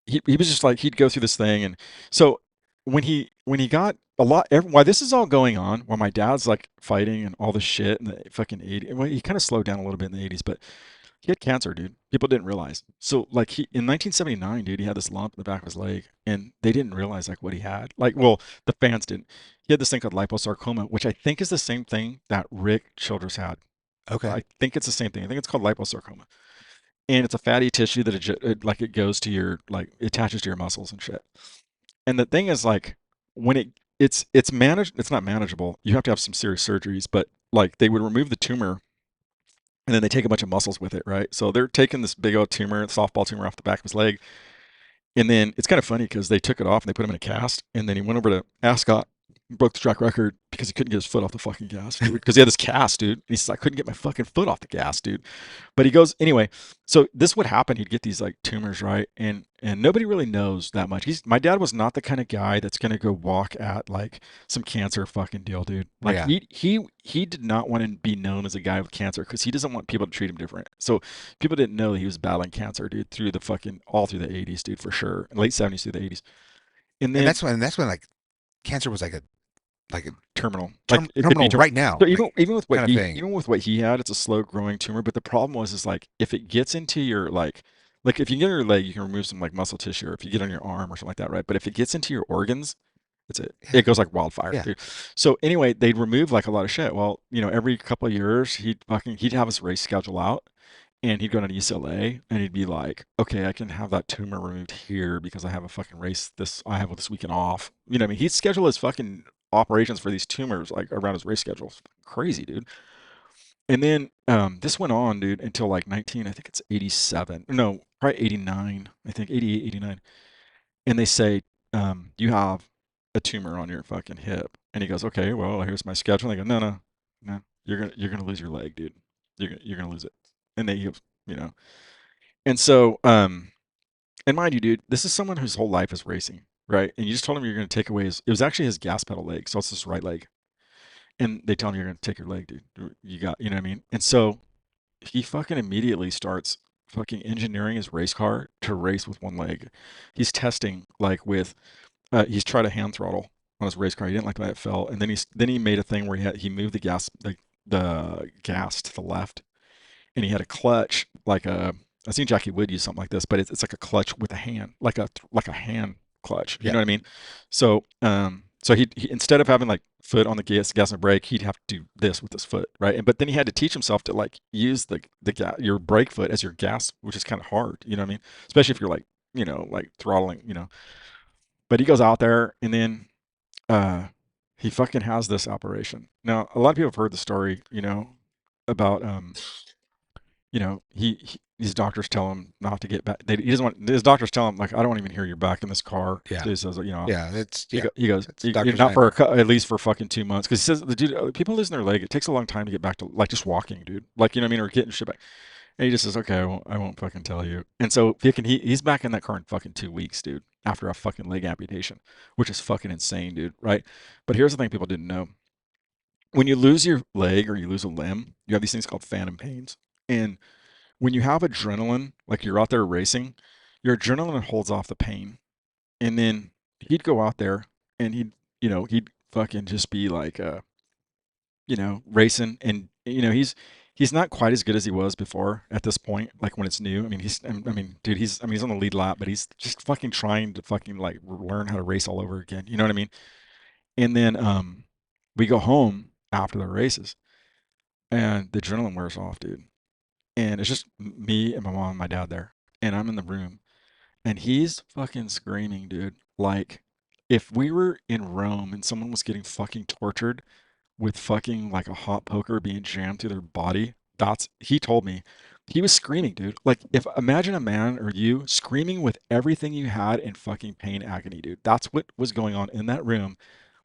he was just like he'd go through this thing, and so when he got while this is all going on, while my dad's like fighting and all this shit in the fucking 80s, well, he kind of slowed down a little bit in the 80s, but he had cancer, dude. People didn't realize. So like he in 1979, dude, he had this lump in the back of his leg, and they didn't realize like what he had. Like, well, the fans didn't. He had this thing called liposarcoma, which I think is the same thing that Rick Childress had. Okay. I think it's the same thing. I think it's called liposarcoma, and it's a fatty tissue that it goes to your like it attaches to your muscles and shit. And the thing is like when it's managed, it's not manageable. You have to have some serious surgeries, but like they would remove the tumor and then they take a bunch of muscles with it, right? So they're taking this big old tumor, softball tumor off the back of his leg, and then it's kind of funny because they took it off and they put him in a cast, and then he went over to Ascot, broke the track record because he couldn't get his foot off the fucking gas, dude. Because he had this cast, dude. And he says, I couldn't get my fucking foot off the gas, dude. But he goes anyway. So this would happen. He'd get these like tumors, right? And nobody really knows that much. My dad was not the kind of guy that's gonna go walk at like some cancer fucking deal, dude. Like Yeah. he did not want to be known as a guy with cancer because he doesn't want people to treat him different. So people didn't know he was battling cancer, dude, through the fucking all through the 80s, dude, for sure. Late 70s through the 80s. And And then that's when like cancer was like a terminal. Like it could be terminal terminal. right now, So like even with what kind of thing. he had, it's a slow growing tumor. But the problem was is like if it gets into your like if you get on your leg, you can remove some like muscle tissue, or if you get on your arm or something like that, right? But if it gets into your organs, it's Yeah. it goes like wildfire, Yeah. dude. So anyway, they'd remove like a lot of shit. Well, every couple of years he'd have his race schedule out, and he'd go to UCLA and he'd be like, okay, I can have that tumor removed here because I have a fucking race I have this weekend off. You know what I mean? He'd schedule his fucking operations for these tumors like around his race schedule. It's crazy, dude. And then this went on, dude, until like 19, I think it's 87. No, probably 89. I think 88, 89. And they say, you have a tumor on your fucking hip. And he goes, okay, well, here's my schedule. And they go, no, no, no, you're gonna lose your leg, dude. You're gonna lose it. And they, you know, and so, and mind you, dude, this is someone whose whole life is racing, right? And you just told him you're going to take away it was actually his gas pedal leg. So it's his right leg. And they tell him you're going to take your leg, dude. You know what I mean? And so he fucking immediately starts fucking engineering his race car to race with one leg. He's testing like he's tried a hand throttle on his race car. He didn't like the way it felt. And then he made a thing where he moved the gas to the left, and he had a clutch like a I've seen Jackie Wood use something like this, but it's like a clutch with a hand, like a hand clutch. You Yeah. know what I mean? So he instead of having like foot on the gas and brake, he'd have to do this with his foot, right? But then he had to teach himself to like use your brake foot as your gas, which is kind of hard. You know what I mean? Especially if you're like like throttling. But he goes out there, and then uh, he fucking has this operation. Now a lot of people have heard the story, about his doctors tell him not to get back. He doesn't want his doctors tell him like, I don't want to even hear you're back in this car. Yeah. So he says, Yeah. he goes, It's doctor's not for nightmare. at least for fucking 2 months, because he says the dude, people losing their leg, it takes a long time to get back to like just walking, dude. Like what I mean, or getting shit back. And he just says, okay, I won't fucking tell you. And so he's back in that car in fucking 2 weeks, dude, after a fucking leg amputation, which is fucking insane, dude. Right? But here's the thing people didn't know: when you lose your leg or you lose a limb, you have these things called phantom pains, and when you have adrenaline, like you're out there racing, your adrenaline holds off the pain. And then he'd go out there and he'd fucking just be like, racing, and he's not quite as good as he was before at this point. Like when it's new, I mean, dude, he's on the lead lap, but he's just fucking trying to fucking like learn how to race all over again. You know what I mean? And then we go home after the races, and the adrenaline wears off, dude. And it's just me and my mom and my dad there, and I'm in the room, and he's fucking screaming, dude. Like if we were in Rome and someone was getting fucking tortured with fucking like a hot poker being jammed through their body. That's he told me. He was screaming, dude. Like if imagine a man or you screaming with everything you had in fucking pain agony, dude. That's what was going on in that room.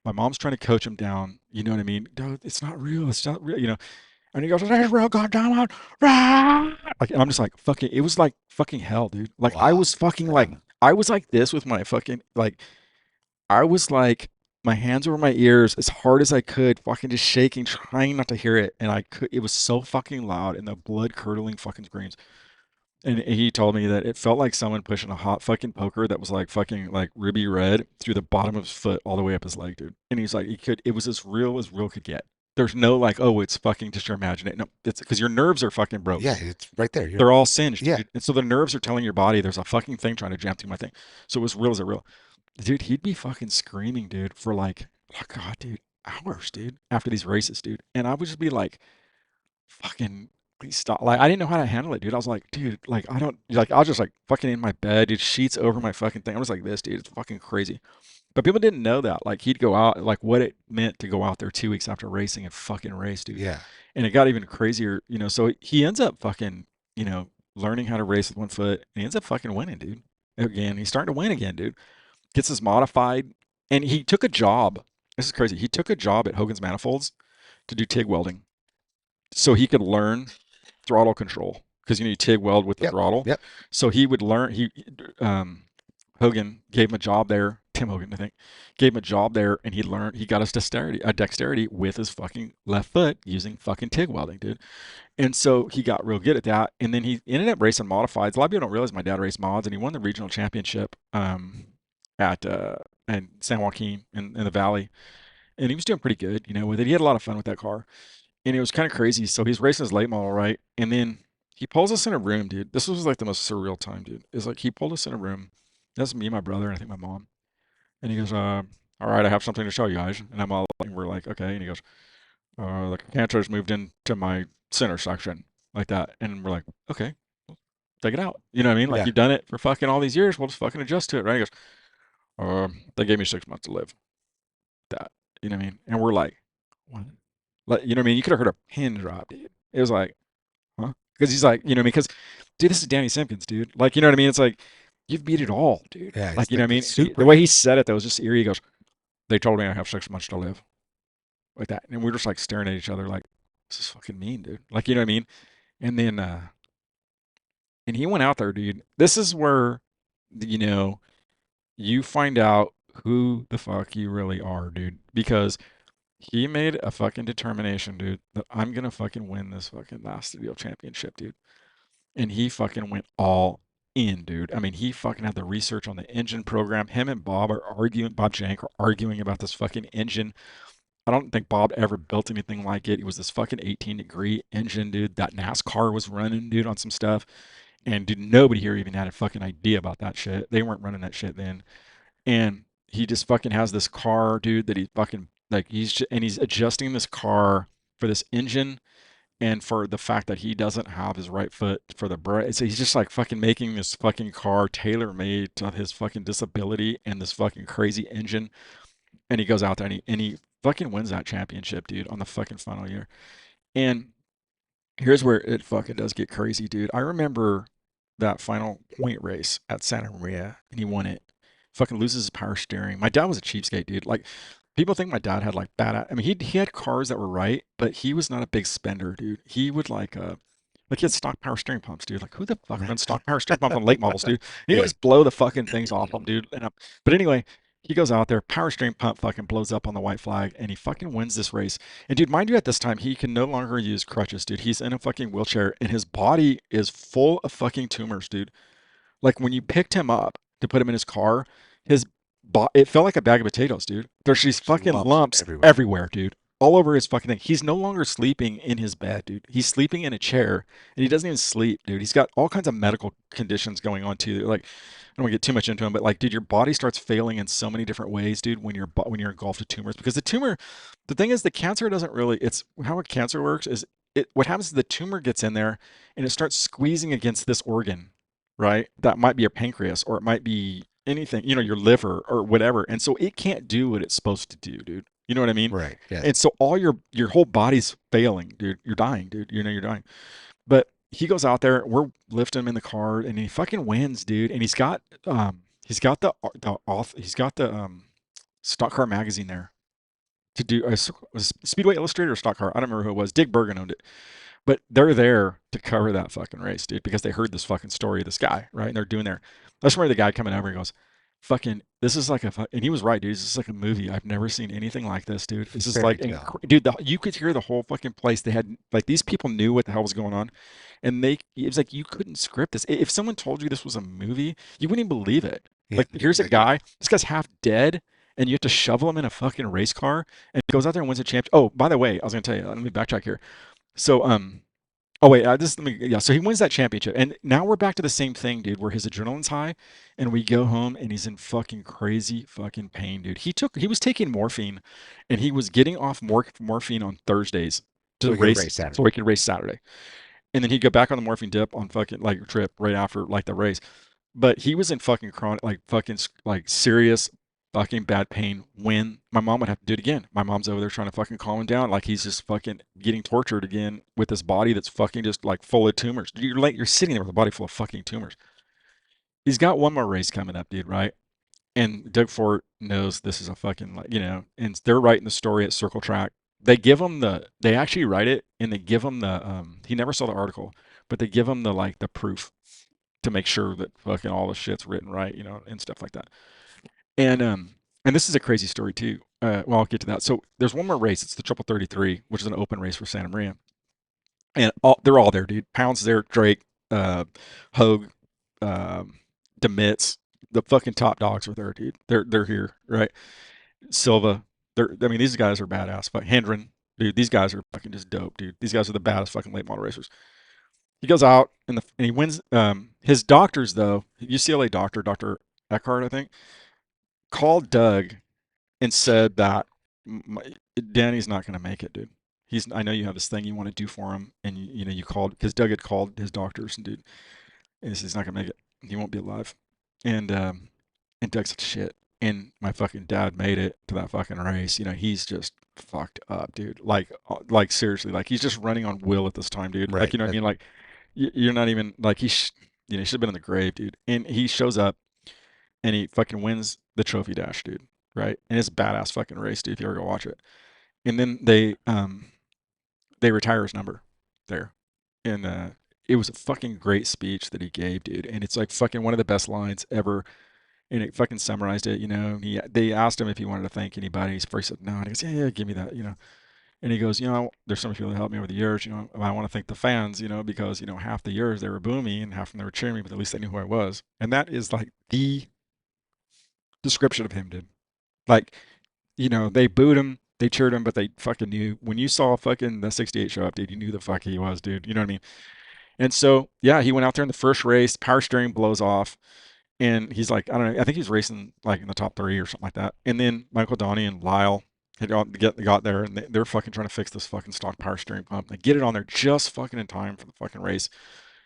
My mom's trying to coach him down. You know what I mean? Dude, it's not real. It's not real. And he goes, "It's real, goddamn it!" Rah! Like, and I'm just like, fucking. It was like fucking hell, dude. Like, Wow. Yeah. I was like this with my fucking like I was like my hands over my ears as hard as I could, fucking just shaking, trying not to hear it. And I could, it was so fucking loud and the blood curdling fucking screams. And he told me that it felt like someone pushing a hot fucking poker that was like fucking like ruby red through the bottom of his foot all the way up his leg, dude. And he's like, it was as real could get. There's no like, oh, it's fucking just your imagination. No, it's because your nerves are fucking broke. Yeah, it's right there. You're They're all singed, yeah. dude. And so the nerves are telling your body there's a fucking thing trying to jam through my thing. So it was real as a real. Dude, he'd be fucking screaming, dude, for like, oh God, dude, hours, dude, after these races, dude. And I would just be like, fucking, please stop. Like, I didn't know how to handle it, dude. I was like, dude, like, I don't, like, I was just like fucking in my bed, dude, sheets over my fucking thing. I was like this, dude. It's fucking crazy. But people didn't know that. Like, he'd go out, like, what it meant to go out there 2 weeks after racing and fucking race, dude. Yeah. And it got even crazier, so he ends up fucking, learning how to race with one foot, and he ends up fucking winning, dude. Again, he's starting to win again, dude. Gets his modified, and he took a job. This is crazy. He took a job at Hogan's Manifolds to do TIG welding, so he could learn throttle control because you TIG weld with the Yep. throttle. Yep. So he would learn. Hogan gave him a job there. Tim Hogan, I think, gave him a job there, and he learned. He got his dexterity with his fucking left foot using fucking TIG welding, dude. And so he got real good at that. And then he ended up racing modifieds. A lot of people don't realize my dad raced mods, and he won the regional championship at in San Joaquin in the Valley. And he was doing pretty good, with it. He had a lot of fun with that car. And it was kind of crazy. So he's racing his late model, right? And then he pulls us in a room, dude. This was like the most surreal time, dude. It's like he pulled us in a room. That's me, my brother, and I think my mom. And he goes, all right, I have something to show you guys. And I'm all like, we're like, okay. And he goes, the canter's moved into my center section like that. And we're like, okay, take it out. You know what I mean? Like Yeah. you've done it for fucking all these years. We'll just fucking adjust to it, right? He goes, they gave me 6 months to live. That, you know what I mean? And we're like, what? Like, you know what I mean? You could have heard a pin drop, dude. It was like, huh? Because he's like, because, dude, this is Danny Simpkins, dude. Like, you know what I mean? It's like, you've beat it all, dude. Yeah. Like, It's you know like what I it's mean? The super. way he said it, though, was just eerie. He goes, they told me I have 6 months to live. Like that. And we're just like staring at each other, like, this is fucking mean, dude. Like, you know what I mean? And then, and he went out there, dude. This is where, you know, you find out who the fuck you really are, dude. Because he made a fucking determination, dude, that I'm gonna fucking win this fucking last studio championship, dude. And he fucking went all in, dude. I mean, he fucking had the research on the engine program. Him and Bob are arguing, Bob Jank are arguing about this fucking engine. I don't think Bob ever built anything like it. It was this fucking 18-degree engine, dude. That NASCAR was running, dude, on some stuff. And dude, nobody here even had a fucking idea about that shit. They weren't running that shit then. And he just fucking has this car, dude, that he fucking like he's adjusting this car for this engine and for the fact that he doesn't have his right foot for the brake. So he's just like fucking making this fucking car tailor made to his fucking disability and this fucking crazy engine. And he goes out there and he fucking wins that championship, dude, on the fucking final year. And here's where it fucking does get crazy, dude. I remember that final point race at Santa Maria, and he won it. Fucking loses his power steering. My dad was a cheapskate, dude. Like, people think my dad had like bad. I mean, he had cars that were right, but he was not a big spender, dude. He would like he had stock power steering pumps, dude. Like, who the fuck runs stock power steering pumps on late models, dude? And he Yeah. just blow the fucking things off them, dude. But anyway, he goes out there, power steering pump fucking blows up on the white flag, and he fucking wins this race. And dude, mind you, at this time, he can no longer use crutches, dude. He's in a fucking wheelchair, and his body is full of fucking tumors, dude. Like when you picked him up to put him in his car, his it felt like a bag of potatoes, dude. There's these Just fucking lumps lumps everywhere. everywhere, dude. all over his fucking thing. He's no longer sleeping in his bed, dude. He's sleeping in a chair, and he doesn't even sleep, dude. He's got all kinds of medical conditions going on too. Like, I don't want to get too much into them, but like, dude, your body starts failing in so many different ways, dude, when you're engulfed with tumors. Because the tumor, the thing is, the cancer doesn't really. It's how a cancer works is it. What happens is the tumor gets in there, and it starts squeezing against this organ, right? That might be your pancreas, or it might be anything, your liver or whatever. And so it can't do what it's supposed to do, dude. You know what I mean? Right. Yes. And so all your whole body's failing, dude. You're dying, dude. You're dying. But he goes out there, we're lifting him in the car, and he fucking wins, dude. And he's got the stock car magazine there to do was Speedway Illustrated or stock car. I don't remember who it was. Dick Bergen owned it. But they're there to cover that fucking race, dude, because they heard this fucking story of this guy, right? And they're doing their. I just remember the guy coming over and goes, "Fucking, this is like and he was right, dude. This is like a movie. I've never seen anything like this, dude. This is Fairy like, tale. dude, you could hear the whole fucking place. They had like these people knew what the hell was going on, and it was like you couldn't script this. If someone told you this was a movie, you wouldn't even believe it. Yeah. Like, here's a Like, guy. This guy's half dead. And you have to shovel him in a fucking race car, and he goes out there and wins a champ. Oh, by the way, I was gonna tell you. Let me backtrack here. So, oh wait, this let me yeah. So he wins that championship, and now we're back to the same thing, dude. Where his adrenaline's high, and we go home, and he's in fucking crazy fucking pain, dude. He was taking morphine, and he was getting off morphine on Thursdays so to we could race, race so Saturday. he could race Saturday, and then he'd go back on the morphine dip on fucking like trip right after like the race. But he was in fucking chronic, like fucking like serious fucking bad pain when my mom would have to do it again. My mom's over there trying to fucking calm him down, like he's just fucking getting tortured again with this body that's fucking just like full of tumors. You're sitting there with a body full of fucking tumors. He's got one more race coming up, dude, right? And Doug Ford knows this is a fucking like and they're writing the story at Circle Track. They actually write it and they give him the he never saw the article, but they give him the like the proof to make sure that fucking all the shit's written right, and stuff like that. And and this is a crazy story too. Well, I'll get to that. So there's one more race. It's the Triple 33, which is an open race for Santa Maria, and they're all there, dude. Pound's there, Drake, uh, Hogue, um, Demitz, the fucking top dogs are there, dude. They're here, right? Silva. I mean, these guys are badass. But Hendren, dude, these guys are fucking just dope, dude. These guys are the baddest fucking late model racers. He goes out and he wins. His doctors though, UCLA Doctor Eckhart, I think, called Doug and said that Danny's not going to make it, dude. I know you have this thing you want to do for him, and you called because Doug had called his doctors and dude, and he says he's not going to make it. He won't be alive. And and Doug said shit. And my fucking dad made it to that fucking race. He's just fucked up, dude. Like seriously, like he's just running on will at this time, dude. Like Right. you know what I mean? Like you're not even like he should have been in the grave, dude. And he shows up and he fucking wins the trophy dash, dude. Right? And it's a badass fucking race, dude. If you ever go watch it. And then they retire his number there, and it was a fucking great speech that he gave, dude. And it's like fucking one of the best lines ever. And it fucking summarized it, They asked him if he wanted to thank anybody. He first said no, and he goes, yeah, give me that. And he goes, there's so many people that helped me over the years. I want to thank the fans, because half the years they were booing me and half of them they were cheering me, but at least they knew who I was. And that is like the description of him, dude. Like, they booed him, they cheered him, but they fucking knew when you saw fucking the 68 show up, dude, you knew the fuck he was, dude. You know what I mean? And so, yeah, he went out there in the first race, power steering blows off, and he's like, I don't know, I think he's racing like in the top three or something like that. And then Michael Donnie and Lyle got there, and they're fucking trying to fix this fucking stock power steering pump. They get it on there just fucking in time for the fucking race.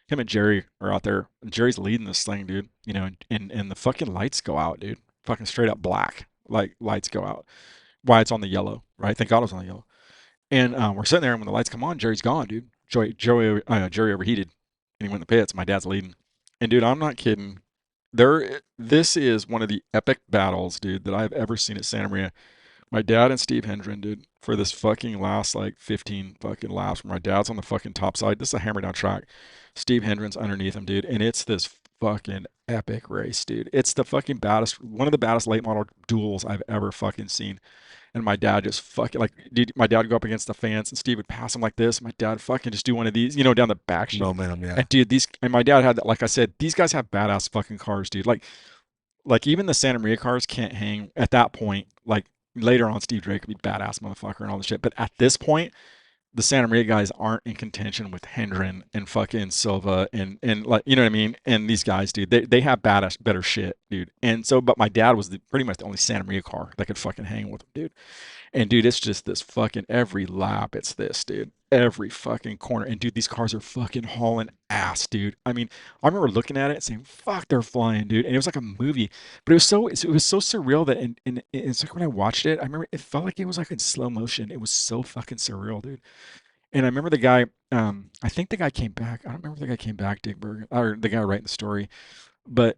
Him and Jerry are out there. And Jerry's leading this thing, dude. And the fucking lights go out, dude. Fucking straight up black, like lights go out. Why it's on the yellow, right? Thank God it was on the yellow. And we're sitting there, and when the lights come on, Jerry's gone, dude. Jerry overheated, and he went in the pits. My dad's leading, and dude, I'm not kidding. This is one of the epic battles, dude, that I've ever seen at Santa Maria. My dad and Steve Hendren, dude, for this fucking last like 15 fucking laps. Where my dad's on the fucking top side. This is a hammer down track. Steve Hendren's underneath him, dude, and it's this fucking epic race, dude. It's the fucking baddest, one of the baddest late model duels I've ever fucking seen. And my dad just fucking like, dude, my dad would go up against the fence and Steve would pass him like this. My dad fucking just do one of these, down the back chute. Momentum. Yeah. And dude, and my dad had that, like I said, these guys have badass fucking cars, dude. Like even the Santa Maria cars can't hang at that point. Like later on, Steve Drake would be badass motherfucker and all this shit. But at this point, the Santa Maria guys aren't in contention with Hendren and fucking Silva and like you know what I mean. And these guys, dude, they have badass better shit, dude. And so, but my dad was pretty much the only Santa Maria car that could fucking hang with him, dude. And dude, it's just this fucking every lap. It's this, dude. Every fucking corner. And dude, these cars are fucking hauling ass, dude. I mean, I remember looking at it and saying, "Fuck, they're flying, dude." And it was like a movie, but it was so surreal that and it's like when I watched it, I remember it felt like it was like in slow motion. It was so fucking surreal, dude. And I remember the guy. I think the guy came back. I don't remember if the guy came back, Digberg, or the guy writing the story. But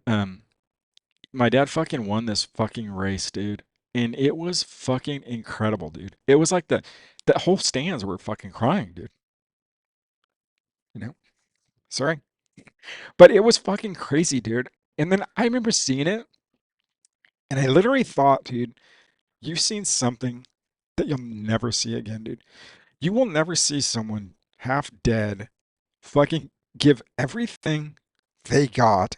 my dad fucking won this fucking race, dude. And it was fucking incredible, dude. It was like the whole stands were fucking crying, dude. You know? Sorry. But it was fucking crazy, dude. And then I remember seeing it and I literally thought, dude, you've seen something that you'll never see again, dude. You will never see someone half dead fucking give everything they got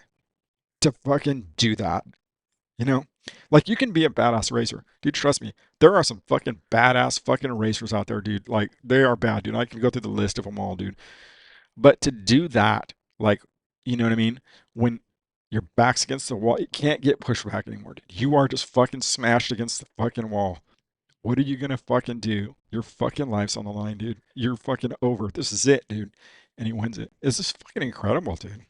to fucking do that. You know, like you can be a badass racer, dude. Trust me, there are some fucking badass fucking racers out there, dude. Like they are bad, dude. I can go through the list of them all, dude. But to do that, like, you know what I mean? When your back's against the wall, you can't get pushed back anymore, dude. You are just fucking smashed against the fucking wall. What are you gonna fucking do? Your fucking life's on the line, dude. You're fucking over. This is it, dude. And he wins it. It's just fucking incredible, dude.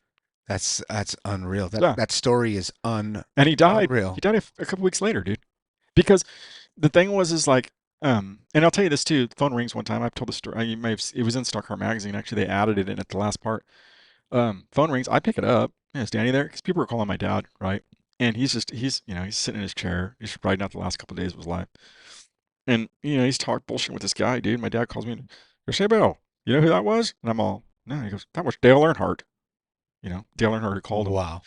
That's unreal. That Yeah. that story is And he died. He unreal. died a couple weeks later, dude. Because the thing was, is like, and I'll tell you this too. The phone rings one time. I've told the story. You may have, it was in Stock Car Magazine. Actually, they added it in at the last part. Phone rings. I pick it up. Yeah, standing there because people were calling my dad, right? And he's sitting in his chair. He's riding out the last couple of days of his life. And he's talking bullshit with this guy, dude. My dad calls me and goes, "Hey, Bill, you know who that was?" And I'm all, "No." He goes, "That was Dale Earnhardt." Dale Earnhardt had called him, Wow.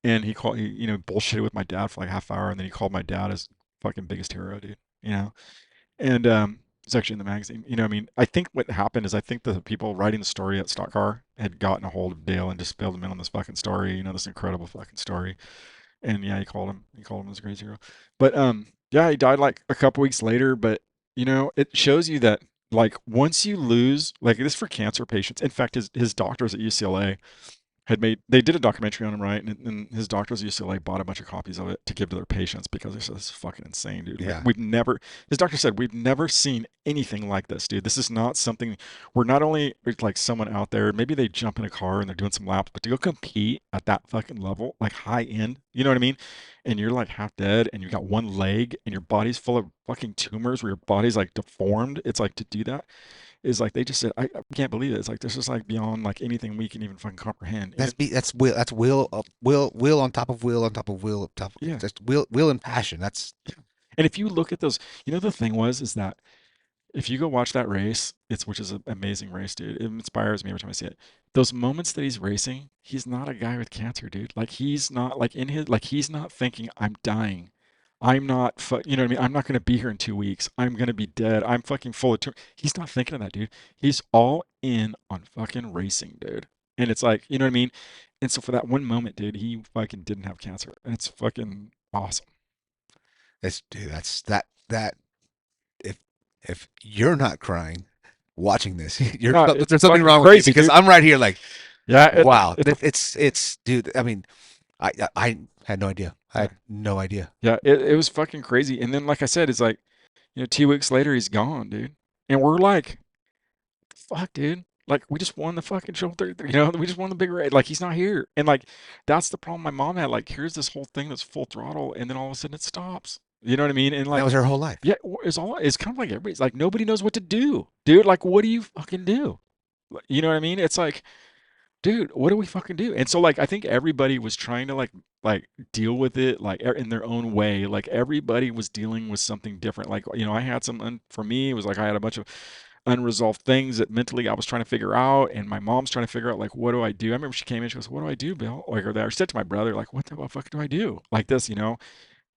and he called, bullshitted with my dad for like a half hour, and then he called my dad his fucking biggest hero, dude. You know, and it's actually in the magazine. I mean, I think what happened is I think the people writing the story at Stock Car had gotten a hold of Dale and just filled him in on this fucking story. This incredible fucking story. And yeah, he called him. He called him his great hero. But yeah, he died like a couple weeks later. But it shows you that like once you lose, like this for cancer patients. In fact, his doctors at UCLA they did a documentary on him, right? And his doctors at UCLA bought a bunch of copies of it to give to their patients because they said this is fucking insane, dude. Like Yeah. his doctor said we've never seen anything like this, dude. This is not something we're not only like someone out there, maybe they jump in a car and they're doing some laps, but to go compete at that fucking level, like high end, you know what I mean? And you're like half dead and you got one leg and your body's full of fucking tumors where your body's like deformed. It's like to do that is like they just said, I can't believe it. It's like this is like beyond like anything we can even fucking comprehend. And That's will. That's will. Will on top of will on top of will on top. yeah, Just will and passion. That's yeah. And if you look at those, the thing is that if you go watch that race, which is an amazing race, dude. It inspires me every time I see it. Those moments that he's racing, he's not a guy with cancer, dude. Like he's not like he's not thinking I'm dying. I'm not, you know what I mean? I'm not going to be here in 2 weeks. I'm going to be dead. I'm fucking full of tumor. He's not thinking of that, dude. He's all in on fucking racing, dude. And it's like, you know what I mean? And so for that one moment, dude, he fucking didn't have cancer. And it's fucking awesome. that's dude. That if you're not crying watching this, No, it's there's something fucking wrong with you crazy, because dude. I'm right here like Yeah, wow. it's It's dude. I mean, I had no idea. I yeah. had no idea. Yeah, it was fucking crazy. And then, like I said, it's like, 2 weeks later, he's gone, dude. And we're like, fuck, dude. Like, we just won the fucking shoulder. We just won the big race. Like, he's not here. And, like, that's the problem my mom had. Like, here's this whole thing that's full throttle, and then all of a sudden it stops. You know what I mean? And, That like, was her whole life. yeah, it's kind of like everybody's like, nobody knows what to do, dude. Like, what do you fucking do? You know what I mean? It's like, dude, what do we fucking do? And so like I think everybody was trying to like deal with it like in their own way. Like everybody was dealing with something different. Like I had for me it was like I had a bunch of unresolved things that mentally I was trying to figure out, and my mom's trying to figure out like what do I do? I remember she came in, she goes, "What do I do, Bill?" Like or that, or said to my brother like, "What the fuck do I do?" Like this. And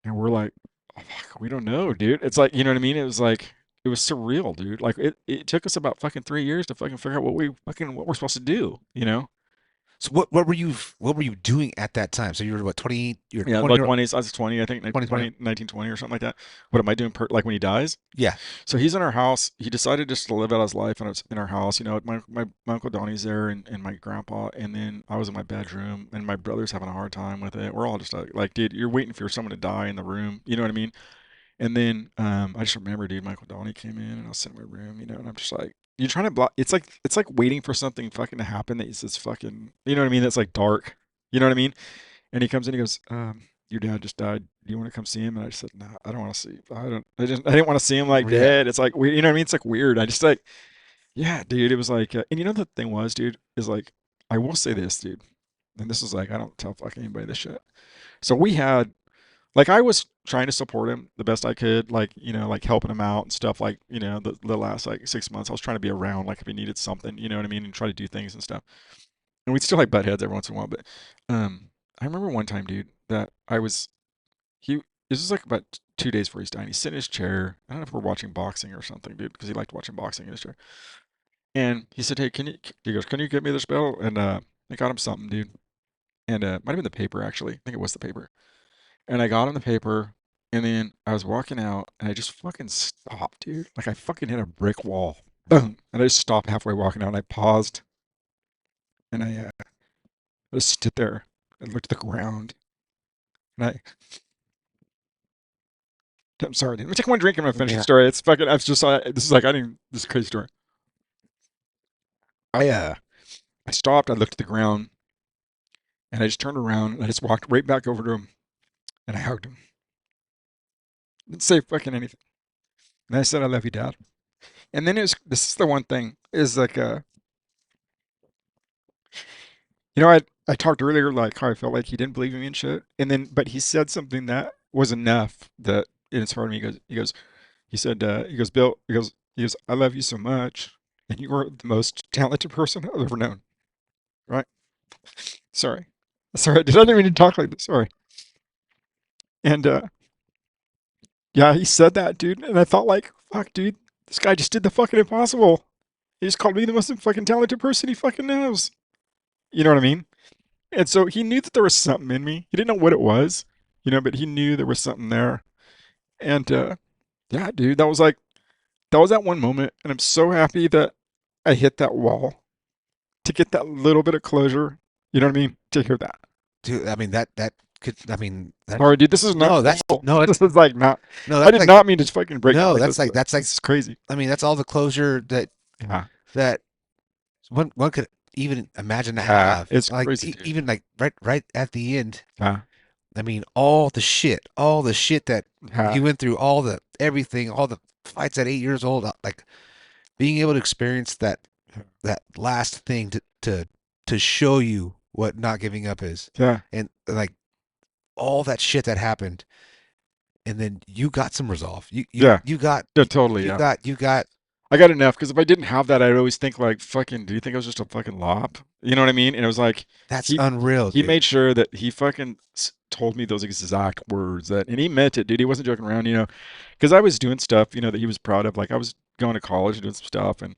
we're like, oh, fuck, we don't know, dude. It's like you know what I mean? It was like. It was surreal, dude. Like it took us about fucking 3 years to fucking figure out what we're supposed to do. So what were you doing at that time? So you were what 20? You're Yeah, 20 like or 20s. I was 20, I think 20, 20. 20, 1920 or something like that. What am I doing like when he dies? Yeah. So he's in our house. He decided just to live out his life in our house. You know, my Uncle Donnie's there and my grandpa. And then I was in my bedroom and my brother's having a hard time with it. We're all just like, dude, you're waiting for someone to die in the room. You know what I mean? And then I just remember, dude, Michael Donnie came in and I was sitting in my room, you know, and I'm just like, you're trying to block. It's like waiting for something fucking to happen that is just fucking, you know what I mean? That's like dark. You know what I mean? And he comes in, he goes, your dad just died. Do you want to come see him? And I just said, no, I don't want to see. I didn't want to see him like Yeah. dead. It's like weird. You know what I mean? It's like weird. I just like, yeah, dude. It was like, and you know the thing was, dude, is like, I will say this, dude, and this is like, I don't tell fucking anybody this shit. So we had like I was trying to support him the best I could, like like helping him out and stuff. Like the last like 6 months, I was trying to be around, like if he needed something, you know what I mean, and try to do things and stuff. And we'd still like butt heads every once in a while, but I remember one time, dude, that I was he. This was like about 2 days before he's dying. He's sitting in his chair. I don't know if we're watching boxing or something, dude, because he liked watching boxing in his chair. And he said, "Hey, can you?" He goes, "Can you get me this bell?" And I got him something, dude. And might have been the paper actually. I think it was the paper. And I got on the paper, and then I was walking out, and I just fucking stopped, dude. Like I fucking hit a brick wall. Boom. And I just stopped halfway walking out, and I paused, and I just stood there and looked at the ground. And I'm sorry, dude. Let me take one drink and I'm gonna finish the Yeah. story. It's fucking, I was just, this is like, I didn't, this is a crazy story. I, uh, I stopped, I looked at the ground, and I just turned around, and I just walked right back over to him, and I hugged him. Didn't say fucking anything. And I said, I love you, Dad. And then this is the one thing, is like, I talked earlier like how I felt like he didn't believe in me and shit, and then but he said something that was enough that it inspired me. He goes, Bill, I love you so much, and you are the most talented person I've ever known. Right? Sorry, sorry, did I didn't mean to talk like this. Sorry. And yeah, he said that, dude, and I thought like, fuck, dude, this guy just did the fucking impossible. He just called me the most fucking talented person he fucking knows. You know what I mean? And so he knew that there was something in me. He didn't know what it was, but he knew there was something there. And yeah, dude, that was that one moment. And I'm so happy that I hit that wall to get that little bit of closure. You know what I mean? To hear that. Dude, I mean that could I mean that Sorry, dude, this is not no, that's cool. no, This is like not, no, I that's did like not mean to fucking break out no, like this, but that's like this is crazy. I mean that's all the closure Yeah. that one could even imagine to Yeah. have. It's Like crazy, dude. even like right at the end. Yeah. I mean all the shit that he Yeah. went through, all the everything, all the fights at 8 years old, like being able to experience that last thing to show you what not giving up is, Yeah. and like all that shit that happened, and then you got some resolve. Yeah. Yeah, totally. Yeah. You got I got enough because if I didn't have that, I'd always think like, "Fucking, do you think I was just a fucking lop?" You know what I mean? And it was like that's he unreal, he dude. made sure that he fucking told me those exact words and he meant it, dude. He wasn't joking around, because I was doing stuff, that he was proud of. Like I was going to college and doing some stuff, and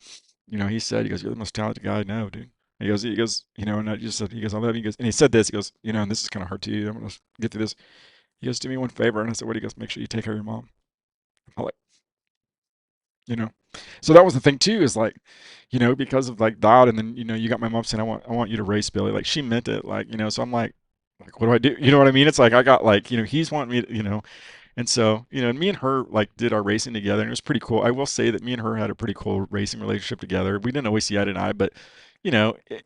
he said, he goes, "You're the most talented guy I know, dude." And I just said, he goes, "I love you." He goes, and he said this, he goes, and this is kind of hard too. I'm gonna get through this. He goes, "Do me one favor," and I said, "What?" He goes, "Make sure you take care of your mom." I'm like, you know. So that was the thing too, is like, because of like that, and then you got my mom saying, I want you to race Billy. Like she meant it, like, so I'm like, what do I do? You know what I mean? It's like I got like, he's wanting me to, and so, and me and her like did our racing together, and it was pretty cool. I will say that me and her had a pretty cool racing relationship together. We didn't always see eye to eye, but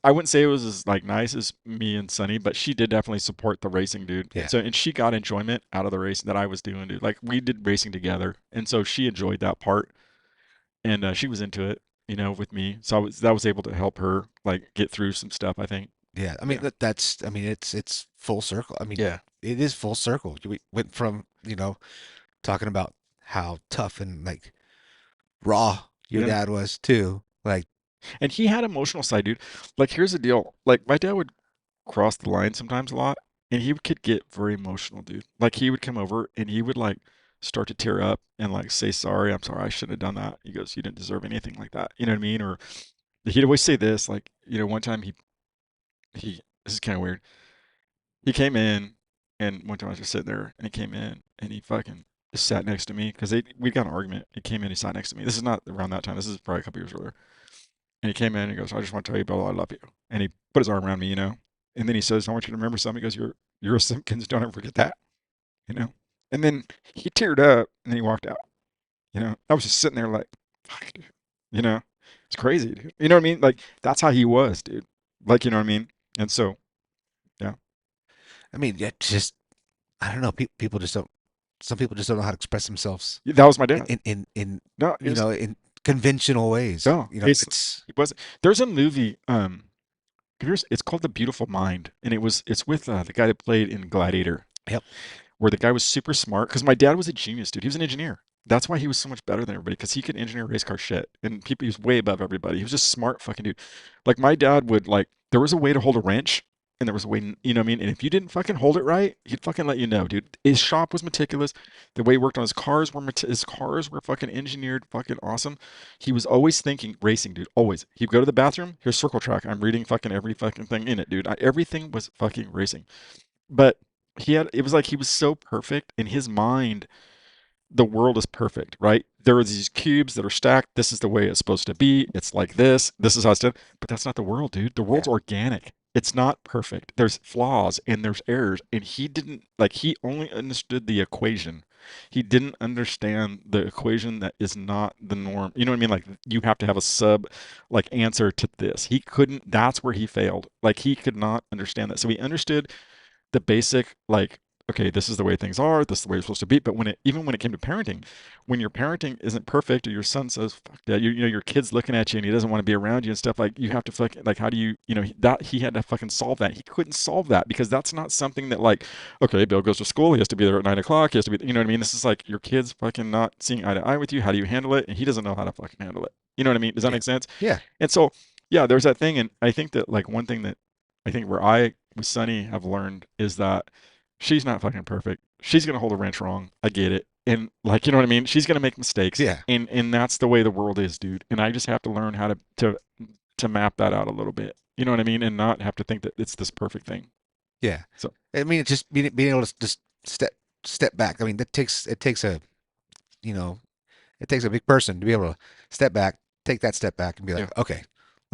I wouldn't say it was as like nice as me and Sunny, but she did definitely support the racing, dude. And Yeah, so, and she got enjoyment out of the racing that I was doing, dude. Like we did racing together, and so she enjoyed that part, and she was into it, with me. So that was able to help her like get through some stuff, I think. yeah. I mean Yeah. that's I mean it's full circle. I mean Yeah. it is full circle. We went from talking about how tough and like raw your Yeah. dad was too. Like And he had emotional side, dude. Like here's the deal. Like my dad would cross the line sometimes a lot, and he could get very emotional, dude. Like he would come over and he would like start to tear up and like say, "Sorry, I'm sorry, I shouldn't have done that." He goes, "You didn't deserve anything like that." You know what I mean? Or he'd always say this, like, one time he This is kind of weird. He came in, and one time I was just sitting there, and he came in, and he fucking just sat next to me because we got an argument. He came in, he sat next to me. This is not around that time. This is probably a couple years earlier. And he came in and he goes, I just want to tell you, Bill, I love you. And he put his arm around me, you know. And then he says, I want you to remember something. He goes, you're a Simpkins. Don't ever forget that, you know. And then he teared up and then he walked out. You know, I was just sitting there like, fuck, dude. You know, it's crazy, dude. You know what I mean? Like that's how he was, dude. Like, you know what I mean? And so, yeah, I mean, yeah, just I don't know. People just don't. Some people just don't know how to express themselves that was my in dad. in No, you know in conventional ways. no, You know, it's it's he wasn't. There's a movie. It's called The Beautiful Mind, and it's with the guy that played in Gladiator, yep, where the guy was super smart. Because my dad was a genius, dude. He was an engineer. That's why he was so much better than everybody, because he could engineer race car shit, and people he was way above everybody. He was just smart fucking dude. Like my dad would like there was a way to hold a wrench, and there was a way, you know what I mean. And if you didn't fucking hold it right, he'd fucking let you know, dude. His shop was meticulous. The way he worked on his cars were fucking engineered, fucking awesome. He was always thinking racing, dude. Always. He'd go to the bathroom. Here's circle track. I'm reading fucking every fucking thing in it, dude. Everything was fucking racing. But it was like he was so perfect in his mind. The world is perfect, right? There are these cubes that are stacked. This is the way it's supposed to be. It's like this. This is how it's done. But that's not the world, dude. The yeah, world's organic. It's not perfect. There's flaws and there's errors. And he didn't like he only understood the equation. He didn't understand the equation that is not the norm. You know what I mean? Like you have to have a sub like answer to this. He couldn't, that's where he failed. Like he could not understand that. So he understood the basic like okay, this is the way things are, this is the way it's supposed to be. But even when it came to parenting, when your parenting isn't perfect or your son says fuck that, you know your kid's looking at you and he doesn't want to be around you and stuff, like you have to fucking like how do you know that he had to fucking solve that. He couldn't solve that because that's not something that like okay, Bill goes to school, he has to be there at 9 o'clock, he has to be, you know what I mean. This is like your kid's fucking not seeing eye to eye with you. How do you handle it? And he doesn't know how to fucking handle it. You know what I mean? Does that yeah, make sense? yeah, And so yeah, there's that thing. And I think that like one thing that I think where I with Sunny have learned is that she's not fucking perfect. She's gonna hold a wrench wrong. I get it. And like you know what I mean? She's gonna make mistakes. yeah, And that's the way the world is, dude. And I just have to learn how to map that out a little bit. You know what I mean? And not have to think that it's this perfect thing. yeah. So I mean, it's just being able to just step back. I mean, it takes a you know it takes a big person to be able to step back, take that step back, and be like, yeah. okay,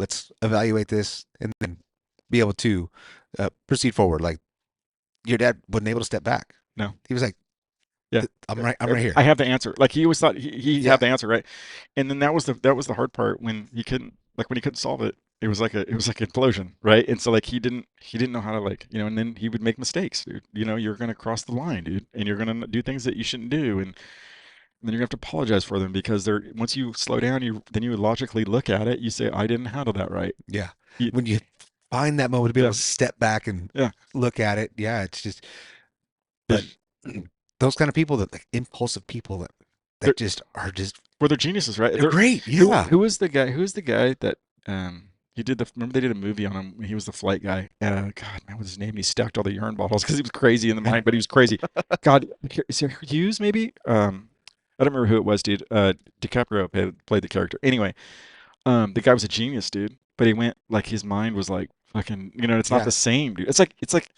let's evaluate this, and then be able to proceed forward. Like your dad wasn't able to step back. No. He was like, Yeah. I'm right. I'm right I here. have the answer. Like he always thought he had Yeah. the answer, right? And then that was the hard part when he couldn't like when he couldn't solve it. It was like an implosion, right? And so like he didn't know how to like you know, and then he would make mistakes, dude. You know, you're gonna cross the line, dude, and you're gonna do things that you shouldn't do, and then you're gonna have to apologize for them because they're once you slow down, you logically look at it, you say I didn't handle that right. Yeah. You, When you find that moment to be able yeah, to step back and yeah. look at it, yeah, it's just, but It's, those kind of people that like impulsive people they're that just are just, well, they're geniuses, right? they're They're great. Yeah. who was the guy? Who was the guy that he did the remember they did a movie on him when he was the flight guy. God, man, what's his name? He stacked all the urine bottles because he was crazy in the mind, but he was crazy. God, is there Hughes maybe? I don't remember who it was, dude. DiCaprio played the character. Anyway, the guy was a genius, dude. But he went like his mind was like fucking. You know, it's not Yeah. the same, dude. It's like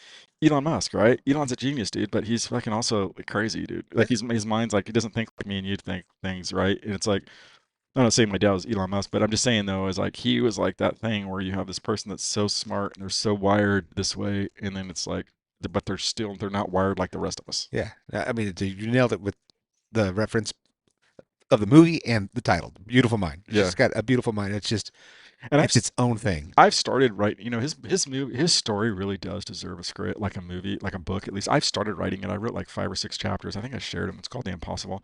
Elon Musk, right? Elon's a genius, dude, but he's fucking also crazy, dude. Like his mind's like he doesn't think like me and you think things, right? And it's like I'm not saying my dad was Elon Musk, but I'm just saying though, is like he was like that thing where you have this person that's so smart and they're so wired this way, and then it's like, but they're not wired like the rest of us. Yeah. I mean, you nailed it with the reference of the movie and the title, Beautiful Mind. It's Yeah, just got a beautiful mind. It's just, and it's its own thing. I've started writing. You know, his story really does deserve a script, like a movie, like a book at least. I've started writing it. I wrote like 5 or 6 chapters. I think I shared them. It's called The Impossible.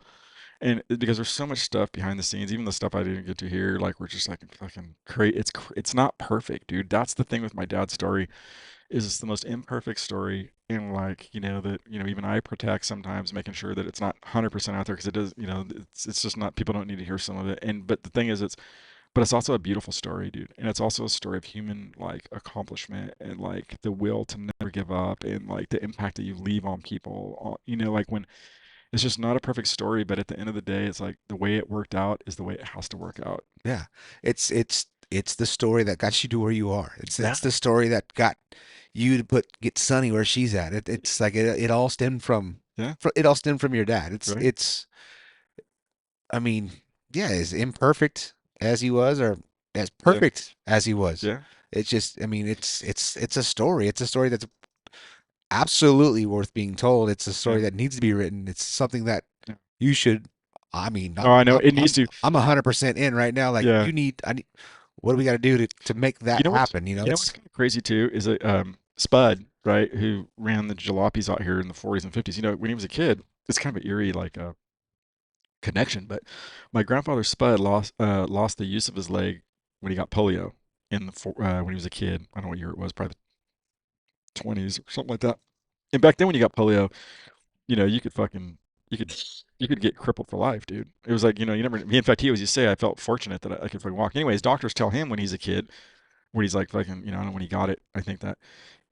And because there's so much stuff behind the scenes, even the stuff I didn't get to hear, like we're just like fucking great. It's not perfect, dude. That's the thing with my dad's story is it's the most imperfect story, and like you know that you know even I protect sometimes making sure that it's not 100% out there because it does you know it's just not people don't need to hear some of it. And but the thing is it's also a beautiful story, dude, and it's also a story of human like accomplishment and like the will to never give up and like the impact that you leave on people. You know, like when it's just not a perfect story, but at the end of the day, it's like the way it worked out is the way it has to work out. Yeah. It's it's the story that got you to where you are. Yeah, It's the story that got you to get Sunny where she's at. It's like it all stemmed from, yeah, it all stemmed from your dad. right, It's I mean, yeah, as imperfect as he was, or as yeah, perfect as he was. yeah, It's just, I mean, it's a story. It's a story that's absolutely worth being told. It's a yeah, story that needs to be written. It's something that yeah. you should. I mean, No, I know it needs to. I'm 100% in right now. Like Yeah, you need, I need. What do we got to do to make you that know what's happen? You know, you know what's it's kind of crazy too is that Spud, right, who ran the jalopies out here in the 40s and 50s. You know, when he was a kid, it's kind of an eerie like connection. But my grandfather Spud lost the use of his leg when he got polio when he was a kid. I don't know what year it was, probably the 20s or something like that. And back then, when you got polio, you know, you could you could get crippled for life, dude. It was like, you know, you never. In fact, he always used to say, I felt fortunate that I could fucking walk. Anyways, doctors tell him when he's a kid, when he's like fucking, you know, I don't know when he got it. I think that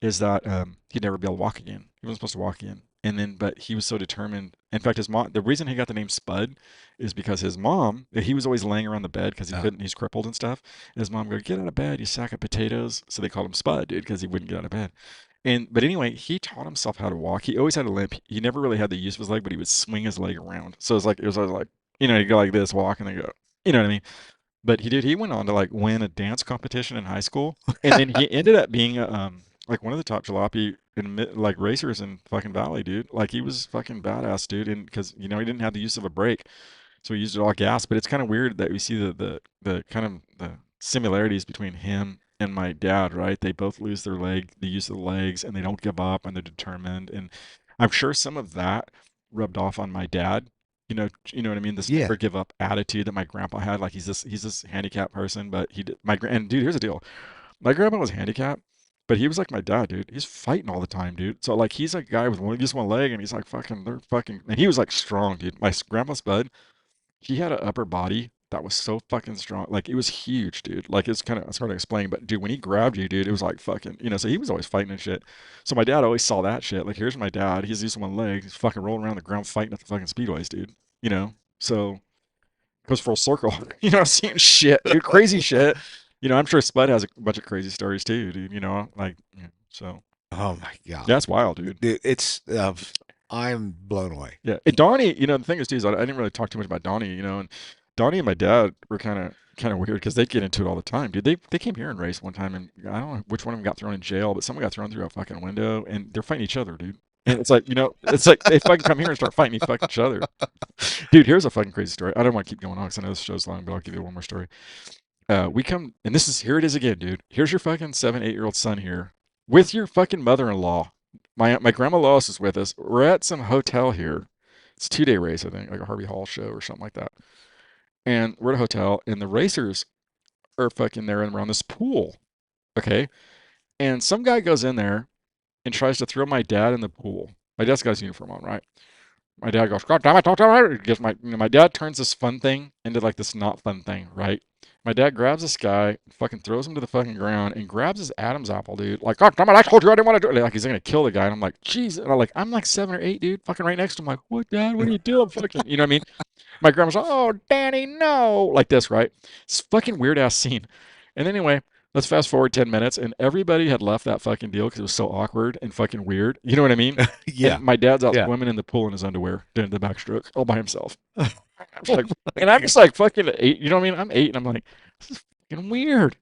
is that he'd never be able to walk again. He wasn't supposed to walk again. And then, but he was so determined. In fact, his mom, the reason he got the name Spud is because his mom, he was always laying around the bed because he uh, couldn't, he's crippled and stuff. And his mom would go, get out of bed, you sack of potatoes. So they called him Spud, dude, because he wouldn't get out of bed. And, but anyway, he taught himself how to walk. He always had a limp. He never really had the use of his leg, but he would swing his leg around. So it was always like, you know, you go like this, walk, and then go, you know what I mean? But he did. He went on to like win a dance competition in high school, and then he ended up being like one of the top jalopy like racers in fucking Valley, dude. Like he was fucking badass, dude. And because you know he didn't have the use of a brake, so he used it all gas. But it's kind of weird that we see the kind of the similarities between him and my dad, right? They both lose the use of the legs, and they don't give up, and they're determined. And I'm sure some of that rubbed off on my dad. You know what I mean? This yeah, never give up attitude that my grandpa had. Like he's this handicapped person, but he did and dude, here's the deal. My grandpa was handicapped, but he was like my dad, dude. He's fighting all the time, dude. So like he's a guy with just one leg, and he's like fucking, they're fucking, and he was like strong, dude. My grandpa's bud, he had an upper body that was so fucking strong. Like it was huge, dude. Like it's hard to explain, but dude, when he grabbed you, dude, it was like fucking, you know. So he was always fighting and shit. So my dad always saw that shit. Like here's my dad. He's using one leg. He's fucking rolling around the ground fighting at the fucking speedways, dude. You know. So goes full circle. You know, seeing shit, dude, crazy shit. You know, I'm sure Spud has a bunch of crazy stories too, dude. You know, like so. oh my God, Yeah, it's wild, dude. dude, it's I'm blown away. Yeah, and Donnie, you know, the thing is too is I didn't really talk too much about Donnie, you know, and Donnie and my dad were kind of weird because they get into it all the time, dude. They came here and raced one time, and I don't know which one of them got thrown in jail, but someone got thrown through a fucking window, and they're fighting each other, dude. And it's like, you know, it's like they fucking come here and start fighting each other. Dude, here's a fucking crazy story. I don't want to keep going on because I know this show's long, but I'll give you one more story. We come, and this is here it is again, dude. Here's your fucking 7, 8-year-old son here with your fucking mother-in-law. My grandma Lois is with us. We're at some hotel here. It's a 2-day race, I think, like a Harvey Hall show or something like that. And we're at a hotel, and the racers are fucking there and around this pool. Okay, and some guy goes in there and tries to throw my dad in the pool. My dad's got his uniform on, right? My dad goes, God damn it, don't tell her. Gives my dad turns this fun thing into like this not fun thing, right? My dad grabs this guy, fucking throws him to the fucking ground, and grabs his Adam's apple, dude. Like, God damn it, I told you I didn't want to do it. Like, he's gonna kill the guy. And I'm like, jeez. And I'm like 7 or 8, dude, fucking right next to him. Like, what, Dad? What are you doing? Fucking, you know what I mean? My grandma's like, oh, Danny, no. Like this, right? It's a fucking weird ass scene. And anyway, let's fast forward 10 minutes, and everybody had left that fucking deal because it was so awkward and fucking weird. You know what I mean? And Yeah, my dad's out yeah. swimming in the pool in his underwear doing the backstroke all by himself. I'm Oh like, my and I'm God. just like fucking 8. You know what I mean? I'm 8, and I'm like, this is fucking weird.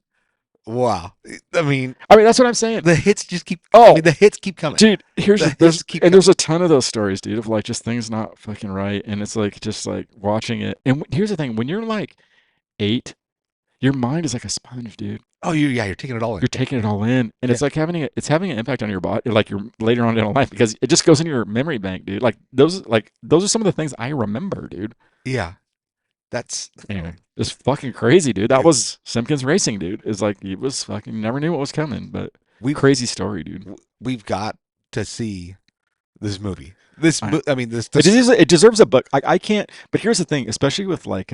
Wow. I mean, I mean, that's what I'm saying. the hits just keep. I Oh, mean, the hits keep coming. dude, The hits keep there's coming. a ton of those stories, dude, of like just things not fucking right, and it's like just like watching it. And here's the thing: when you're like 8, your mind is like a sponge, dude. Oh, you're taking it all in. You're taking it all in, and Yeah, it's like it's having an impact on your body, like your later on in life, because it just goes into your memory bank, dude. Like those are some of the things I remember, dude. yeah. That's Anyway, it's fucking crazy, dude. That it, was Simpkins Racing, dude. It's like it was fucking, you never knew what was coming, but we've crazy story, dude. we've got to see this movie. I, I mean, this it deserves a book. I can't. But here's the thing, especially with like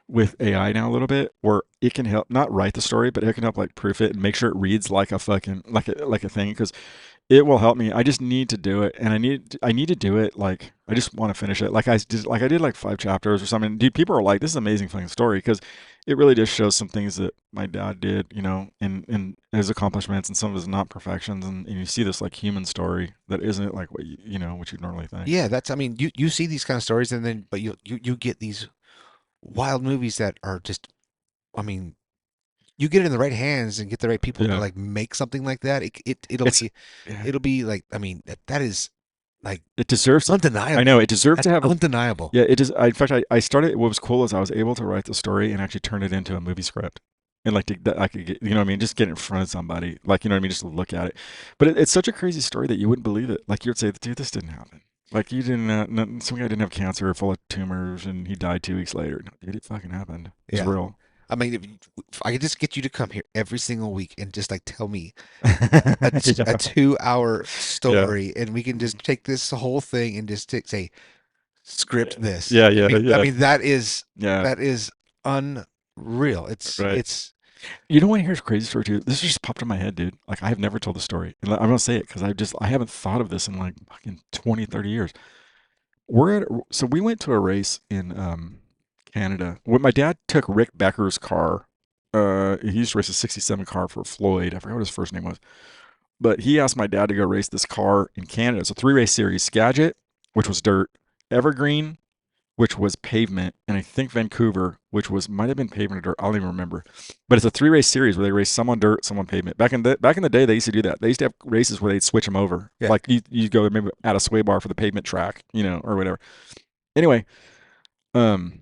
with AI now a little bit, where it can help not write the story, but it can help like proof it and make sure it reads like a fucking like a thing. Because it will help me. I just need to do it, and I need to do it. Like I just want to finish it. Like I did like 5 chapters or something. Dude, people are like, "This is an amazing fucking story," because it really just shows some things that my dad did, you know, and his accomplishments and some of his not perfections, and you see this like human story that isn't like what you know what you'd normally think. Yeah, that's I mean, you see these kind of stories and then but you get these wild movies that are just I mean, you get it in the right hands and get the right people to Yeah, like make something like that. it's yeah, it'll be like I mean, that is like it deserves. I undeniable. know it deserved to That's have a. undeniable. Yeah, it is. In fact, I started. What was cool is I was able to write the story and actually turn it into a movie script, and like that I could get, you know what I mean, just get it in front of somebody, like you know what I mean, just to look at it. But it's such a crazy story that you wouldn't believe it. Like you'd say, dude, this didn't happen. Like you didn't. No, some guy didn't have cancer, full of tumors, and he died 2 weeks later. No, dude, it fucking happened. It's Yeah. real. I mean, if I could just get you to come here every single week and just like tell me a Yeah, 2 hour yeah, story, and we can just take this whole thing and just say script this. yeah, yeah, I yeah, mean yeah. that is unreal. Right. It's You know what? Here's a crazy story too. This just popped in my head, dude. Like I have never told the story, and I'm gonna say it because I haven't thought of this in like fucking 20, 30 years. So we went to a race in Canada. When my dad took Rick Becker's car, he used to race a '67 car for Floyd. I forgot what his first name was, but he asked my dad to go race this car in Canada. It's a 3 race series: Skagit, which was dirt; Evergreen, which was pavement, and I think Vancouver, which was might have been pavement or dirt. I don't even remember. But it's a 3 race series where they race some on dirt, some on pavement. Back in the day, they used to do that. They used to have races where they'd switch them over. yeah. Like you go maybe add a sway bar for the pavement track, you know, or whatever. Anyway, um,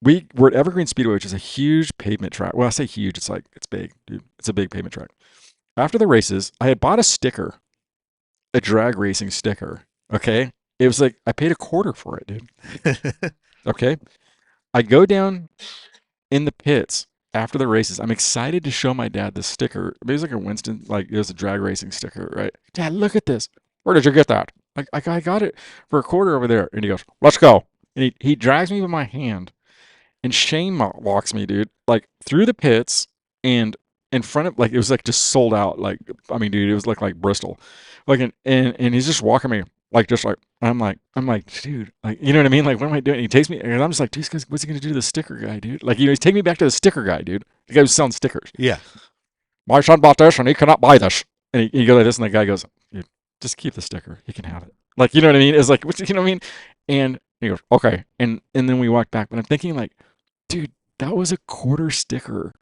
we were at Evergreen Speedway, which is a huge pavement track. Well, I say huge, it's like it's big, dude. It's a big pavement track. After the races, I had bought a sticker, a drag racing sticker. Okay, it was like I paid a quarter for it, dude. Okay, I go down in the pits after the races. I'm excited to show my dad the sticker. It was like a Winston, like it was a drag racing sticker, right? Dad, look at this. Where did you get that? I got it for a quarter over there. And he goes, let's go. And he drags me with my hand and Shane walks me, dude, like through the pits and in front of like it was like just sold out. Like I mean, dude, it was like Bristol, like and he's just walking me like just like I'm like dude, like you know what I mean? Like what am I doing? And he takes me and I'm just like, dude, what's he gonna do to the sticker guy, dude? Like you know, he's taking me back to the sticker guy, dude. The guy who's selling stickers. Yeah. My son bought this and he cannot buy this. And he goes like this, and the guy goes, dude, just keep the sticker. He can have it. Like you know what I mean? It's like you know what I mean? And he goes, okay. And then we walked back, but I'm thinking like dude, that was a quarter sticker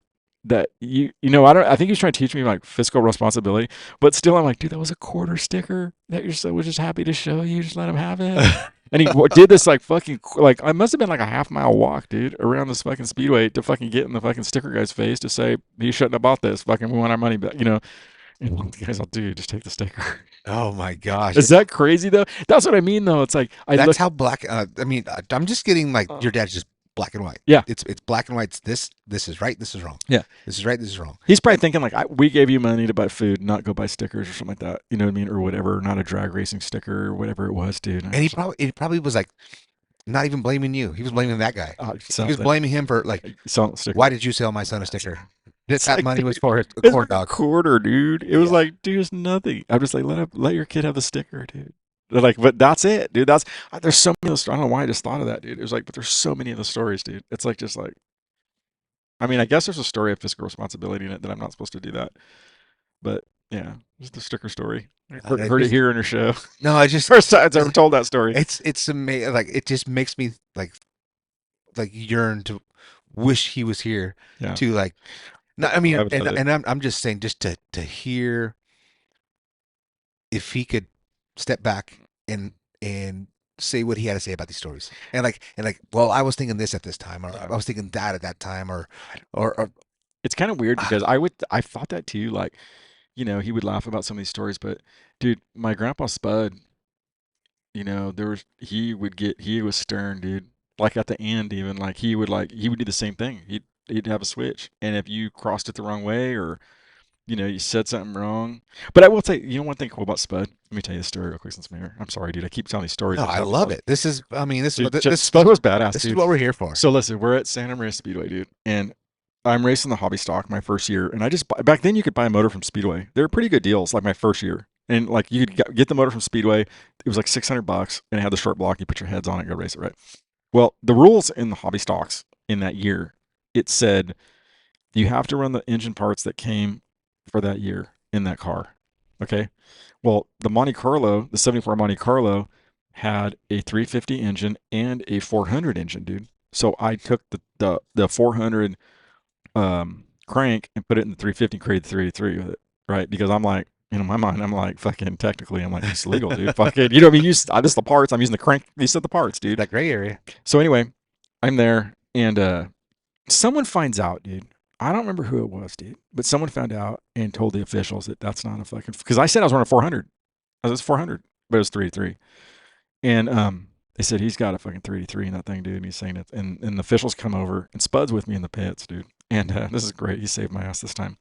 that you know I think he's trying to teach me like fiscal responsibility, but still I'm like, dude, that was a quarter sticker that your son was just happy to show you. Just let him have it. And he did this like fucking like I must have been like a half-mile walk, dude, around this fucking speedway to fucking get in the fucking sticker guy's face to say he shouldn't have bought this. Fucking we want our money back, you know. And the guy's all, dude, just take the sticker. Oh my gosh. Is that crazy though? That's what I mean though. It's like I That's look, how black. I mean, I'm just getting like uh, your dad's just black and white. yeah, It's black and white. It's this is right. This is wrong. yeah. This is right. This is wrong. He's probably And thinking like, we gave you money to buy food, not go buy stickers or something like that. You know what I mean, or whatever. Not a drag racing sticker or whatever it was, dude. And I was he probably was like not even blaming you. He was blaming that guy. like, oh, He was something. blaming him for like, Selling stickers. why did you sell my son a sticker? It's That like, money was dude, for a it's corn like a dog. quarter, dude. It was Yeah. like, dude, it's nothing. I'm just like, let your kid have the sticker, dude. They're like, but that's it, dude. There's so many of those. I don't know why I just thought of that, dude. It was like, but there's so many of the stories, dude. It's like just like, I mean, I guess there's a story of fiscal responsibility in it that I'm not supposed to do that. But yeah, just the sticker story. I I heard it just here on your show. no. I just First time I've ever told that story. it's amazing. Like it just makes me like yearn to wish he was here Yeah, to like. No, I mean, I would love it. and I'm just saying just to hear if he could step back and say what he had to say about these stories and like well I was thinking this at this time or Yeah. I was thinking that at that time or It's kind of weird because ah, I thought that too. Like, you know, he would laugh about some of these stories, but dude, my grandpa Spud, you know, he was stern, dude. Like at the end, even like he would do the same thing. He'd have a switch, and if you crossed it the wrong way or you know, you said something wrong. But I will say, you know, one thing cool about Spud. Let me tell you a story real quick since I'm here. I'm sorry, dude. I keep telling these stories No, of I stuff. love it. This is, I mean, Dude, Spud was badass, this is dude. what we're here for. So listen, we're at Santa Maria Speedway, dude, and I'm racing the hobby stock my first year, and I just back then you could buy a motor from Speedway. They were pretty good deals, like my first year, and like you could get the motor from Speedway. It was like $600, and it had the short block. You put your heads on it, go race it, right? Well, the rules in the hobby stocks in that year, it said you have to run the engine parts that came for that year in that car. Okay. Well, the Monte Carlo, the 74 Monte Carlo, had a 350 engine and a 400 engine, dude. So I took the 400 crank and put it in the 350, created the 383 with it, right? Because I'm like, in my mind, I'm like, fucking technically, I'm like, it's legal, dude. Fucking, you know what I mean? Use this the parts. I'm using the crank. These are the parts, dude. That gray area. So anyway, I'm there, and someone finds out, dude. I don't remember who it was, dude, but someone found out and told the officials that that's not a fucking. Because I said I was running 400. I was 400, but it was 383. And they said he's got a fucking 383 in that thing, dude. And he's saying it. And the officials come over, and Spud's with me in the pits, dude. And this is great. He saved my ass this time.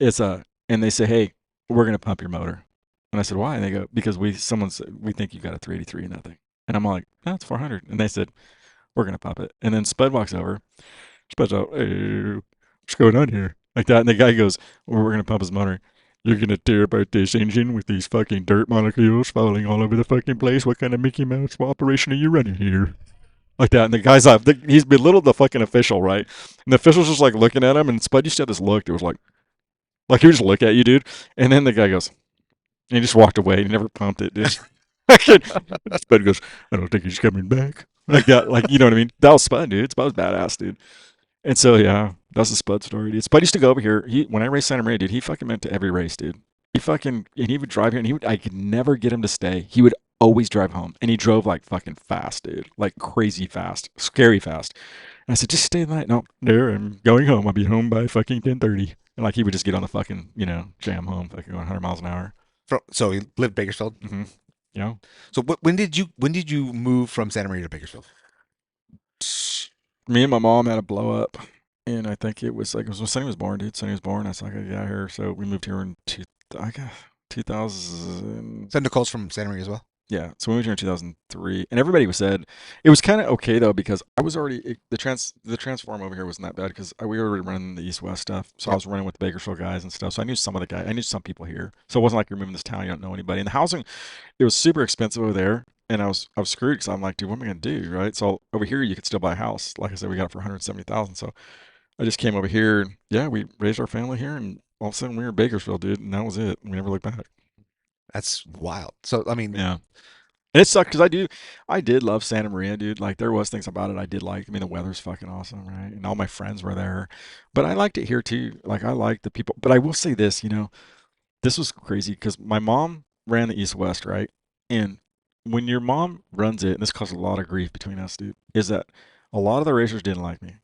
It's and they say, hey, we're gonna pump your motor. And I said, why? And they go, because someone said we think you got a 383 in that thing. And I'm like, no, it's 400. And they said, we're gonna pump it. And then Spud walks over. Spud's out, hey, what's going on here? Like that. And the guy goes, well, we're gonna pump his motor. You're gonna tear apart this engine with these fucking dirt molecules falling all over the fucking place. What kind of Mickey Mouse operation are you running here? Like that. And the guy's up. He's belittled the fucking official, right? And the official's just like looking at him. And Spud used to have this look. It was like he would just look at you, dude. And then the guy goes, and he just walked away. He never pumped it, dude. Spud goes, I don't think he's coming back. Like that. Like, you know what I mean? That was Spud, dude. Spud was badass, dude. And so yeah, that's a Spud story, dude. Spud used to go over here. When I raced Santa Maria, dude, he fucking went to every race, dude. He fucking and he would drive here, and I could never get him to stay. He would always drive home, and he drove like fucking fast, dude, like crazy fast, scary fast. And I said, just stay the night. No, no, I'm going home. I'll be home by fucking 10:30. And like he would just get on the fucking jam home, fucking going 100 miles an hour. So he lived Bakersfield. Mm-hmm. You know, So when did you move from Santa Maria to Bakersfield? me and my mom had a blow up, and I think it was like it was when Sonny was born, dude. Sonny was born. I said I gotta get out here, so we moved here in I guess 2000. So Nicole's from Santa Maria as well. Yeah, so we moved here in 2003, and everybody was said it was kind of okay though because I was already the transform over here wasn't that bad because we were already running the East West stuff, so I Yep. was running with the Bakersfield guys and stuff. So I knew some of the guys, I knew some people here, so it wasn't like you're moving this town, you don't know anybody. And the housing, it was super expensive over there, and I was screwed because I'm like, dude, what am I gonna do, right? So over here you could still buy a house, like I said, we got it for 170,000. So I just came over here, and yeah, we raised our family here, and all of a sudden we were in Bakersfield, dude, and that was it. We never looked back. That's wild. So I mean, Yeah. And it sucked because I did love Santa Maria, dude. Like there was things about it I did like. I mean, the weather's fucking awesome, right? And all my friends were there, but I liked it here too. Like I liked the people. But I will say this, this was crazy because my mom ran the East West, right? And when your mom runs it, and this caused a lot of grief between us, dude, is that a lot of the racers didn't like me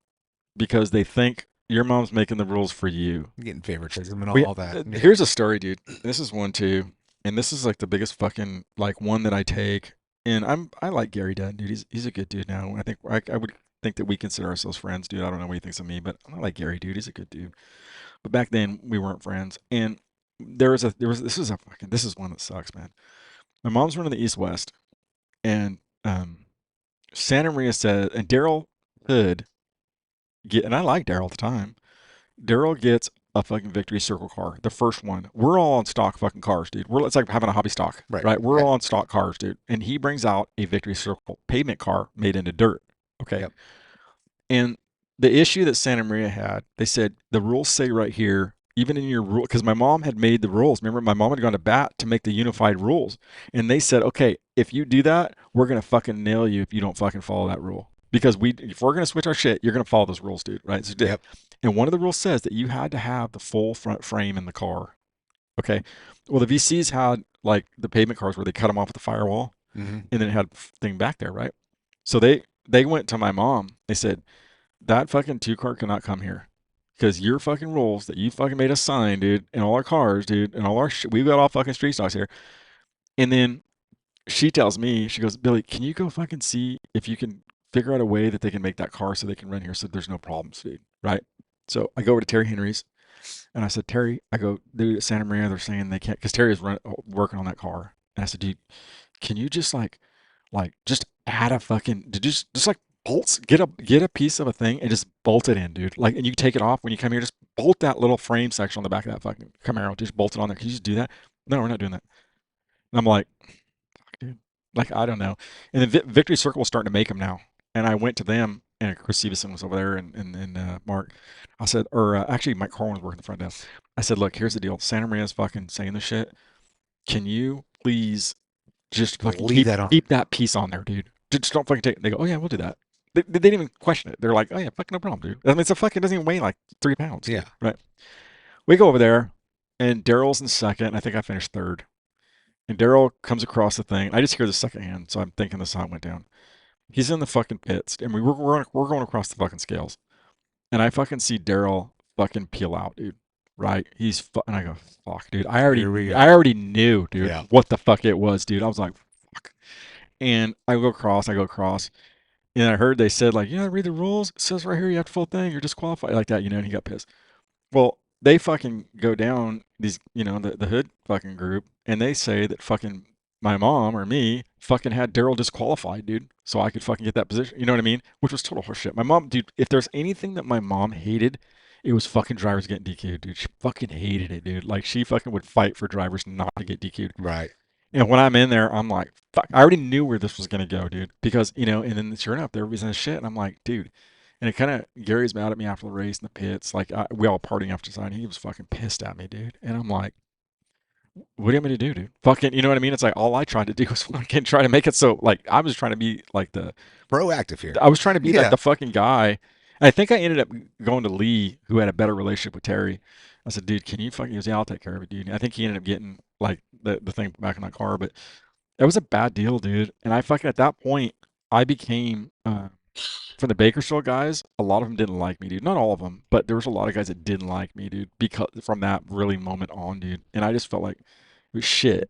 because they think your mom's making the rules for you. getting favoritism and We all that. Yeah. here's a story, dude. This is one too, and this is like the biggest fucking like one that I take. And I like Gary Dunn, dude. He's a good dude now. I think I would think that we consider ourselves friends, dude. I don't know what he thinks of me, but I like Gary, dude. He's a good dude. But back then we weren't friends. And this is a fucking this is one that sucks, man. My mom's running the East West, and Santa Maria said, and Daryl Hood and I like Daryl at the time. Daryl gets a fucking victory circle car, the first one. We're all on stock fucking cars, dude. It's like having a hobby stock, Right. right? We're Yeah. all on stock cars, dude. And he brings out a victory circle pavement car made into dirt. Okay. Yep. And the issue that Santa Maria had, they said the rules say right here, even in your rule, because my mom had made the rules. Remember, my mom had gone to bat to make the unified rules, and they said, okay, if you do that, we're gonna fucking nail you if you don't fucking follow that rule. Because if we're gonna switch our shit, you're gonna follow those rules, dude. Right? So, Yep. and one of the rules says that you had to have the full front frame in the car. Okay. Well, the VCs had like the pavement cars where they cut them off with the firewall, Hmm. and then it had thing back there, right? So they went to my mom. They said that fucking two car cannot come here because your fucking rules that you fucking made us sign, dude, and all our cars, dude, and all our we've got all fucking street stocks here. And then she tells me, she goes, Billy, can you go fucking see if you can figure out a way that they can make that car so they can run here so there's no problems, dude, right? So I go over to Terry Henry's. And I said, Terry, I go, dude, at Santa Maria, they're saying they can't, because Terry is working on that car. And I said, dude, can you just just add a fucking, just like bolts, get a piece of a thing and just bolt it in, dude. Like, and you take it off when you come here, just bolt that little frame section on the back of that fucking Camaro, just bolt it on there. Can you just do that? No, we're not doing that. And I'm like, dude, like, I don't know. And then Victory Circle was starting to make them now. And I went to them, and Chris Stevenson was over there, and Mark. I said, or actually, Mike Corwin was working the front desk. I said, look, here's the deal. Santa Maria's fucking saying this shit. Can you please just fucking Leave that on. keep that piece on there, dude? Just don't fucking take it. They go, oh yeah, we'll do that. They didn't even question it. They're like, oh yeah, fucking no problem, dude. I mean, it's a fucking, it doesn't even weigh like 3 pounds, Yeah. dude. Right? We go over there, and Daryl's in second. And I think I finished third. And Daryl comes across the thing. I just hear the second hand, so I'm thinking the sign went down. He's in the fucking pits, and we're going across the fucking scales, and I fucking see Daryl fucking peel out, dude. Right? And I go, fuck, dude. Here we go. I already knew, dude, Yeah. what the fuck it was, dude. I was like, fuck. And I go across, and I heard they said like, yeah, read the rules. It says right here you have to full thing. You're disqualified like that, And he got pissed. Well, they fucking go down these, the hood fucking group, and they say that fucking my mom or me fucking had Daryl disqualified, dude, so I could fucking get that position. You know what I mean? Which was total horseshit. My mom, dude, if there's anything that my mom hated, it was fucking drivers getting DQ'd, dude. She fucking hated it, dude. Like she fucking would fight for drivers not to get DQ'd. Right. And when I'm in there, I'm like, fuck, I already knew where this was gonna go, dude. Because, and then sure enough, everybody's in this shit, and I'm like, dude. And it kind of, Gary's mad at me after the race in the pits. Like, we all partying after the sign. He was fucking pissed at me, dude. And I'm like, what do you want me to do, dude? Fucking, you know what I mean? It's like all I tried to do was fucking try to make it so, like, I was trying to be like Proactive here. I was trying to be like Yeah. the fucking guy. I think I ended up going to Lee, who had a better relationship with Terry. I said, dude, can you fucking, he goes, yeah, I'll take care of it, dude. I think he ended up getting like the thing back in that car, but it was a bad deal, dude. And I fucking, at that point, I became, from the Bakersfield guys, a lot of them didn't like me, dude. Not all of them, but there was a lot of guys that didn't like me, dude, because from that really moment on, dude. And I just felt like it was shit.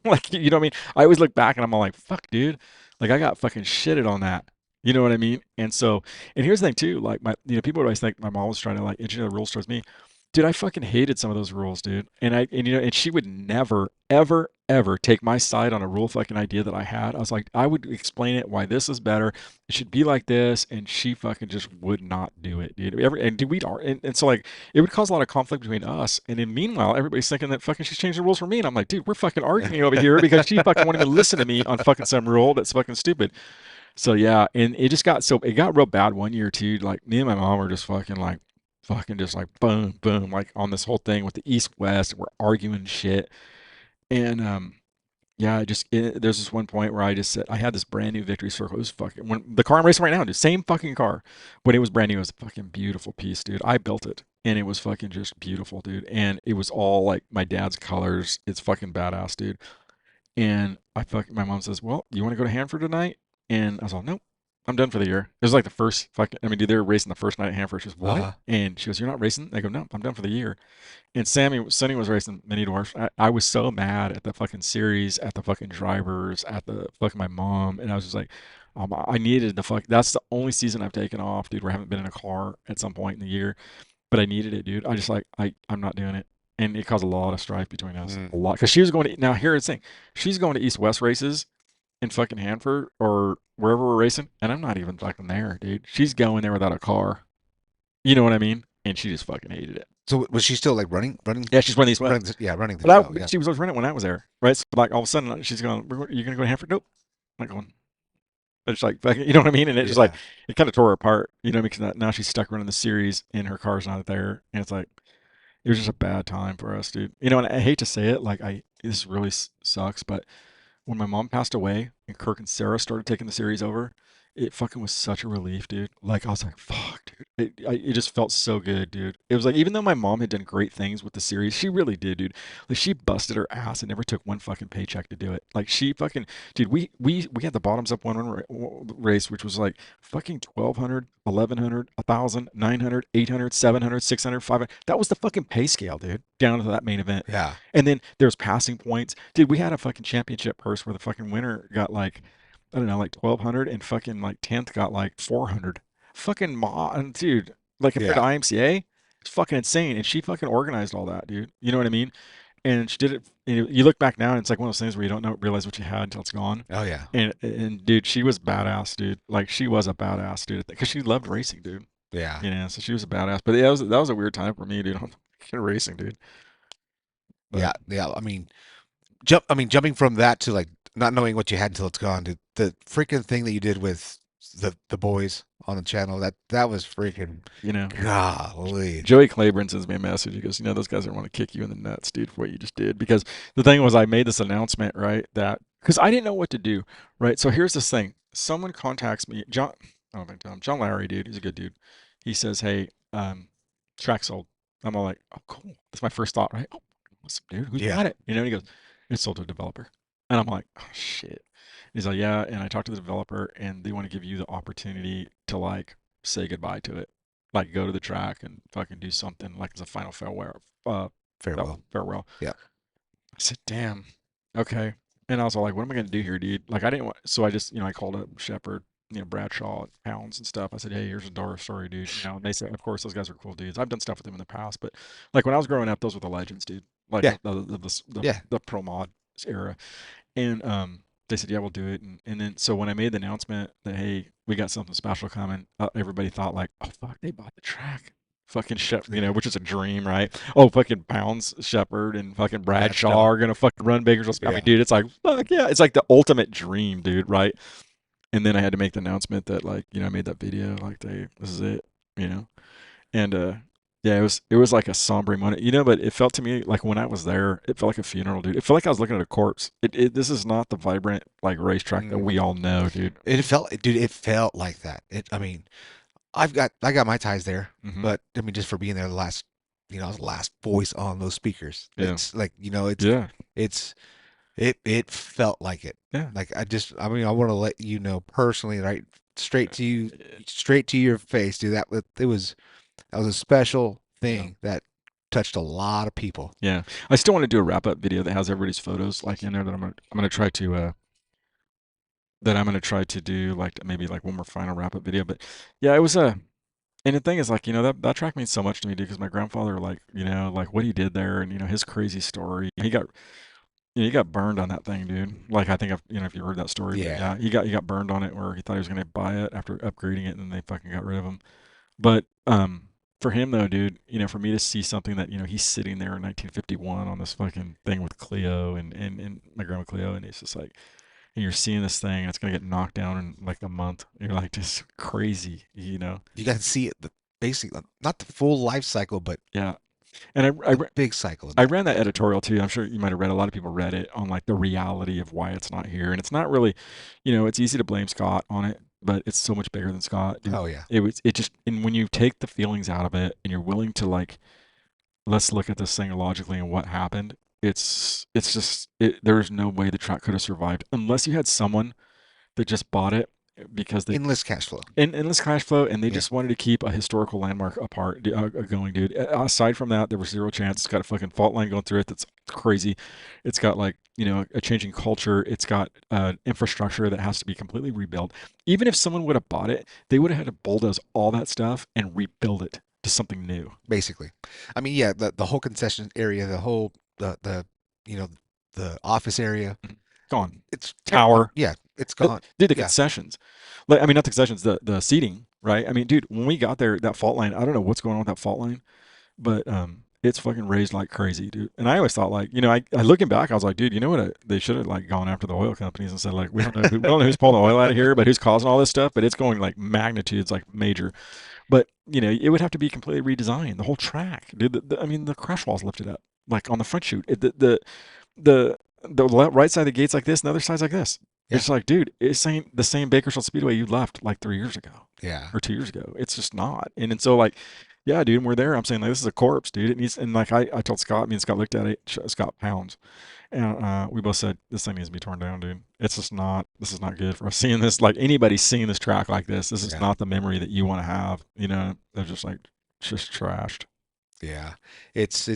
Like, you know what I mean? I always look back and I'm all like, fuck, dude. Like, I got fucking shitted on that. You know what I mean? And so, and here's the thing too, like people would always think my mom was trying to like engineer the rules towards me. Dude, I fucking hated some of those rules, dude. And she would never, ever, ever take my side on a rule fucking idea that I had. I was like, I would explain it why this is better. It should be like this, and she fucking just would not do it, dude. And dude, and so like it would cause a lot of conflict between us. And then meanwhile, everybody's thinking that fucking she's changed the rules for me, and I'm like, dude, we're fucking arguing over here because she fucking wanted me to listen to me on fucking some rule that's fucking stupid. So yeah, and it got real bad one year too. Like me and my mom were just fucking just like boom, boom, like on this whole thing with the East West. We're arguing shit. And yeah, there's this one point where I just said I had this brand new Victory Circle. It was fucking when the car I'm racing right now, dude, same fucking car. When it was brand new, it was a fucking beautiful piece, dude. I built it. And it was fucking just beautiful, dude. And it was all like my dad's colors. It's fucking badass, dude. And my mom says, well, you want to go to Hanford tonight? And I was like, nope, I'm done for the year. It was like the first fucking, I mean, dude, they were racing the first night at Hanford. She goes, what? Uh-huh. And she goes, you're not racing? I go, no, I'm done for the year. And Sonny was racing mini dwarfs. I was so mad at the fucking series, at the fucking drivers, at the fucking my mom. And I was just like, I needed that's the only season I've taken off, dude, where I haven't been in a car at some point in the year. But I needed it, dude. I just like, I'm not doing it. And it caused a lot of strife between us. Mm. A lot. Because she was going to, now here's the thing. She's going to East West races in fucking Hanford or wherever we're racing. And I'm not even fucking there, dude. She's going there without a car. You know what I mean? And she just fucking hated it. So was she still like Yeah, she's running East West. running? Yeah, running the But show. Yeah. she was always running when I was there, right? So like all of a sudden she's going, "You're gonna go to Hanford?" Nope. I'm not going. It's like you know what I mean? And it's just like Yeah. it kind of tore her apart, because now she's stuck running the series and her car's not there, and it's like it was just a bad time for us, dude. And I hate to say it, like this really sucks, but when my mom passed away and Kirk and Sarah started taking the series over, it fucking was such a relief, dude. Like I was like, fuck, dude. It just felt so good, dude. It was like even though my mom had done great things with the series, she really did, dude. Like she busted her ass and never took one fucking paycheck to do it. Like she fucking, dude. We had the bottoms up one race, which was like fucking 1,200, 1,100, 1,000, 900, 800, 700, 600, 500. That was the fucking pay scale, dude. Down to that main event. Yeah. And then there's passing points. Dude, we had a fucking championship purse where the fucking winner got like, I don't know, like 1,200 and fucking like 10th got like 400. Fucking dude, like compared to Yeah. IMCA. It's fucking insane. And she fucking organized all that, dude. You know what I mean? And she did it. You look back now, and it's like one of those things where you don't know realize what you had until it's gone. Oh yeah, And dude, she was badass, dude. Like she was a badass, dude, because she loved racing, dude. yeah, You know, so she was a badass. But yeah, that was a weird time for me, dude. On racing, dude. yeah, But yeah. Jumping from that to like not knowing what you had until it's gone. The freaking thing that you did with the boys on the channel, that was freaking you know, golly. Joey Claiborne sends me a message. He goes, those guys are want to kick you in the nuts, dude, for what you just did. Because the thing was, I made this announcement, right? That because I didn't know what to do, right? So here's this thing. Someone contacts me, John. Oh my God, John Larry, dude. He's a good dude. He says, hey, track sold. I'm all like, oh, cool. That's my first thought, right? Oh, awesome, dude. Who's Yeah, got it? And he goes, it's sold to a developer. And I'm like, oh shit. He's like, yeah. And I talked to the developer, and they want to give you the opportunity to like say goodbye to it, like go to the track and fucking do something like as a final farewell. farewell. Farewell. Yeah, I said, damn, okay. And I was all like, what am I gonna do here, dude? Like I didn't want, so I just, I called up Shepard, Bradshaw, Pounds and stuff. I said, hey, here's a Dora story, dude. And they said, of course, those guys are cool dudes. I've done stuff with them in the past, but like when I was growing up, those were the legends, dude. Like yeah, yeah. the pro mod era. And they said, yeah, we'll do it. And then so when I made the announcement that hey, we got something special coming, everybody thought like, oh fuck, they bought the track. Fucking Shep, which is a dream, right? Oh, fucking Pounds, Shepherd, and fucking Bradshaw Bradshaw. are gonna fucking run Bakersfield. I mean, Yeah, dude, it's like fuck yeah, it's like the ultimate dream, dude, right? And then I had to make the announcement that like, I made that video, like this is it, you know. And yeah, it was like a somber moment, but it felt to me like when I was there, it felt like a funeral, dude. It felt like I was looking at a corpse. This is not the vibrant like racetrack that mm. we all know, dude. Dude, it felt like that. I got my ties there, Hmm. but I mean, just for being there, I was the last voice on those speakers. Yeah. It's like, Yeah. it's, it felt like it. Yeah. Like I want to let you know personally, right, straight to your face, dude. That was a special Yeah. thing that touched a lot of people. Yeah. I still want to do a wrap up video that has everybody's photos like in there that I'm gonna try to do like maybe like one more final wrap up video. But yeah, it was a and the thing is like, that track means so much to me, dude, because my grandfather like, like what he did there and his crazy story. He got burned on that thing, dude. Like I think if you heard that story, but Yeah, yeah, he got burned on it where he thought he was gonna buy it after upgrading it and then they fucking got rid of him. But for him though, dude, for me to see something that, he's sitting there in 1951 on this fucking thing with Cleo and my grandma Cleo, and it's just like, and you're seeing this thing, and it's gonna get knocked down in like a month. You're like, just crazy, you got to see it, basically not the full life cycle, but Yeah. And the big cycle of I that. ran that editorial too. I'm sure you might have read. A lot of people read it on like the reality of why it's not here, and it's not really, it's easy to blame Scott on it, but it's so much bigger than Scott, dude. Oh yeah, It just and when you take the feelings out of it and you're willing to like let's look at this thing logically and what happened. It's just there's no way the track could have survived unless you had someone that just bought it because they endless cash flow. in endless cash flow, and they Yeah, just wanted to keep a historical landmark going, dude. Aside from that, there was zero chance. It's got a fucking fault line going through it that's crazy. It's got like a changing culture. It's got infrastructure that has to be completely rebuilt. Even if someone would have bought it, they would have had to bulldoze all that stuff and rebuild it to something new. basically. I mean, yeah, the whole concession area, the you know the office area, Mhm. Gone. it's Tower. yeah, it's gone. Dude, the Yeah, concessions. Like I mean, not the concessions, the seating, right? I mean, dude, when we got there, that fault line. I don't know what's going on with that fault line. But it's fucking raised like crazy, dude. And I always thought like, I looking back, I was like, dude, you know what? They should have like gone after the oil companies and said like, we don't know who's pulling the oil out of here, but who's causing all this stuff. But it's going like magnitudes, like major. But it would have to be completely redesigned, the whole track, dude. I mean, the crash walls lifted up, like on the front chute. The right side of the gates like this, and the other side's like this. yeah, It's like, dude, it's the same Bakersfield Speedway you left like 3 years ago yeah. or 2 years ago. It's just not. And so like, yeah, dude, and we're there. I'm saying like this is a corpse, dude. It needs and like I told Scott, me and Scott looked at it, Scott Pounds, and we both said this thing needs to be torn down, dude. It's just not. This is not good for us seeing this. Like anybody seeing this track like this, this is Yeah, not the memory that you want to have. They're just like just trashed. yeah. It's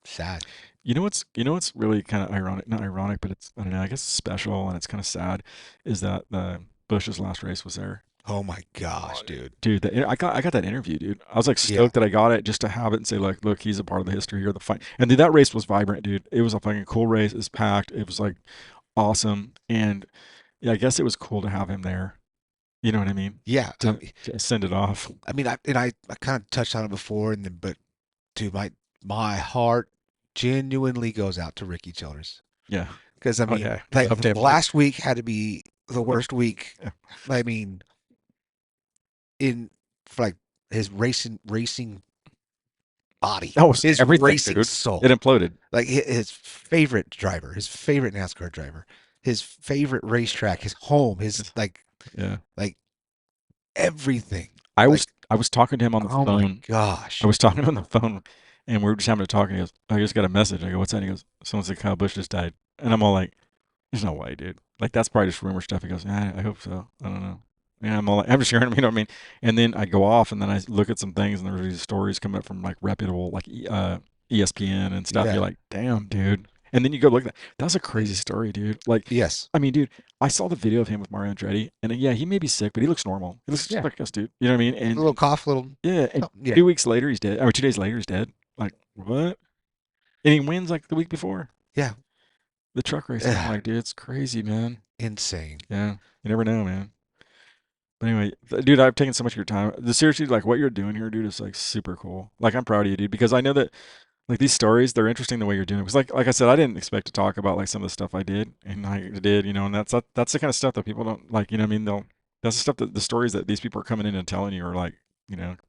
sad. You know what's really kind of ironic, not ironic, but it's I don't know, I guess it's special and it's kind of sad, is that the Bush's last race was there. Oh my Oh, gosh, dude. dude, I got that interview, dude. I was like Yeah. stoked that I got it just to have it and say like, look, he's a part of the history here, the fight. And dude, that race was vibrant, dude. It was a fucking cool race. It was packed. It was like awesome. And yeah, I guess it was cool to have him there. You know what I mean? Yeah. To send it off. I mean, I kind of touched on it before, and then, but dude, my heart genuinely goes out to Ricky Childress Yeah. because I Oh mean, yeah. like Loved him, dude. last week had to be the worst week. Yeah. I mean, in for like his racing body, That was his everything, racing dude. It soul, imploded. like his favorite driver, his favorite NASCAR driver, his favorite racetrack, his home, his Yeah. like everything. I was talking to him on the Oh my phone. I gosh. was talking on the phone, and we were just having to talk. And he goes, "I just got a message." I go, "What's that?" And he goes, "Someone said Kyle Busch just died." And I'm all like, "There's no way, dude. Like that's probably just rumor stuff." He goes, "Yeah, I hope so. I don't know." And I'm all like, I'm just hearing him, you know what I mean? And then I go off, and then I look at some things, and there's these stories coming up from like reputable, like ESPN and stuff. Yeah. You're like, "Damn, dude." And then you go look at that. That's a crazy story, dude. Like, Yes. I mean, dude, I saw the video of him with Mario Andretti, and yeah, he may be sick, but he looks normal. He looks just Yeah. like us, dude. You know what I mean? A little And cough, little yeah, and something. Yeah. 2 weeks later he's dead. Or 2 days later he's dead. Like what? And he wins like the week before Yeah. the truck race, and I'm Ugh, like, dude, it's crazy, man. insane. Yeah, you never know, man. But anyway, dude, I've taken so much of your time. Seriously, like what you're doing here, dude, is like super cool. Like I'm proud of you, dude, because I know that like these stories, they're interesting the way you're doing it. Because like I said, I didn't expect to talk about like some of the stuff I did and I did, and that's the kind of stuff that people don't like. You know what I mean? That's the stuff that the stories that these people are coming in and telling you are like,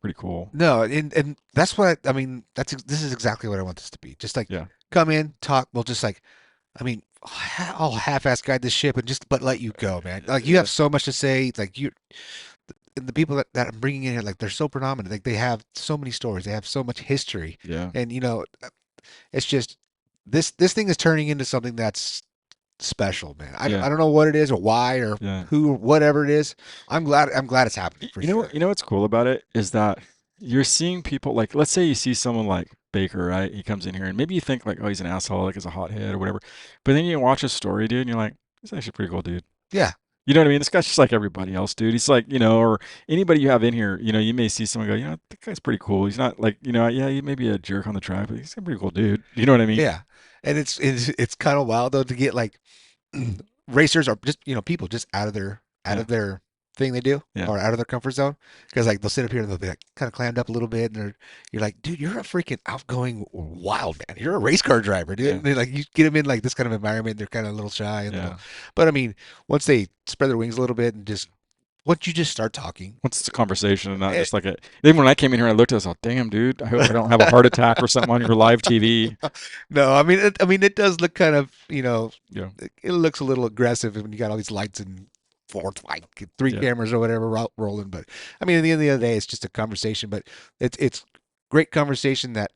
pretty cool. No, and that's what I mean. This is exactly what I want this to be. Just like Yeah, come in, talk. We'll just like, I mean, I'll half-ass guide this ship and just but let you go, man. Like you have yeah, so much to say. Like the people that I'm bringing in here, like they're so predominant. Like they have so many stories. They have so much history, yeah, and it's just this thing is turning into something that's special, man. yeah, I don't know what it is or why or yeah. who, whatever it is. I'm glad it's happening for You know sure. what? You know what's cool about it is that you're seeing people like, let's say you see someone like Baker, right? He comes in here and maybe you think like, oh, he's an asshole, like he's a hothead or whatever. But then you watch his story, dude, and you're like, he's actually a pretty cool dude. Yeah, You know what I mean? This guy's just like everybody else, dude. He's like, or anybody you have in here, you may see someone go, that guy's pretty cool. He's not like, yeah, he may be a jerk on the track, but he's a pretty cool dude. You know what I mean? yeah, and it's kind of wild though to get like racers or just people just out Yeah, of their thing they do yeah, or out of their comfort zone because like they'll sit up here and they'll be like kind of clammed up a little bit and you're like dude you're a freaking outgoing wild man, you're a race car driver, dude, yeah, and they like you get them in like this kind of environment, they're kind of a little shy and little, yeah. but I mean once they spread their wings a little bit and just once you just start talking. Once it's a conversation and not eh, just like a. Even when I came in here, I looked at us, oh, damn, dude, I hope I don't have a heart attack or something on your live TV. no, I mean it does look kind of Yeah, it looks a little aggressive when you got all these lights and four, like three yeah, cameras or whatever rolling. But I mean, at the end of the day, it's just a conversation. But it's great conversation that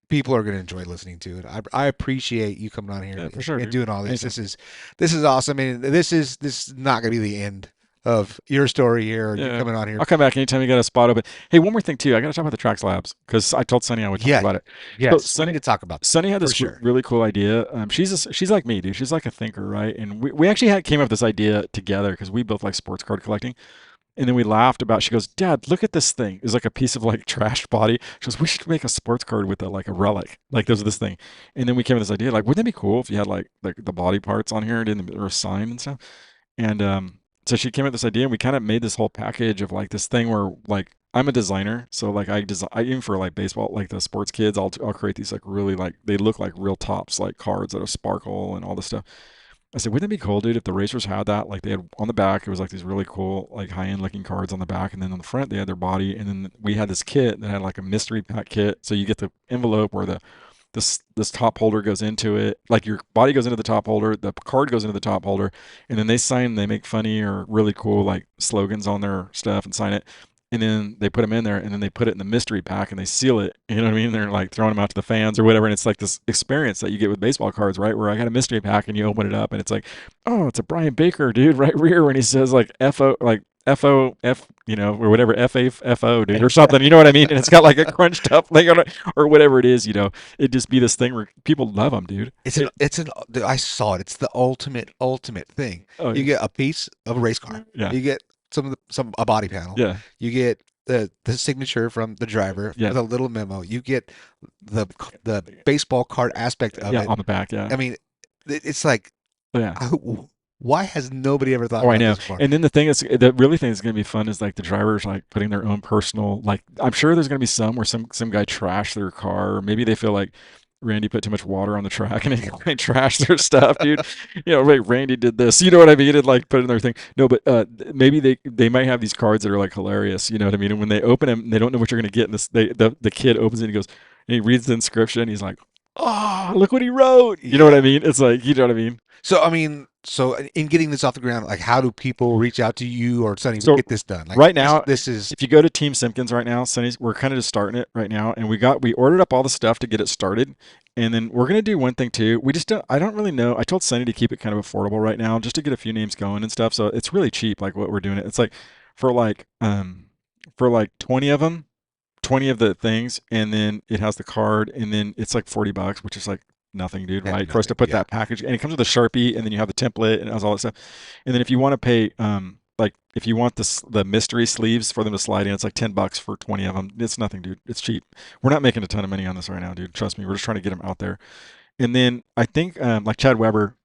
people are going to enjoy listening to. And I appreciate you coming on here yeah, for sure, and dude. doing all this. Anytime. This is awesome, and this is not going to be the end of your story here. Or you Yeah, coming on here. I'll come back anytime you got a spot open. Hey, one more thing too. I got to talk about the Trax Labs because I told Sunny I would talk Yeah, about it. So yes, we need to talk about that Sunny had for this sure. really cool idea. She's like me, dude. She's like a thinker, right? And we actually came up with this idea together because we both like sports card collecting. And then we laughed about. She goes, "Dad, look at this thing. It's like a piece of like trashed body." She goes, "We should make a sports card with a like a relic, like there's this thing." And then we came with this idea, like, wouldn't that be cool if you had like the body parts on here and or a sign and stuff? And so she came up with this idea, and we kind of made this whole package of like this thing where like I'm a designer, so like I even for like baseball, like the sports kids, I'll create these like really like they look like real tops, like cards that are sparkle and all this stuff. I said, wouldn't it be cool, dude, if the racers had that? Like they had on the back, it was like these really cool, like high end looking cards on the back, and then on the front they had their body, and then we had this kit that had like a mystery pack kit. So you get the envelope where this top holder goes into it, like your body goes into the top holder, the card goes into the top holder, and then they sign, they make funny or really cool like slogans on their stuff and sign it. And then they put them in there, and then they put it in the mystery pack, and they seal it. You know what I mean? They're like throwing them out to the fans or whatever, and it's like this experience that you get with baseball cards, right? Where I got a mystery pack, and you open it up, and it's like, oh, it's a Brian Baker, dude, right rear, when he says like FO, like FOF, or whatever, FAFO, dude, or something. You know what I mean? And it's got like a crunched up thing on it, or whatever it is. It'd just be this thing where people love them, dude. It's an I saw it. It's the ultimate thing. Oh You yeah, get a piece of a race car. yeah, You get some a body panel. Yeah. You get the signature from the driver Yeah. with a little memo. You get the the baseball card aspect of Yeah, it. on the back, yeah. I mean, it's like, Oh, yeah. why has nobody ever thought Oh, I about know. this before? And then the really thing that's going to be fun is like the drivers like putting their own personal like I'm sure there's going to be some where some guy trashed their car or maybe they feel like Randy put too much water on the track and he like, trashed their stuff, dude. You know, wait, Randy did this. You know what I mean? And like put it in their thing. No, but maybe they might have these cards that are like hilarious. You know what I mean? And when they open them, they don't know what you're going to get. And the kid opens it and he goes and he reads the inscription. He's like, oh, look what he wrote. You know what I Yeah. mean? It's like you know what I mean? So I mean, so in getting this off the ground, like, how do people reach out to you or Sonny to So get this done? Like, right this now, this is if you go to Team Simpkins right now, Sonny's, we're kind of just starting it right now, and we ordered up all the stuff to get it started, and then we're gonna do one thing too. We just don't. I don't really know. I told Sonny to keep it kind of affordable right now, just to get a few names going and stuff. So it's really cheap, like what we're doing. It's like for like for like 20 of them, 20 of the things, and then it has the card, and then it's like $40, which is like nothing, dude, heck right? For us nothing. to put Yeah. that package, and it comes with a Sharpie, and then you have the template, and it has all that stuff. And then if you want to pay, like if you want the mystery sleeves for them to slide in, it's like $10 for 20 of them. It's nothing, dude. It's cheap. We're not making a ton of money on this right now, dude. Trust me. We're just trying to get them out there. And then I think like Chad Weber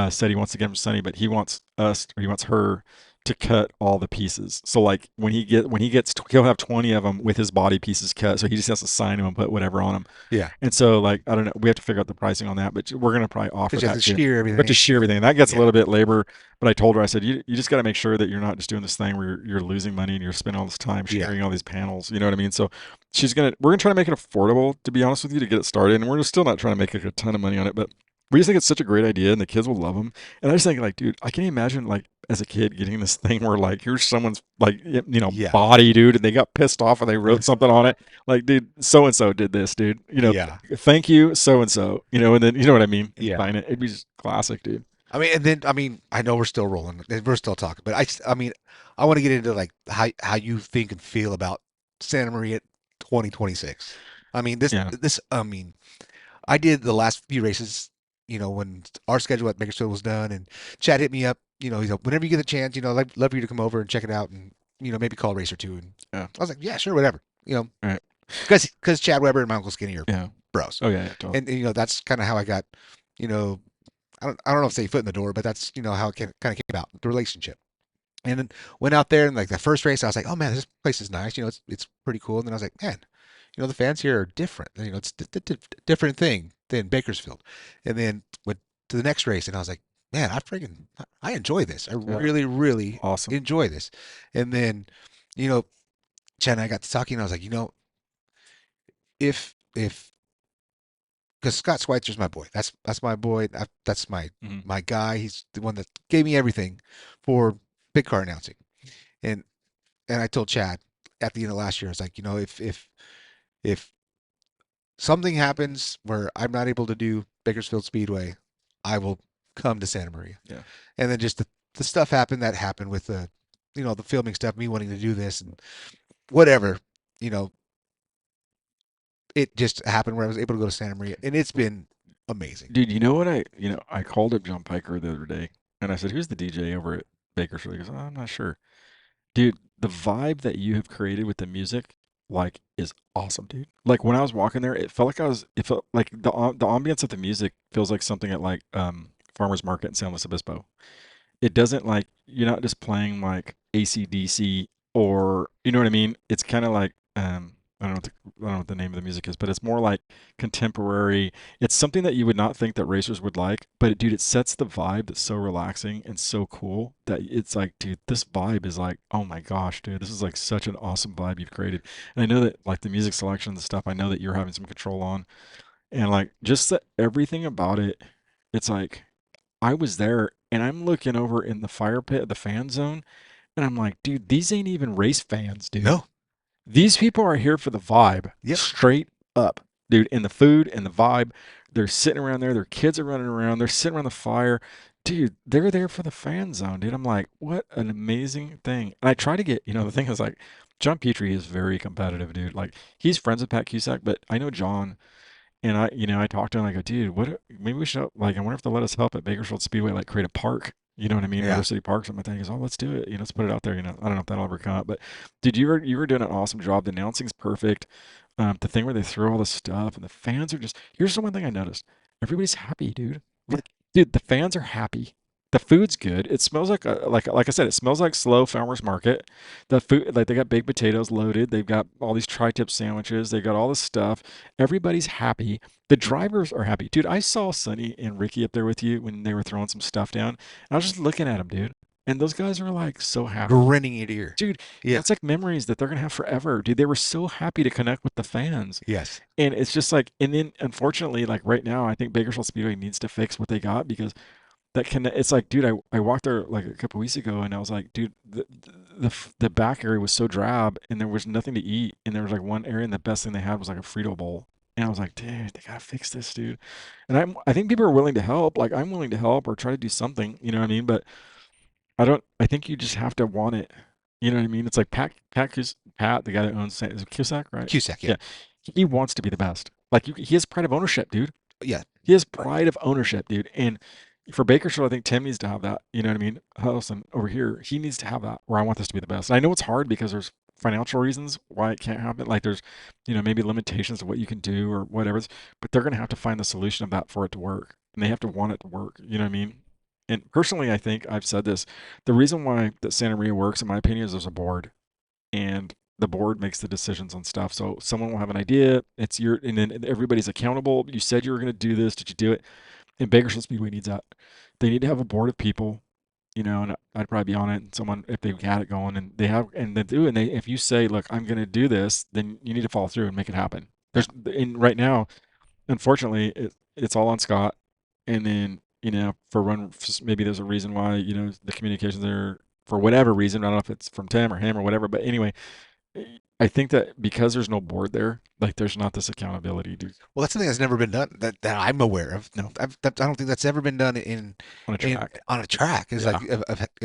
said he wants to get him Sunny, but he wants us or he wants her to cut all the pieces. So like when he gets he'll have 20 of them with his body pieces cut. So he just has to sign them and put whatever on them. Yeah. And so like I don't know, we have to figure out the pricing on that, but we're gonna probably offer Because you have to that too. shear But to everything. shear everything, that gets a Yeah. little bit labor. But I told her, I said, you just got to make sure that you're not just doing this thing where you're losing money and you're spending all this time Yeah. shearing all these panels. You know what I mean? So we're gonna try to make it affordable, to be honest with you, to get it started. And we're still not trying to make like a ton of money on it, but we just think it's such a great idea and the kids will love them. And I just think like, dude, I can imagine like as a kid getting this thing where like here's someone's like Yeah. body, dude, and they got pissed off and they wrote something on it. Like, dude, so and so did this, dude. Yeah. Thank you, so and so. And then you know what I mean, and Yeah. sign it. It'd be just classic, dude. I mean, and then I mean, I know we're still rolling, and we're still talking, but I mean, I want to get into like how you think and feel about Santa Maria 2026. I mean, Yeah, I mean, I did the last few races, when our schedule at Bakersfield was done, and Chad hit me up. He's like, whenever you get a chance, I'd love for you to come over and check it out, and maybe call a race or two. And yeah, I was like, yeah, sure, whatever. all right, Because Chad Weber and my Uncle Skinny are yeah. bros, Oh yeah, yeah, totally. and that's kind of how I got, you know, I don't know if say foot in the door, but that's how it kind of came about, the relationship. And then went out there and like the first race, I was like, oh man, this place is nice. It's pretty cool. And then I was like, man, the fans here are different. It's different thing than Bakersfield. And then went to the next race, and I was like, man, I enjoy this. I Yeah, really, really awesome. enjoy this. And then, you know, Chad and I got to talking, and I was like, if because Scott Schweitzer's my boy. That's my boy. That's Hmm. my guy. He's the one that gave me everything for big car announcing. And I told Chad at the end of last year, I was like, if something happens where I'm not able to do Bakersfield Speedway, I will come to Santa Maria. Yeah, And then just the stuff that happened with the filming stuff, me wanting to do this and whatever, you know, it just happened where I was able to go to Santa Maria, and it's been amazing. dude. You know what I called up John Piker the other day, and I said, "Who's the DJ over at Bakersfield?" He goes, "Oh, I'm not sure." Dude, the vibe that you have created with the music, like, is awesome, dude. Like when I was walking there, it felt like the ambience of the music feels like something at like Farmers Market in San Luis Obispo. It doesn't like you're not just playing like AC/DC or you know what I mean? It's kind of like I don't know what the name of the music is, but it's more like contemporary. It's something that you would not think that racers would like, but dude, it sets the vibe that's so relaxing and so cool that it's like, dude, this vibe is like, oh my gosh, dude, this is like such an awesome vibe you've created. And I know that like the music selection and stuff, I know that you're having some control on, and like just everything about it, it's like I was there and I'm looking over in the fire pit, the fan zone, and I'm like, dude, these ain't even race fans, dude. No. These people are here for the vibe, Yep. straight up, dude. And the food and the vibe. They're sitting around there. Their kids are running around. They're sitting around the fire. Dude, they're there for the fan zone, dude. I'm like, what an amazing thing. And I try to get, the thing is like, John Petrie is very competitive, dude. Like, he's friends with Pat Cusack, but I know John and I talked to him. I go, dude, maybe we should, like, I wonder if they'll let us help at Bakersfield Speedway, like, create a park You know what I mean? Motor Yeah. City Park, something. I think is, oh, let's do it. Let's put it out there. I don't know if that'll ever come up, but dude, you were doing an awesome job. The announcing's perfect. The thing where they throw all the stuff and the fans are just. Here's the one thing I noticed. Everybody's happy, dude. Yeah. Like, dude, the fans are happy. The food's good. It smells like like I said, it smells like slow farmers market. The food, like they got baked potatoes loaded. They've got all these tri-tip sandwiches. They got all this stuff. Everybody's happy. The drivers are happy. Dude, I saw Sonny and Ricky up there with you when they were throwing some stuff down. I was just looking at them, dude. And those guys are like so happy. Grinning ear to ear. Dude, Yeah. that's like memories that they're gonna have forever. Dude, they were so happy to connect with the fans. Yes. And it's just like, and then unfortunately, like right now, I think Bakersfield Speedway needs to fix what they got because that can, it's like, dude, I walked there like a couple weeks ago and I was like, dude, the back area was so drab and there was nothing to eat. And there was like one area and the best thing they had was like a Frito bowl. And I was like, dude, they gotta fix this, dude. And I think people are willing to help. Like I'm willing to help or try to do something, you know what I mean? But I think you just have to want it. You know what I mean? It's like Pat, the guy that owns is it Cusack, right? Cusack. Yeah. Yeah. He wants to be the best. Like he has pride of ownership, dude. Yeah. He has pride of ownership, dude. And for Bakersfield, I think Tim needs to have that. You know what I mean? Hudson over here, he needs to have that where I want this to be the best. And I know it's hard because there's financial reasons why it can't happen. Like there's, maybe limitations to what you can do or whatever. But they're going to have to find the solution of that for it to work. And they have to want it to work. You know what I mean? And personally, I think I've said this. The reason why that Santa Maria works, in my opinion, is there's a board and the board makes the decisions on stuff. So someone will have an idea, and then everybody's accountable. You said you were going to do this. Did you do it? And Bakersfield Speedway needs that. They need to have a board of people, and I'd probably be on it. And someone, if they've got it going, and they have, and they do, and if you say, look, I'm going to do this, then you need to follow through and make it happen. Yeah. And right now, unfortunately, it's all on Scott. And then, maybe there's a reason why, the communications are, for whatever reason, I don't know if it's from Tim or him or whatever, but anyway, I think that because there's no board there, like there's not this accountability, dude, Well, that's something that's never been done that I'm aware of. no, I don't think that's ever been done on a in track. on a track. Is Yeah. like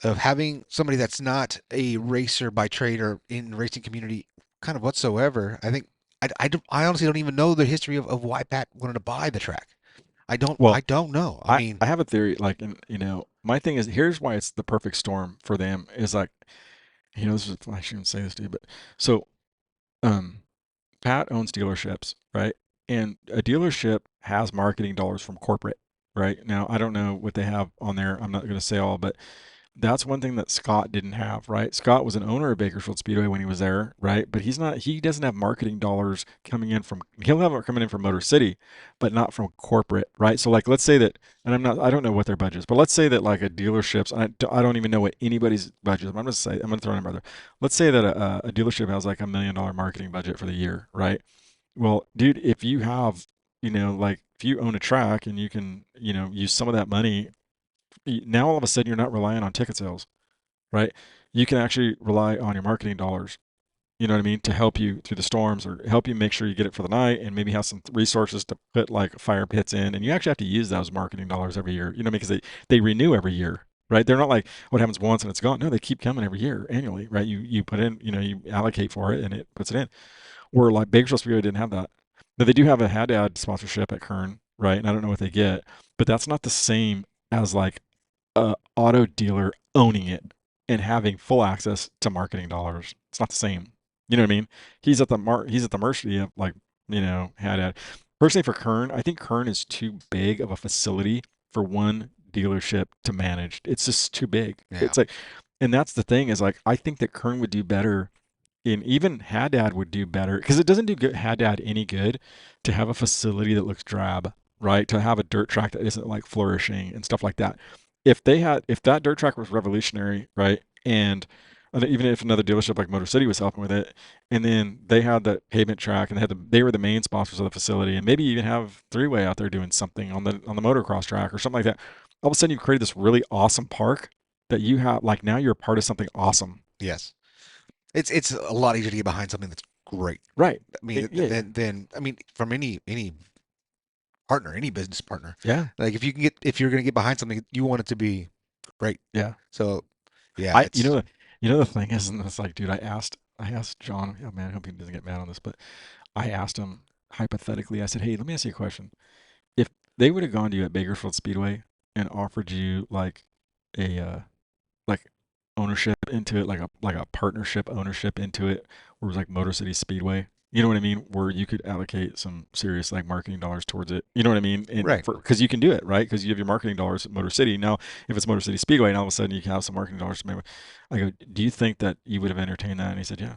of having somebody that's not a racer by trade or in the racing community kind of whatsoever. I think I honestly don't even know the history of why Pat wanted to buy the track. I Well, don't know. I I mean, have a theory, like, and my thing is, here's why it's the perfect storm for them is like, this is, I shouldn't say this to you, but so, um, Pat owns dealerships, right? And a dealership has marketing dollars from corporate, right? Now, I don't know what they have on there. I'm not going to say all, but that's one thing that Scott didn't have, right? Scott was an owner of Bakersfield Speedway when he was there, right? But he doesn't have marketing dollars coming in from, he'll have it coming in from Motor City, but not from corporate, right? So like, let's say that, and I don't know what their budget is, but let's say that like a dealership's, I don't even know what anybody's budget is, but I'm going to throw a number there. Let's say that a dealership has like $1 million marketing budget for the year, right? Well, dude, if you have, like if you own a track and you can, use some of that money, now all of a sudden you're not relying on ticket sales, right? You can actually rely on your marketing dollars, you know what I mean, to help you through the storms or help you make sure you get it for the night and maybe have some resources to put like fire pits in. And you actually have to use those marketing dollars every year, because they renew every year. Right, they're not like what happens once and it's gone. No, they keep coming every year, annually. Right, you put in, you allocate for it and it puts it in. Where like Bakersfield Speedway didn't have that. But they do have a Haddad sponsorship at Kern, right? And I don't know what they get, but that's not the same as like a auto dealer owning it and having full access to marketing dollars. It's not the same. You know what I mean? He's at the mercy of like, Haddad. Personally for Kern, I think Kern is too big of a facility for one dealership to manage. It's just too big. yeah, It's like, and that's the thing is like I think that Kern would do better, and even Haddad would do better because it doesn't do good, Haddad any good to have a facility that looks drab, right? To have a dirt track that isn't like flourishing and stuff like that. If that dirt track was revolutionary, right? And even if another dealership like Motor City was helping with it, and then they had that pavement track and they were the main sponsors of the facility, and maybe even have three-way out there doing something on the motocross track or something like that. All of a sudden, you created this really awesome park that you have like now you're a part of something awesome, yes. It's a lot easier to get behind something that's great. right? I mean, Yeah, then I mean, from any partner, any business partner, yeah, like if you're gonna get behind something, you want it to be great. yeah. So yeah, I it's the thing is, and it's like, dude, I asked John. Oh man, I hope he doesn't get mad on this, but I asked him hypothetically. I said, hey, let me ask you a question. If they would have gone to you at Bakersfield Speedway and offered you a like ownership into it, like a partnership ownership into it, where it was like Motor City Speedway. You know what I mean? Where you could allocate some serious like marketing dollars towards it. You know what I mean? And Right. for because you can do it, right? Because you have your marketing dollars at Motor City. Now, if it's Motor City Speedway, and all of a sudden you can have some marketing dollars to maybe, I go, do you think that you would have entertained that? And he said, yeah,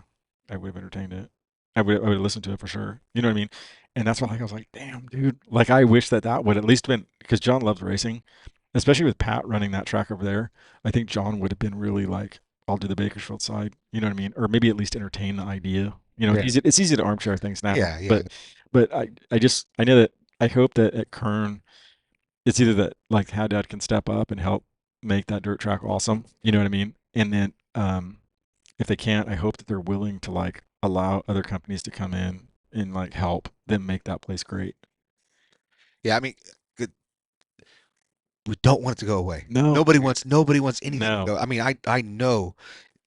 I would have entertained it. I would have listened to it for sure. You know what I mean? And that's why like, I was like, damn, dude. Like I wish that that would at least been because John loves racing, especially with Pat running that track over there. I think John would have been really like, I'll do the Bakersfield side. You know what I mean? Or maybe at least entertain the idea. You know, Yeah. it's easy to armchair things now, Yeah. Yeah. but I know that I hope that at Kern, it's either that like how Dad can step up and help make that dirt track awesome. You know what I mean? And then if they can't, I hope that they're willing to like allow other companies to come in and like help them make that place great. Yeah. I mean, we don't want it to go away. No, dude, Nobody wants anything to no, go. I mean, I know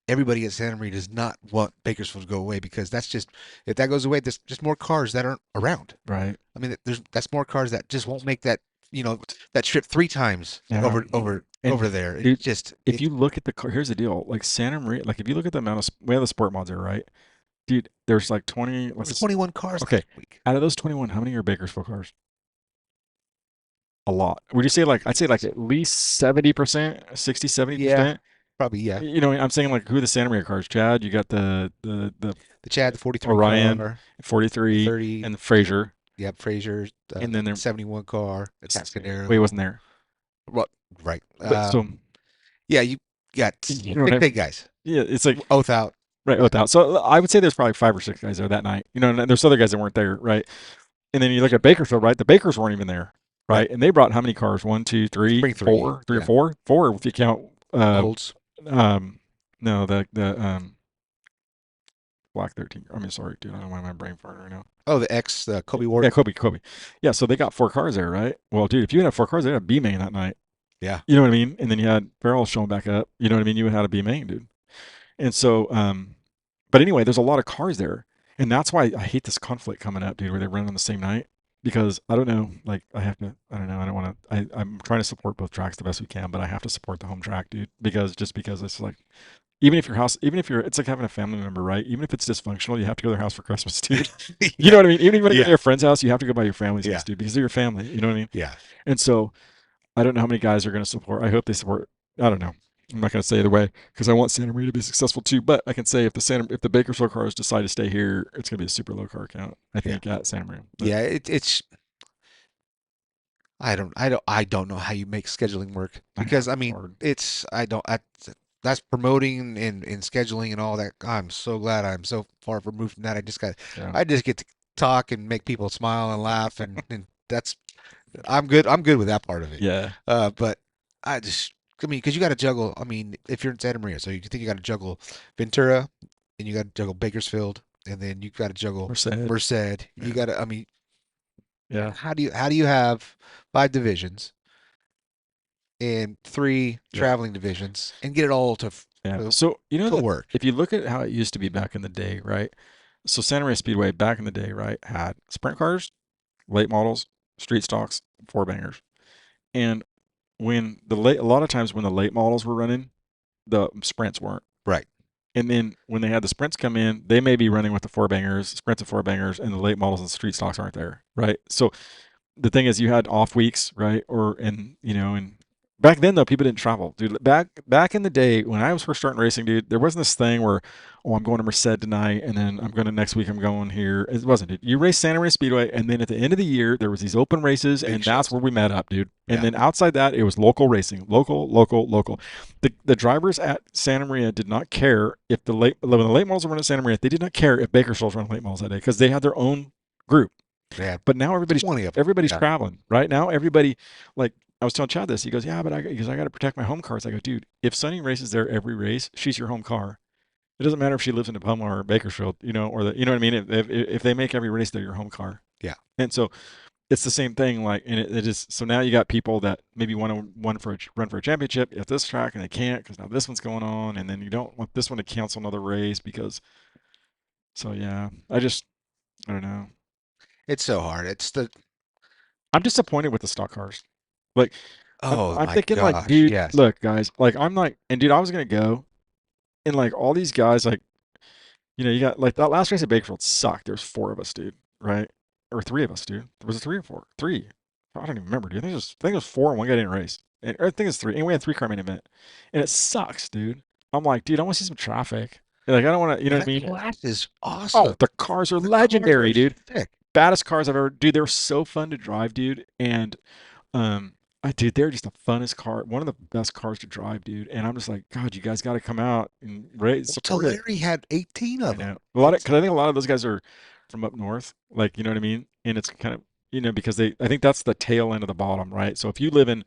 everybody at Santa Maria does not want Bakersfield to go away because that's just if that goes away, there's just more cars that aren't around. right? I mean, that's more cars that just won't make that you know that trip three times Yeah. over And there. It's dude, just if it's you look at the car, here's the deal. Like Santa Maria, like if you look at the amount of we have the sport mods there, right? Dude, there's like 20. there was 21 cars Okay, last week. out of those 21, how many are Bakersfield cars? A lot. Would you say like I'd say like at least 70%, 60, Yeah, 70%? probably yeah. You know, I'm saying like who are the Santa Maria cars? Chad, you got the The Chad, the 43 Orion, car, the 43, 30, and the Fraser, yeah, Frazier, and then there 71 car, the wait, it Tascadero. wasn't there. Well, right. But so Yeah, you got you know what six, I eight mean? guys. Yeah, it's like Oath out. right Yeah, without. So I would say there's probably 5 or 6 guys there that night. You know, and there's other guys that weren't there, right? And then you look at Bakersfield, right? The Bakers weren't even there, right. right? And they brought how many cars? One, two, three, Spring three. four, three or Yeah. four, four if you count. Olds. Um, no, the Black 13. I mean, sorry, dude. I don't know why my brain farting right now. Oh, the X, Kobe Yeah, Ward. Kobe. Yeah, so they got 4 cars there, right? Well, dude, if you had 4 cars, they had a B main that night. Yeah. You know what I mean? And then you had Farrell showing back up. You know what I mean? You had a B main, dude. And so, but anyway, there's a lot of cars there, and that's why I hate this conflict coming up, dude, where they run on the same night. Because I don't know, like I have to, I don't know, I don't want to. I'm trying to support both tracks the best we can, but I have to support the home track, dude, because just because it's like, even if your house, even if you're, it's like having a family member, right? Even if it's dysfunctional, you have to go to their house for Christmas, dude. You know Yeah. what I mean? Even if you want to go to Yeah. your friend's house, you have to go by your family's Yeah. house, dude, because they're your family. You know what I mean? Yeah. And so I don't know how many guys are going to support. I hope they support. I don't know. I'm not going to say either way because I want Santa Maria to be successful too. But I can say if the Bakersfield cars decide to stay here, it's going to be a super low car count. I Yeah. think at Santa Maria. But Yeah. It's I don't know how you make scheduling work I know because I it's mean hard. it's I don't I that's promoting and scheduling and all that. I'm so glad I'm so far removed from that. Yeah. I just get to talk and make people smile and laugh and that's I'm good with that part of it. Yeah. But I just I mean because you got to juggle. I mean if you're in Santa Maria, so you think you got to juggle Ventura and you got to juggle Bakersfield and then you got to juggle Merced. Merced. You Yeah. got to I mean Yeah. how do you have five divisions and three Yeah. traveling divisions and get it all Yeah. So you know to that work? if you look at how it used to be back in the day, right? So Santa Maria Speedway back in the day, right, had sprint cars, late models, street stocks, four bangers. And when the late, a lot of times when the late models were running, the sprints weren't. Right. And then when they had the sprints come in, they may be running with the four bangers, sprints and four bangers, and the late models and street stocks aren't there, right? So the thing is, you had off weeks, right? Or and you know, and back then though, people didn't travel, dude. Back in the day when I was first starting racing, dude, there wasn't this thing where, oh, I'm going to Merced tonight, and then I'm going to next week. I'm going here. It wasn't, dude. You raced Santa Maria Speedway, and then at the end of the year, there was these open races, Big and that's shows. where we met up, dude. And Yeah. then outside that, it was local racing, local. The drivers at Santa Maria did not care if the late when the late models were running at Santa Maria, they did not care if Bakersfield was running late models that day because they had their own group. They had But now 20 of them. everybody's Yeah. traveling right now. Everybody like I was telling Chad this. He goes, yeah, but because I got to protect my home cars. I go, dude, if Sunny races there every race, she's your home car. It doesn't matter if she lives in Tacoma or Bakersfield, you know, or you know what I mean. If they make every race, they're your home car. Yeah. And so it's the same thing. Like, and it is. So now you got people that maybe want to run for a championship at this track and they can't because now this one's going on, and then you don't want this one to cancel another race because. So yeah, I don't know. It's so hard. It's the I'm disappointed with the stock cars. Like Oh I'm my thinking like, gosh, dude, yes. look, guys, like I'm like, and dude, I was gonna go, and like all these guys, like, you got like that last race at Bakersfield sucked. There's four of us, dude, right? Or three of us, dude. Was it three or four? Three. I don't even remember, dude. I think it was four and one guy didn't race. And or I think it's three. And we had three car main event. And it sucks, dude. I'm like, dude, I want to see some traffic. Like, I don't want to, you Well, know what I that mean? class is Oh, awesome. the cars are The cars are legendary, dude. sick. Baddest cars I've ever, dude. They were so fun to drive, dude. And um, dude, they're just the funnest car, one of the best cars to drive, dude. And I'm just like, God, you guys got to come out and Well, support it. Tulare had 18 I of them. know a lot of It's because I think a lot of those guys are from up north, like you know what I mean. And it's kind of because I think that's the tail end of the bottom, right? So if you live in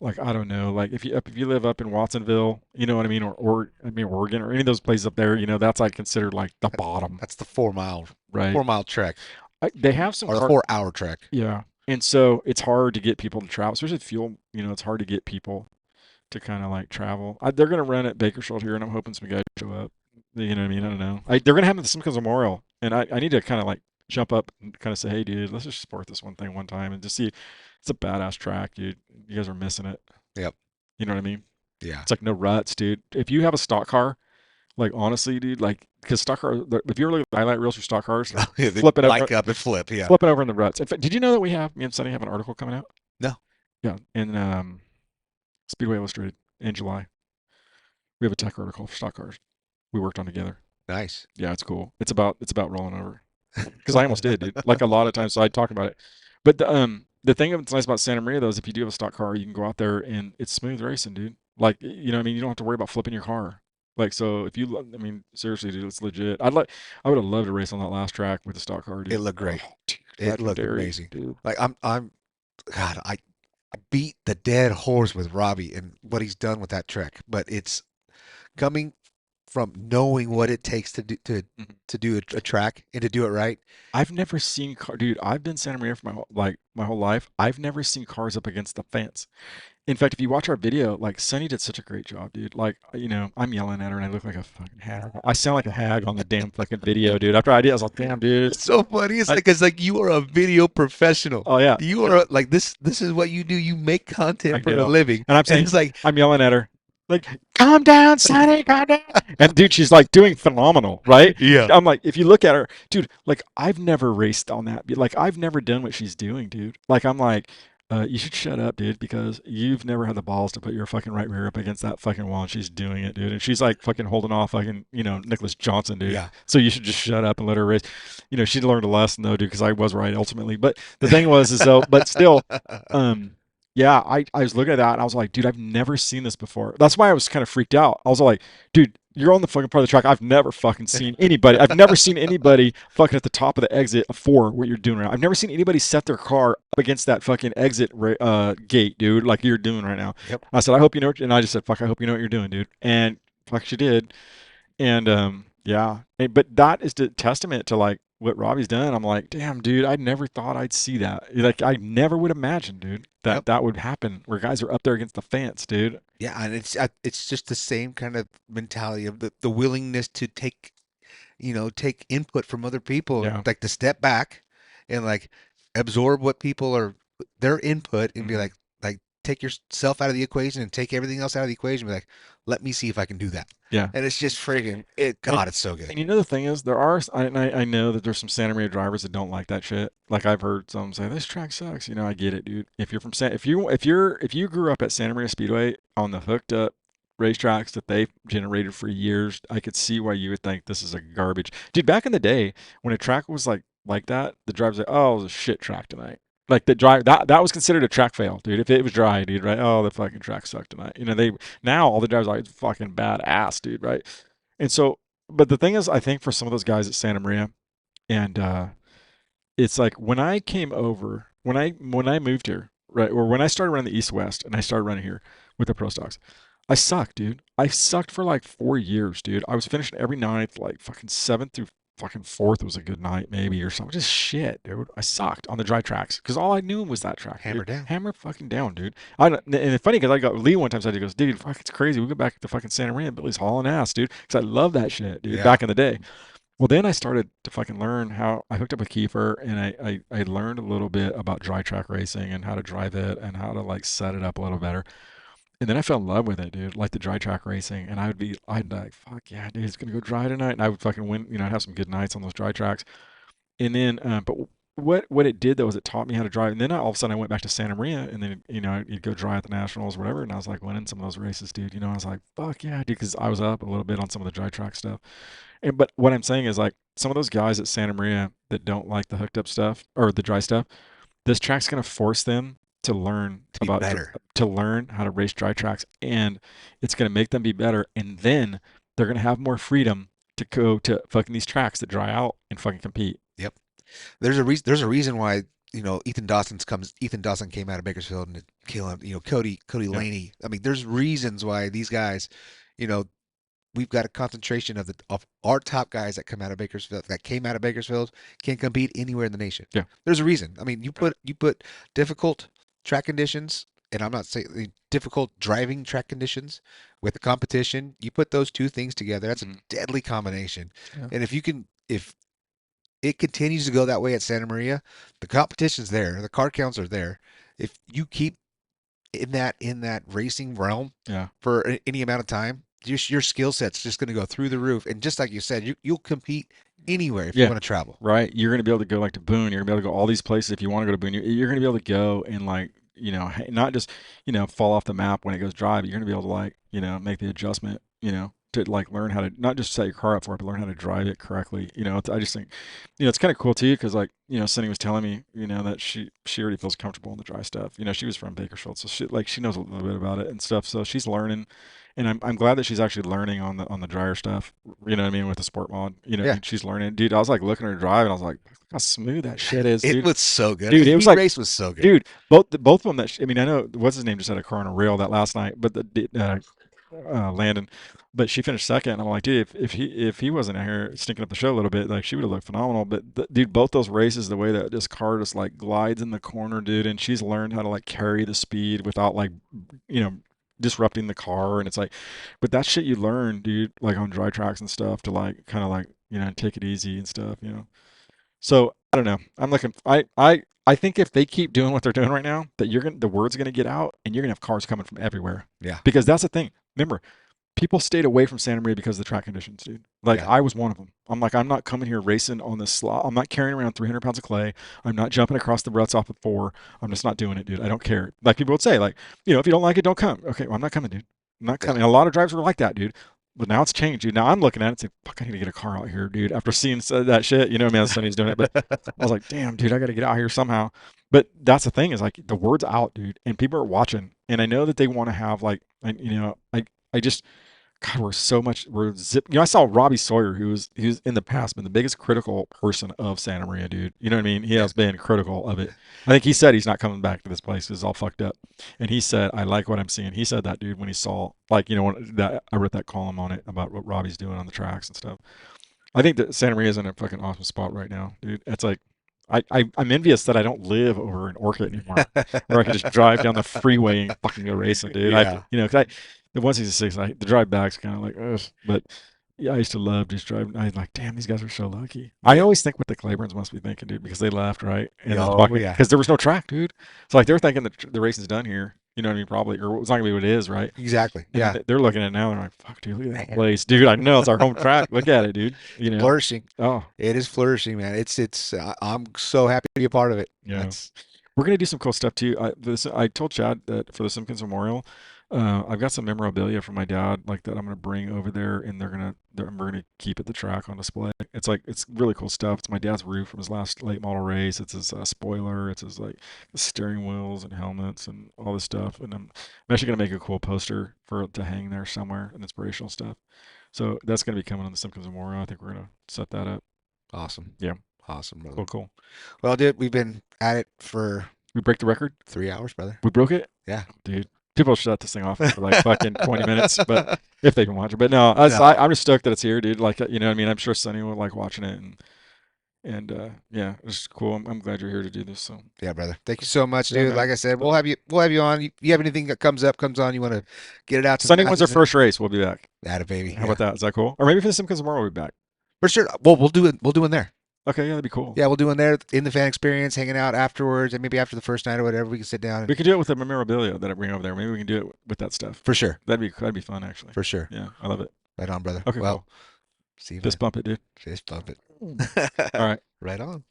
like I don't know, like if you live up in Watsonville, you know what I mean, or I mean Oregon or any of those places up there, that's like considered like the that, bottom, that's the 4 mile right? 4 mile trek They have some or the car. 4 hour trek. Yeah. And so it's hard to get people to travel, especially fuel. It's hard to get people to kind of like travel. They're going to run at Bakersfield here, and I'm hoping some guys show up. You know what I mean? I don't know. They're going to have the Simkins Memorial, and I need to kind of like jump up and kind of say, hey, dude, let's just support this one thing one time and just see. It's a badass track, dude. You guys are missing it. Yep. You know what I mean? Yeah. It's like no ruts, dude. If you have a stock car, like honestly, dude, like because stock car, if you ever look at the highlight reels for stock cars, like Yeah, they flip it over, bike up and flip. Yeah. flip it over in the ruts. In fact, did you know that me and Sunny have an article coming out? No. Yeah, in Speedway Illustrated in July. We have a tech article for stock cars we worked on together. Nice. Yeah, it's cool. It's about rolling over because I almost did, dude. Like a lot of times, so I talk about it. But the thing that's nice about Santa Maria though is if you do have a stock car, you can go out there and it's smooth racing, dude. Like what I mean, you don't have to worry about flipping your car. Like so, if you, I mean, seriously, dude, it's legit. I would have loved to race on that last track with the stock car, It dude. looked Oh, great. dude, It looked legendary, amazing. dude. Like God, I beat the dead horse with Robbie and what he's done with that trek, but it's coming from knowing what it takes Mhm. to do a track and to do it right. I've never seen car, dude. I've been Santa Maria for my whole life. I've never seen cars up against the fence. In fact, if you watch our video, like Sunny did such a great job, dude. Like, I'm yelling at her and I look like a fucking hag. I sound like a hag on the damn fucking video, dude. After I did, I was like, damn, dude. It's so funny. I, It's like you are a video professional. oh yeah, You are like this is what you do. You make I content for a do. living. And I'm And saying, it's like I'm yelling at her, like, calm down, Sonny, calm down. And dude, she's like doing phenomenal, right? yeah. I'm like, if you look at her, dude, like I've never raced on that. Like I've never done what she's doing, dude. Like I'm like, you should shut up, dude, because you've never had the balls to put your fucking right rear up against that fucking wall, and she's doing it, dude. And she's like fucking holding off fucking, Nicholas Johnson, dude. Yeah. So you should just shut up and let her race. She learned a lesson though, dude, because I was right ultimately. But the thing was, is though, but still, um, yeah, I was looking at that and I was like, dude, I've never seen this before. That's why I was kind of freaked out. I was like, dude, you're on the fucking part of the track. I've never fucking seen anybody. I've never seen anybody fucking at the top of the exit for what you're doing right now. I've never seen anybody set their car up against that fucking exit gate, dude, like you're doing right now. Yep. I said, I hope you know, and I just said, fuck, I hope you know what you're doing, dude. And fuck, she did. And yeah, but that is the testament to like what Robbie's done. I'm like, damn, dude, I never thought I'd see that. Like, I never would imagine, dude, that Yep. that would happen where guys are up there against the fence, dude. Yeah, and it's just the same kind of mentality of the willingness to take input from other people, Yeah. like to step back and like absorb what people are their input and be Hmm. like take yourself out of the equation and take everything else out of the equation. Be like, let me see if I can do that. Yeah. And it's just friggin' it. And God, it's so good. and the thing is, there are I know that there's some Santa Maria drivers that don't like that shit. Like I've heard some say this track sucks. I get it, dude. If you're from San, if you grew up at Santa Maria Speedway on the hooked up racetracks that they've generated for years, I could see why you would think this is a garbage. Dude, back in the day when a track was like that, the drivers like, oh, it was a shit track tonight. Like the drive that was considered a track fail, dude. If it was dry, dude, right? Oh, the fucking track sucked tonight. They now all the drivers are like it's fucking badass, dude, right? And so, but the thing is, I think for some of those guys at Santa Maria, and it's like when I came over, when I moved here, right, or when I started running the East West, and I started running here with the pro stocks, I sucked, dude. I sucked for like 4 years, dude. I was finishing every ninth, like fucking seventh through fucking fourth was a good night, maybe or something. Just shit, dude. I sucked on the dry tracks because all I knew was that track, Hammer dude. down. Hammer fucking down, dude. And it's funny because I got Lee one time said he goes, dude, fuck, it's crazy. We go back to fucking Santa Maria, Billy's hauling ass, dude, because I love that shit, dude. Yeah. Back in the day, Well, then I started to fucking learn how I hooked up with Kiefer and I learned a little bit about dry track racing and how to drive it and how to like set it up a little better. And then I fell in love with it, dude, like the dry track racing. And I'd like, fuck yeah, dude, it's gonna go dry tonight. And I would fucking win, I'd have some good nights on those dry tracks. And then, but what it did though is it taught me how to drive. And then all of a sudden I went back to Santa Maria, and then you'd go dry at the nationals, or whatever. And I was like winning some of those races, dude. I was like, fuck yeah, dude, because I was up a little bit on some of the dry track stuff. And but what I'm saying is like some of those guys at Santa Maria that don't like the hooked up stuff or the dry stuff, this track's gonna force them to learn To be better. to learn how to race dry tracks, and it's gonna make them be better. And then they're gonna have more freedom to go to fucking these tracks that dry out and fucking compete. Yep. There's a reason. There's a reason why Ethan Dawson came out of Bakersfield and to kill him. Cody Yeah, Laney. I mean, there's reasons why these guys. You know, we've got a concentration of our top guys that come out of Bakersfield that came out of Bakersfield can compete anywhere in the nation. yeah, There's a reason. I mean, you put difficult track conditions, and I'm not saying difficult driving track conditions with the competition. You put those two things together, that's a mhm, deadly combination. yeah, And if it continues to go that way at Santa Maria, the competition's there, the car counts are there. If you keep in that racing realm yeah. for any amount of time, your skill set's just going to go through the roof. And just like you said, you'll compete anywhere if you Yeah, want to travel. right. You're going to be able to go like to Boone. You're going to be able to go all these places if you want to go to Boone. You're going to be able to go and like, not just, fall off the map when it goes dry, but you're going to be able to like, make the adjustment, to like learn how to not just set your car up for it, but learn how to drive it correctly. I just think, it's kind of cool too because like, Cindy was telling me, that she already feels comfortable in the dry stuff. She was from Bakersfield, so she knows a little bit about it and stuff. So she's learning, and I'm glad that she's actually learning on the dryer stuff. You know what I mean, with the sport mod. Yeah, She's learning, dude. I was like looking at her drive, and I was like, look how smooth that shit is, it dude. was so good. Dude, it was Heat like, race was so good. dude, both of them. I mean, I know what's his name just had a car on a rail that last night, but Landon, but she finished second. And I'm like, dude, if he wasn't out here stinking up the show a little bit, like she would have looked phenomenal. But dude, both those races, the way that this car just like glides in the corner, dude, and she's learned how to like carry the speed without like, you know, disrupting the car. And it's like, but that shit you learn, dude, like on dry tracks and stuff, to like kind of like take it easy and stuff. So I don't know. I'm looking. I think if they keep doing what they're doing right now, that the word's gonna get out, and you're gonna have cars coming from everywhere. Yeah, Because that's the thing. Remember, people stayed away from Santa Maria because of the track conditions, dude. Like yeah, I was one of them. I'm like, I'm not coming here racing on this slot. I'm not carrying around 300 pounds of clay. I'm not jumping across the ruts off of four. I'm just not doing it, dude. I don't care. Like people would say, like, if you don't like it, don't come. Okay, well, I'm not coming, dude. I'm not yeah. coming. A lot of drivers were like that, dude. But now it's changed, dude. Now I'm looking at it and saying, fuck, I need to get a car out here, dude. After seeing that shit, you know, man, Sonny's doing it. But I was like, damn, dude, I got to get out here somehow. But that's the thing is like the word's out, dude, and people are watching. And I know that they want to have like, I just, God, we're zip. I saw Robbie Sawyer, who's in the past been the biggest critical person of Santa Maria, dude. You know what I mean? He Yeah. has been critical of it. I think he said he's not coming back to this place 'cause it's all fucked up. And he said, I like what I'm seeing. He said that, dude, when he saw, like, when that I wrote that column on it about what Robbie's doing on the tracks and stuff. I think that Santa Maria is in a fucking awesome spot right now, dude. It's like I'm envious that I don't live over in Orchid anymore, where I can just drive down the freeway and fucking go racing, dude. Yeah. 'Cause the 166, the drive back's kind of like, ugh, but yeah, I used to love just driving. I was like, damn, these guys are so lucky. I Yeah. always think what the Claibornes must be thinking, dude, because they left, right? And then Oh fucking, yeah. because there was no track, dude. So like they're thinking that the racing's done here. You know what I mean? Probably, or it's not gonna be what it is, right? Exactly. And then Yeah. they're looking at it now and they're like, fuck, dude, look at that Man, place, dude. I know it's our home track. Look at it, dude. flourishing. Oh, It is flourishing, man. I'm so happy to be a part of it. yeah. That's We're gonna do some cool stuff too. I told Chad that for the Simpkins Memorial, I've got some memorabilia from my dad, like that I'm gonna bring over there, and we're gonna keep at the track on display. It's really cool stuff. It's my dad's roof from his last late model race. It's his spoiler. It's his like steering wheels and helmets and all this stuff. And I'm actually gonna make a cool poster for to hang there somewhere, and inspirational stuff. So that's gonna be coming on the Simpkins Memorial. I think we're gonna set that up. awesome. Yeah, Awesome, cool, brother. cool. Well, dude, we've been at it for We break the record. 3 hours, brother. We broke it. Yeah. Dude, people shut this thing off after like fucking 20 minutes, but if they can watch it. But no, No. I'm just stoked that it's here, dude. Like, you know what I mean? I'm sure Sonny will like watching it, and yeah, it's cool. I'm glad you're here to do this. So, Yeah, brother. Thank you so much, yeah, dude. man. Like I said, So, we'll have you on. You have anything that comes on, you want to get it out to the Sunday when's our masses and first race? We'll be back. that, baby. How about Yeah. that? Is that cool? Or maybe for the Simpkins tomorrow, we'll be back. For sure. Well, we'll do it. We'll do in there. Okay, yeah, that'd be cool. Yeah, we'll do in there in the fan experience, hanging out afterwards, and maybe after the first night or whatever, we can sit down We could do it with the memorabilia that I bring over there. Maybe we can do it with that stuff. for sure. That'd be fun actually. For sure. Yeah, I love it. Right on, brother. Okay, Well, cool. see you, man. Fist bump it, dude. Fist bump it. All right. Right on.